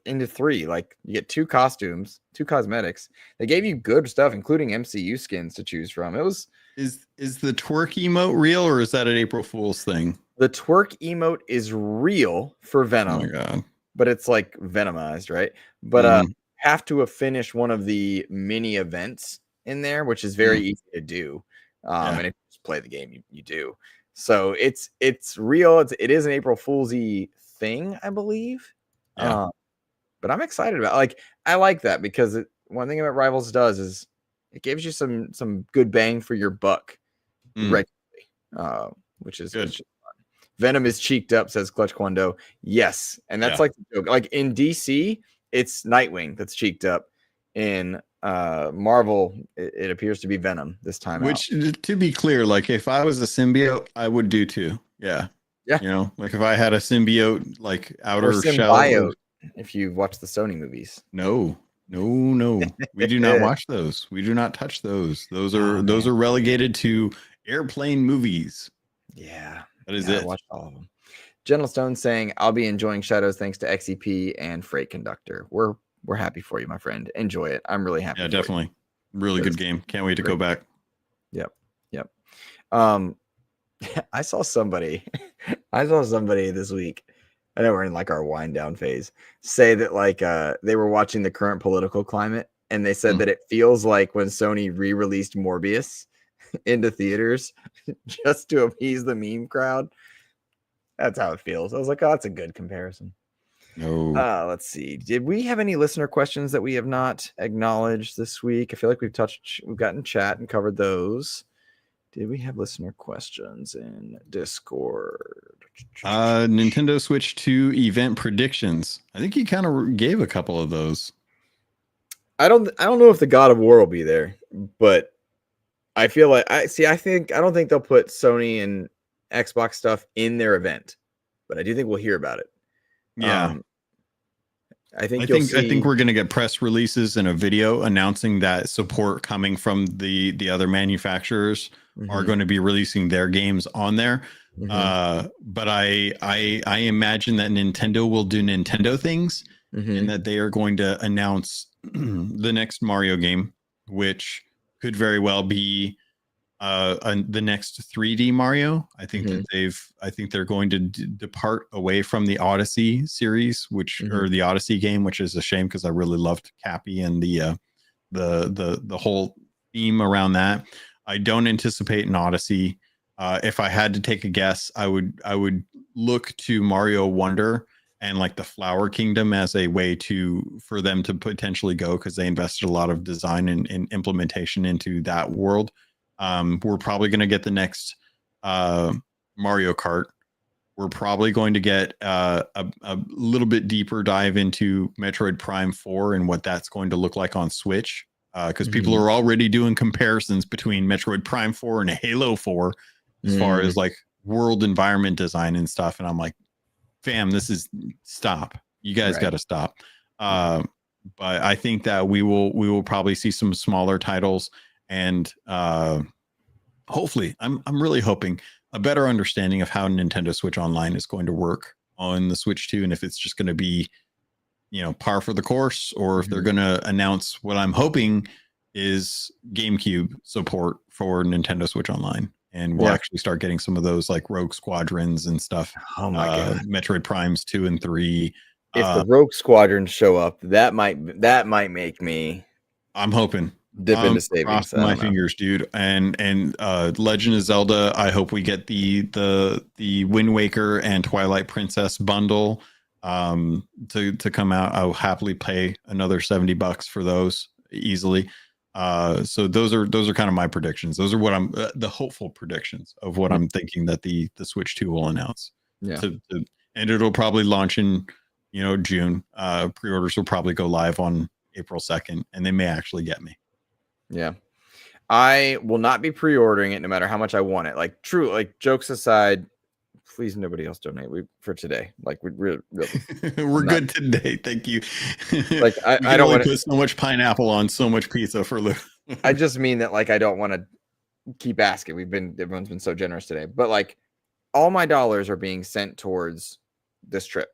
into 3. Like you get 2 costumes, 2 cosmetics. They gave you good stuff, including MCU skins to choose from. It was. Is the twerk emote real, or is that an April Fool's thing? The twerk emote is real for Venom. Oh my god. But it's like venomized, right? But have to have finished one of the mini events in there, which is very easy to do. And if you just play the game, you do. So it's real. It is an April Fool's-y thing, I believe. But I'm excited about I like that because one thing that Rivals does is It gives you some good bang for your buck regularly, which is good. fun. Venom is cheeked up, says Clutch Quando. Yes, and that's like the joke. Like in DC, it's Nightwing that's cheeked up. In Marvel, it appears to be Venom this time. Which, to be clear, like if I was a symbiote, I would do too. Yeah. You know, like if I had a symbiote, like outer shell. If you've watched the Sony movies. No. We do not watch those. We do not touch those. Those are relegated to airplane movies. Yeah. That is it. I watched all of them. Gentle Stone saying, I'll be enjoying Shadows thanks to XEP and Freight Conductor. We're happy for you, my friend. Enjoy it. I'm really happy. Yeah, definitely. Really good game. Can't wait to go back. Yep. I saw somebody this week. I know we're in like our wind down phase. Say that like they were watching the current political climate, and they said that it feels like when Sony re-released Morbius into theaters just to appease the meme crowd. That's how it feels. I was like, oh, that's a good comparison. No. Let's see. Did we have any listener questions that we have not acknowledged this week? I feel like we've gotten chat and covered those. Did we have listener questions in Discord? Nintendo Switch 2 event predictions. I think you kind of gave a couple of those. I don't know if the God of War will be there, but I feel like I don't think they'll put Sony and Xbox stuff in their event, but I do think we'll hear about it. Yeah. I think we're going to get press releases and a video announcing that support coming from the other manufacturers are going to be releasing their games on there. But I imagine that Nintendo will do Nintendo things and that they are going to announce the next Mario game, which could very well be the next 3D Mario. I think that they're going to depart away from the Odyssey series, or the Odyssey game, which is a shame because I really loved Cappy and the whole theme around that. I don't anticipate an Odyssey. If I had to take a guess, I would look to Mario Wonder and like the Flower Kingdom as a way for them to potentially go, because they invested a lot of design and implementation into that world. We're probably going to get the next Mario Kart. We're probably going to get a little bit deeper dive into Metroid Prime 4 and what that's going to look like on Switch. Because people are already doing comparisons between Metroid Prime 4 and Halo 4 as far as like world environment design and stuff. And I'm like, fam, stop. You guys got to stop. But I think that we will probably see some smaller titles, and hopefully I'm really hoping a better understanding of how Nintendo Switch Online is going to work on the Switch 2, and if it's just going to be, par for the course, or if they're going to announce what I'm hoping is GameCube support for Nintendo Switch Online, and we'll actually start getting some of those like Rogue Squadrons and stuff. Oh my god, Metroid Primes 2 and 3. If the Rogue Squadrons show up, that might make me. I'm hoping dip into savings. My fingers, dude. And Legend of Zelda. I hope we get the Wind Waker and Twilight Princess bundle to come out. I'll happily pay another $70 for those easily. So those are kind of my predictions. Those are what I'm the hopeful predictions of what I'm thinking that the Switch 2 will announce. Yeah. And it'll probably launch in June. Pre-orders will probably go live on April 2nd, and they may actually get me. Yeah. I will not be pre-ordering it no matter how much I want it. Like, true, like, jokes aside, please nobody else donate for today. Like, we really we're good today. Thank you. Like, I don't want to put so much pineapple on so much pizza for Lou. I just mean that, like, I don't want to keep asking. Everyone's been so generous today, but like, all my dollars are being sent towards this trip.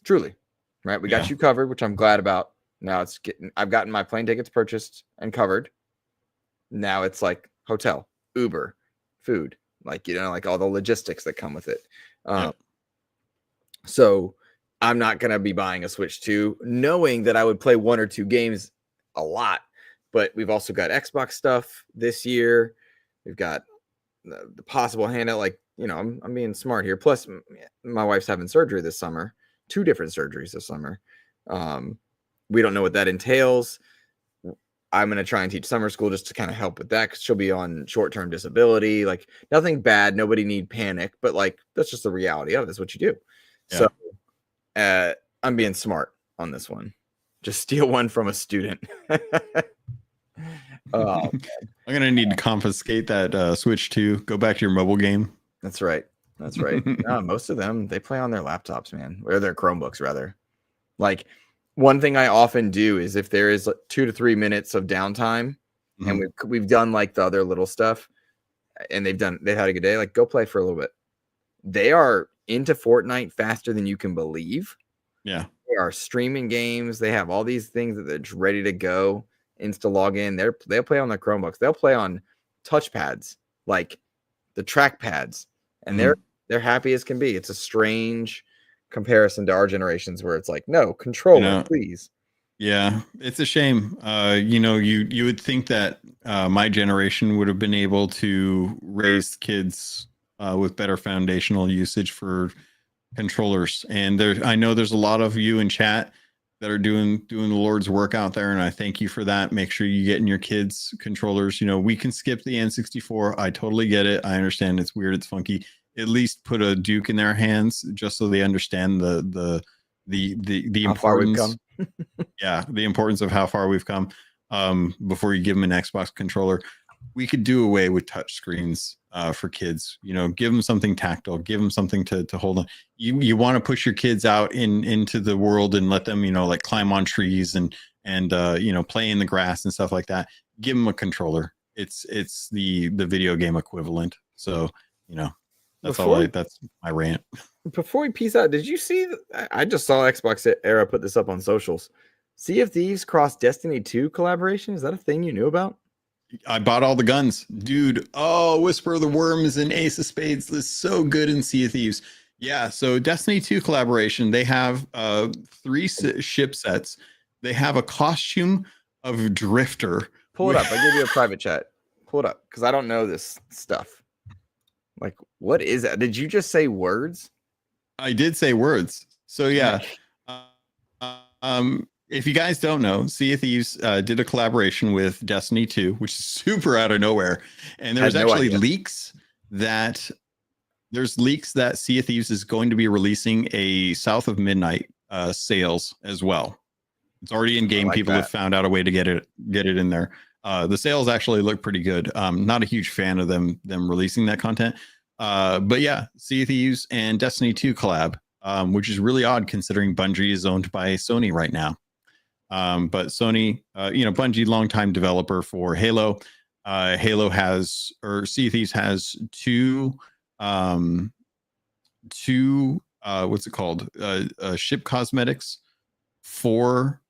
Truly, right? We got you covered, which I'm glad about. Now I've gotten my plane tickets purchased and covered. Now it's like hotel, Uber, food, like, like all the logistics that come with it. So I'm not going to be buying a Switch 2, knowing that I would play one or two games a lot. But we've also got Xbox stuff this year. We've got the possible handheld, like, I'm being smart here. Plus, my wife's having surgery this summer, 2 different surgeries this summer. We don't know what that entails. I'm gonna try and teach summer school just to kind of help with that because she'll be on short-term disability. Like nothing bad, nobody need panic, but like that's just the reality of it. That's what you do. Yeah. So I'm being smart on this one. Just steal one from a student. Oh, I'm gonna need to confiscate that Switch 2. Go back to your mobile game. that's right. That's right. No, most of them they play on their laptops, man, or their Chromebooks rather. Like one thing I often do is if there is 2 to 3 minutes of downtime, and we've done like the other little stuff, and they've had a good day, like go play for a little bit. They are into Fortnite faster than you can believe. Yeah. They are streaming games. They have all these things that they're ready to go. Insta log in. They'll play on their Chromebooks. They'll play on touchpads, like the trackpads, and they're happy as can be. It's a strange comparison to our generations where it's like, no, controller, please. Yeah, it's a shame. You would think that my generation would have been able to raise kids with better foundational usage for controllers. And I know there's a lot of you in chat that are doing the Lord's work out there, and I thank you for that. Make sure you get in your kids controllers. We can skip the N64. I totally get it. I understand it's weird, it's funky. At least put a Duke in their hands just so they understand the importance. Yeah, the importance of how far we've come. Before you give them an Xbox controller, we could do away with touch screens for kids. Give them something tactile, give them something to hold on. You want to push your kids out into the world and let them like climb on trees and play in the grass and stuff like that. Give them a controller. It's the video game equivalent. So that's my rant. Before we peace out, did you see I just saw Xbox Era put this up on socials. Sea of Thieves cross Destiny 2 collaboration. Is that a thing you knew about? I bought all the guns, dude. Oh, Whisper of the Worms and Ace of Spades. This is so good in Sea of Thieves. Yeah, so Destiny 2 collaboration. They have 3 ship sets. They have a costume of Drifter. Pull it up. I'll give you a private chat. Pull it up because I don't know this stuff. Like, what is that? Did you just say words? I did say words. So yeah. If you guys don't know, Sea of Thieves did a collaboration with Destiny 2, which is super out of nowhere. And there's actually leaks that Sea of Thieves is going to be releasing a South of Midnight sales as well. It's already in game. People have found out a way to get it in there. The sales actually look pretty good. Not a huge fan of them releasing that content. But yeah, Sea of Thieves and Destiny 2 collab, which is really odd considering Bungie is owned by Sony right now. But Sony, Bungie, longtime developer for Halo. Halo has, or Sea of Thieves has two what's it called? Ship cosmetics for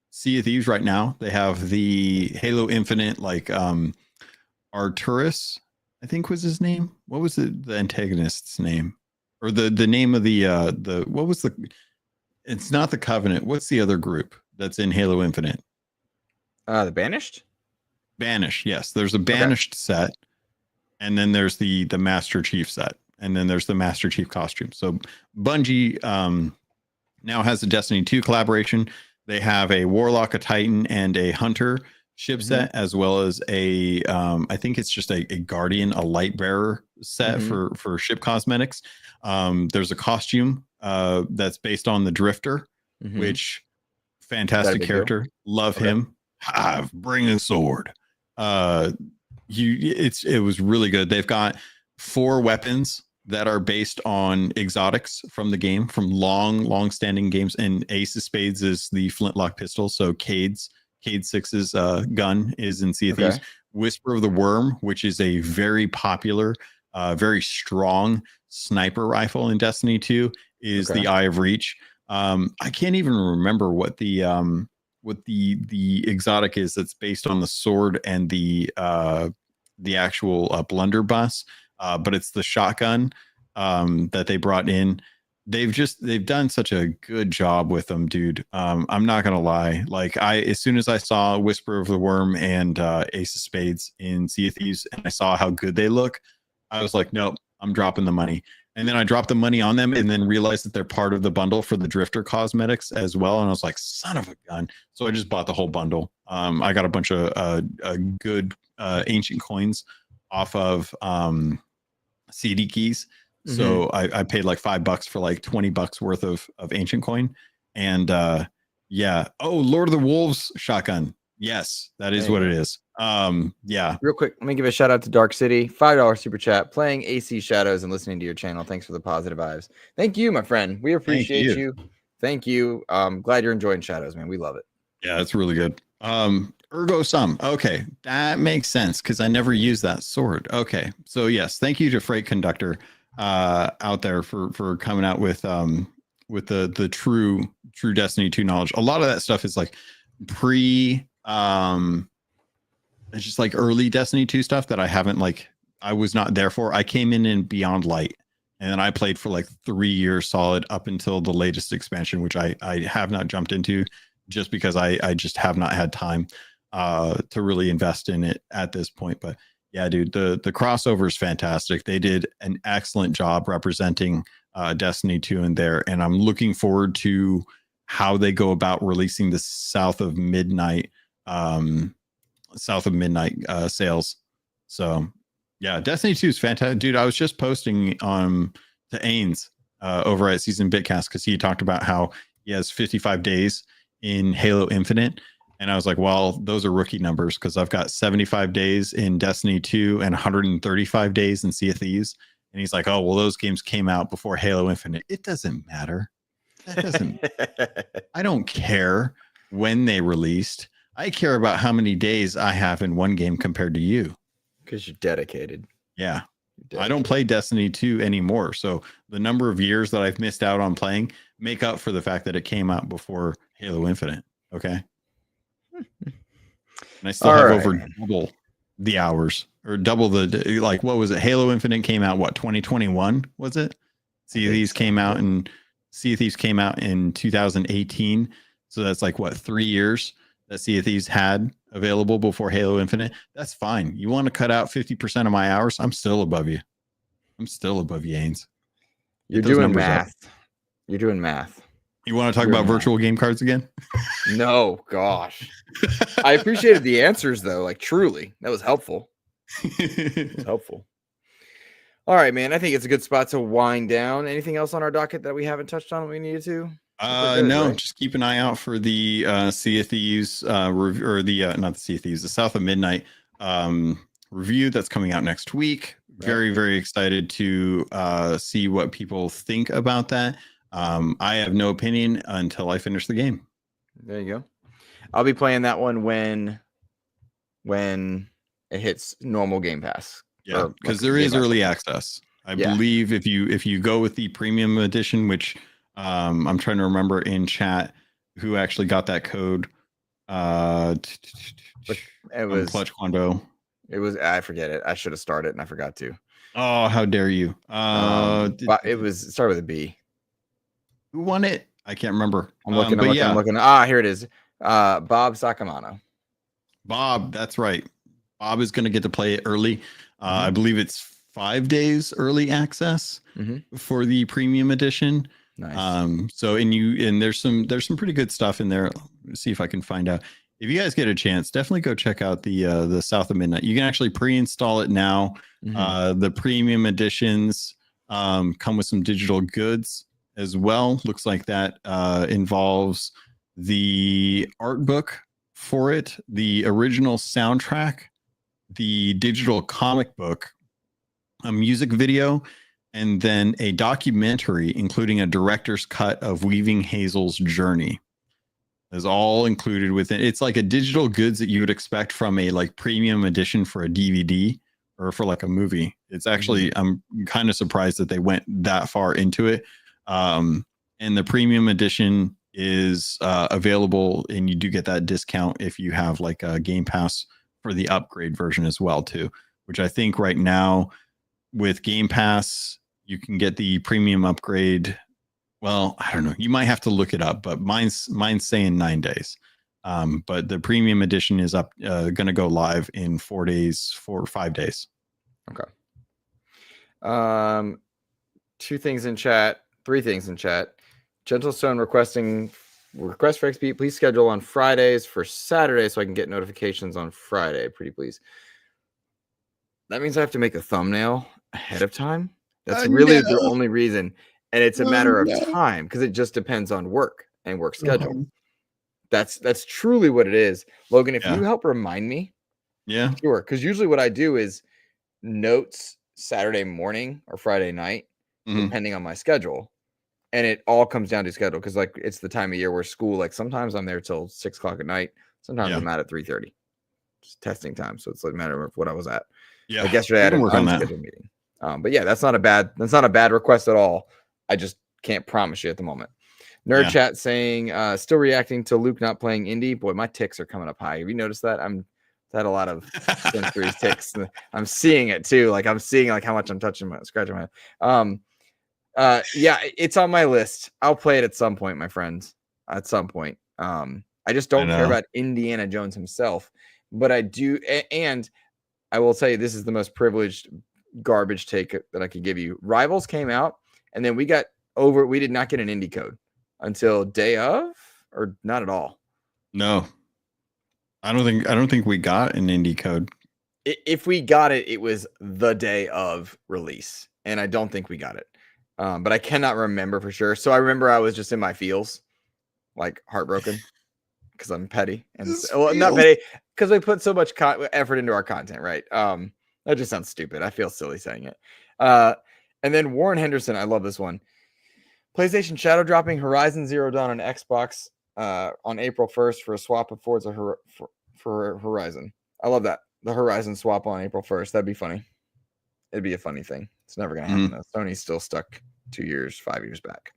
Sea of Thieves right now. They have the Halo Infinite, like Arturus, I think was his name. What was the antagonist's name? Or the name of the what was the, it's not the Covenant. What's the other group that's in Halo Infinite? The Banished? Banished, yes. There's a Banished set, and then there's the Master Chief set, and then there's the Master Chief costume. So Bungie now has a Destiny 2 collaboration. They have a Warlock, a Titan, and a Hunter ship set, as well as a I think it's just a Guardian, a Light Bearer set for ship cosmetics. There's a costume that's based on the Drifter, which fantastic character. Love him. Bring a sword. It was really good. They've got 4 weapons that are based on exotics from the game, from long-standing games. And Ace of Spades is the flintlock pistol. So Cade 6's gun is in Sea of Thieves. Whisper of the Worm, which is a very popular, very strong sniper rifle in Destiny 2, is the Eye of Reach. I can't even remember what the exotic is that's based on the sword and the actual blunderbuss. But it's the shotgun that they brought in. They've done such a good job with them, dude. I'm not gonna lie. Like as soon as I saw Whisper of the Worm and Ace of Spades in Sea of Thieves, and I saw how good they look, I was like, nope, I'm dropping the money. And then I dropped the money on them and then realized that they're part of the bundle for the Drifter cosmetics as well. And I was like, son of a gun. So I just bought the whole bundle. I got a bunch of good ancient coins off of CD keys. So I paid like $5 for like $20 worth of ancient coin. And yeah. Oh, Lord of the Wolves shotgun. Yes, that is what it is. Yeah. Real quick, let me give a shout out to Dark City, $5 super chat, playing AC Shadows and listening to your channel. Thanks for the positive vibes. Thank you, my friend. We appreciate you. Thank you. Glad you're enjoying Shadows, man. We love it. Yeah, it's really good. Ergo Sum. Okay, that makes sense because I never used that sword. Okay, so yes, thank you to Freight Conductor out there for coming out with the true Destiny 2 knowledge. A lot of that stuff is like it's just like early Destiny 2 stuff that I was not there for. I came in Beyond Light, and then I played for like 3 years solid up until the latest expansion, which I have not jumped into just because I just have not had time to really invest in it at this point. But yeah, dude, the crossover is fantastic. They did an excellent job representing Destiny 2 in there, and I'm looking forward to how they go about releasing the South of Midnight sales. So yeah, Destiny 2 is fantastic, dude. I was just posting to Ains over at Season Bitcast because he talked about how he has 55 days in Halo Infinite, and I was like, well, those are rookie numbers because I've got 75 days in Destiny 2 and 135 days in Sea of Thieves. And he's like, oh, well, those games came out before Halo Infinite. It doesn't matter. That doesn't I don't care when they released. I care about how many days I have in one game compared to you. Because you're dedicated. Yeah. I don't play Destiny 2 anymore. So the number of years that I've missed out on playing make up for the fact that it came out before Halo Infinite. Okay. And I still have over double the hours or double the, like, what was it? Halo Infinite came out, what, 2021 was it? Sea of Thieves came out in 2018. So that's like, what, 3 years that Sea of Thieves had available before Halo Infinite. That's fine. You want to cut out 50% of my hours? I'm still above you. Ains. You're doing math. You're doing math. You want to talk about virtual game cards again? No, gosh. I appreciated the answers though. Like truly, that was helpful. It was helpful. All right, man. I think it's a good spot to wind down. Anything else on our docket that we haven't touched on? We needed to. No, right? Just keep an eye out for the Sea of Thieves or the not the Sea of Thieves, the South of Midnight review that's coming out next week. Very, very excited to see what people think about that. I have no opinion until I finish the game. There you go. I'll be playing that one when it hits normal Game Pass. Yeah, because there is early access. I believe if you go with the premium edition, which I'm trying to remember in chat who actually got that code. It was Clutch Quando. It was, I forget it. I should have started and I forgot to. Oh, how dare you! It started with a B. Who won it? I can't remember. I'm looking. Here it is. Bob Sakamano. Bob, that's right. Bob is going to get to play it early. I believe it's 5 days early access for the premium edition. Nice. So there's some pretty good stuff in there. Let's see if I can find out. If you guys get a chance, definitely go check out the South of Midnight. You can actually pre-install it now. The premium editions come with some digital goods as well. Looks like that involves the art book for it, the original soundtrack, the digital comic book, a music video, and then a documentary including a director's cut of Weaving Hazel's journey. Is all included within. It's like a digital goods that you would expect from a like premium edition for a DVD or for like a movie. It's actually, I'm kind of surprised that they went that far into it. And the premium edition is available, and you do get that discount if you have like a Game Pass for the upgrade version as well too, which I think right now with Game Pass, you can get the premium upgrade. Well, I don't know. You might have to look it up, but mine's saying 9 days. But the premium edition is going to go live in 4 or 5 days. Okay. 3 things in chat. Gentlestone request for XP. Please schedule on Fridays for Saturday so I can get notifications on Friday. Pretty please. That means I have to make a thumbnail ahead of time. That's really the only reason. And it's a matter of time because it just depends on work and work schedule. That's truly what it is. Logan, if you help remind me. Yeah. Sure. Because usually what I do is notes Saturday morning or Friday night, depending on my schedule. And it all comes down to schedule because like it's the time of year where school, like sometimes I'm there till 6 o'clock at night. Sometimes I'm out at 3:30. Just testing time. So it's like a matter of what I was at. Yeah. Like yesterday I had an unscheduled meeting. But yeah, that's not a bad request at all. I just can't promise you at the moment. Nerd chat saying still reacting to Luke not playing indie. Boy, my ticks are coming up high. Have you noticed that? I've had a lot of sensory ticks. I'm seeing it too. Like I'm seeing like how much I'm scratching my yeah, it's on my list. I'll play it at some point, my friends. At some point. I just don't care about Indiana Jones himself, but I do, and I will tell you this is the most privileged garbage take that I could give you. Rivals came out, and then we did not get an indie code until day of, or not at all. No. I don't think we got an indie code. If we got it, it was the day of release, and I don't think we got it. But I cannot remember for sure. So I remember I was just in my feels, like heartbroken, because I'm petty and not petty because we put so much effort into our content, right? That just sounds stupid. I feel silly saying it. And then Warren Henderson, I love this one. PlayStation shadow dropping Horizon Zero Dawn on Xbox on April 1st for a swap of Forza for Horizon. I love that. The Horizon swap on April 1st. That'd be funny. It'd be a funny thing. It's never going to happen, though. Sony's still stuck 5 years back.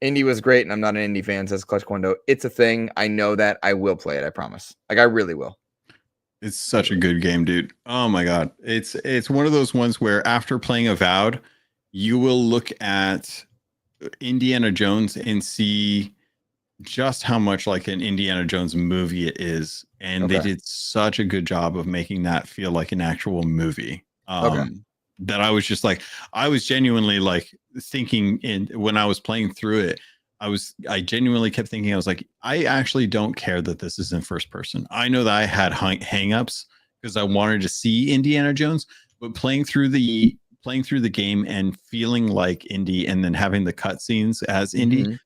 Indie was great, and I'm not an indie fan, says Clutch Quando. It's a thing. I know that. I will play it. I promise. Like, I really will. It's such a good game, dude. Oh, my God. It's one of those ones where after playing Avowed, you will look at Indiana Jones and see just how much like an Indiana Jones movie it is. And they did such a good job of making that feel like an actual movie. That I was just like, I was genuinely like thinking when I was playing through it, I genuinely kept thinking, I was like, I actually don't care that this is in first person. I know that I had hangups because I wanted to see Indiana Jones, but playing through the game and feeling like Indy and then having the cutscenes as Indy,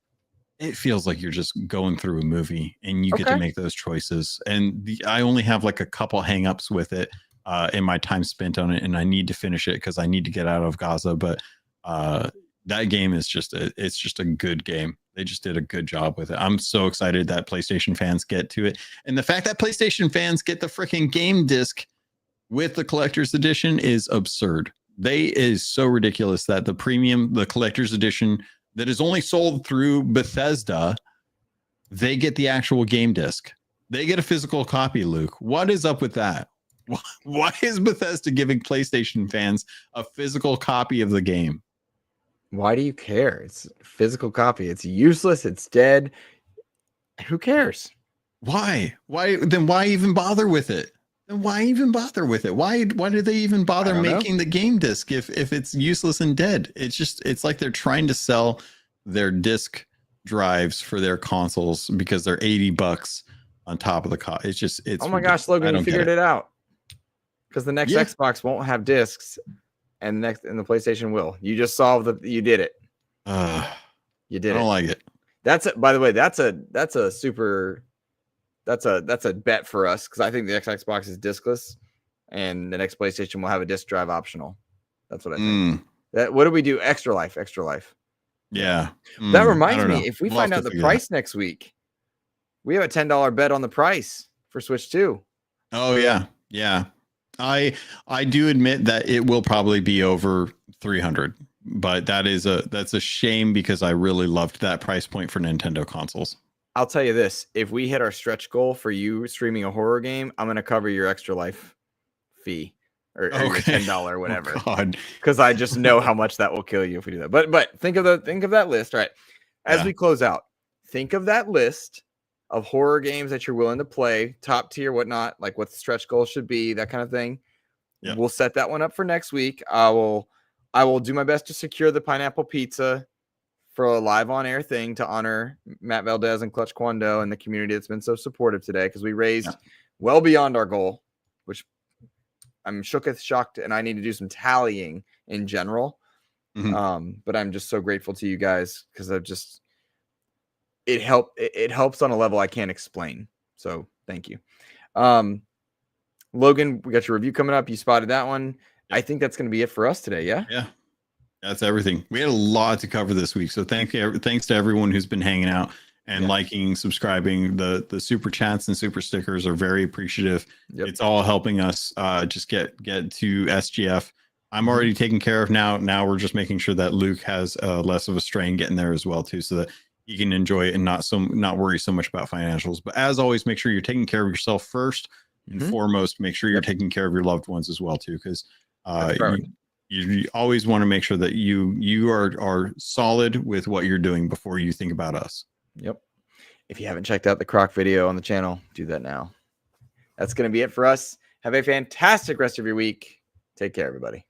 it feels like you're just going through a movie and you get to make those choices. And I only have like a couple hangups with it. In my time spent on it, and I need to finish it because I need to get out of Gaza. But that game is it's just a good game. They just did a good job with it. I'm so excited that PlayStation fans get to it, and the fact that PlayStation fans get the freaking game disc with the collector's edition is absurd. Is so ridiculous that the collector's edition that is only sold through Bethesda, they get the actual game disc. They get a physical copy. Luke, what is up with that? Why is Bethesda giving PlayStation fans a physical copy of the game? Why do you care? It's a physical copy. It's useless. It's dead. Who cares? Why? Then why even bother with it? Why do they even bother making the game disc if it's useless and dead? It's like they're trying to sell their disc drives for their consoles because they're $80 on top of the cost. It's oh my gosh, Logan, you figured it out. Because the next Xbox won't have discs, and the PlayStation will. You just solved you did it. You did it. I don't like it. By the way, that's a bet for us because I think the Xbox is discless, and the next PlayStation will have a disc drive optional. That's what I think. What do we do? Extra life. Yeah. That reminds me, if we find out the price next week, we have a $10 bet on the price for Switch 2. Oh yeah. Yeah. I do admit that it will probably be over 300, but that's a shame because I really loved that price point for Nintendo consoles. I'll tell you this, if we hit our stretch goal for you streaming a horror game, I'm going to cover your extra life fee or your $10 whatever. Oh, God. Cuz I just know how much that will kill you if we do that. But think of that list, right? As we close out, think of that list of horror games that you're willing to play, top tier, whatnot, like what the stretch goal should be, that kind of thing. Yep. We'll set that one up for next week. I will I will do my best to secure the pineapple pizza for a live on air thing to honor Matt Valdez and Clutch Kwando and the community that's been so supportive today, because we raised well beyond our goal, which I'm shocked, and I need to do some tallying in general. But I'm just so grateful to you guys, because it helps on a level I can't explain. So thank you. Logan, we got your review coming up. You spotted that one. I think that's going to be it for us today. Yeah. That's everything. We had a lot to cover this week. So thanks to everyone who's been hanging out and liking, subscribing. The super chats and super stickers are very appreciative. It's all helping us just get to SGF. I'm already taken care of now. Now we're just making sure that Luke has less of a strain getting there as well too, so that he can enjoy it and not worry so much about financials. But as always, make sure you're taking care of yourself first and foremost. Make sure you're taking care of your loved ones as well too, because you always want to make sure that you are solid with what you're doing before you think about us. Yep. If you haven't checked out the Croc video on the channel, do that now. That's going to be it for us. Have a fantastic rest of your week. Take care, everybody.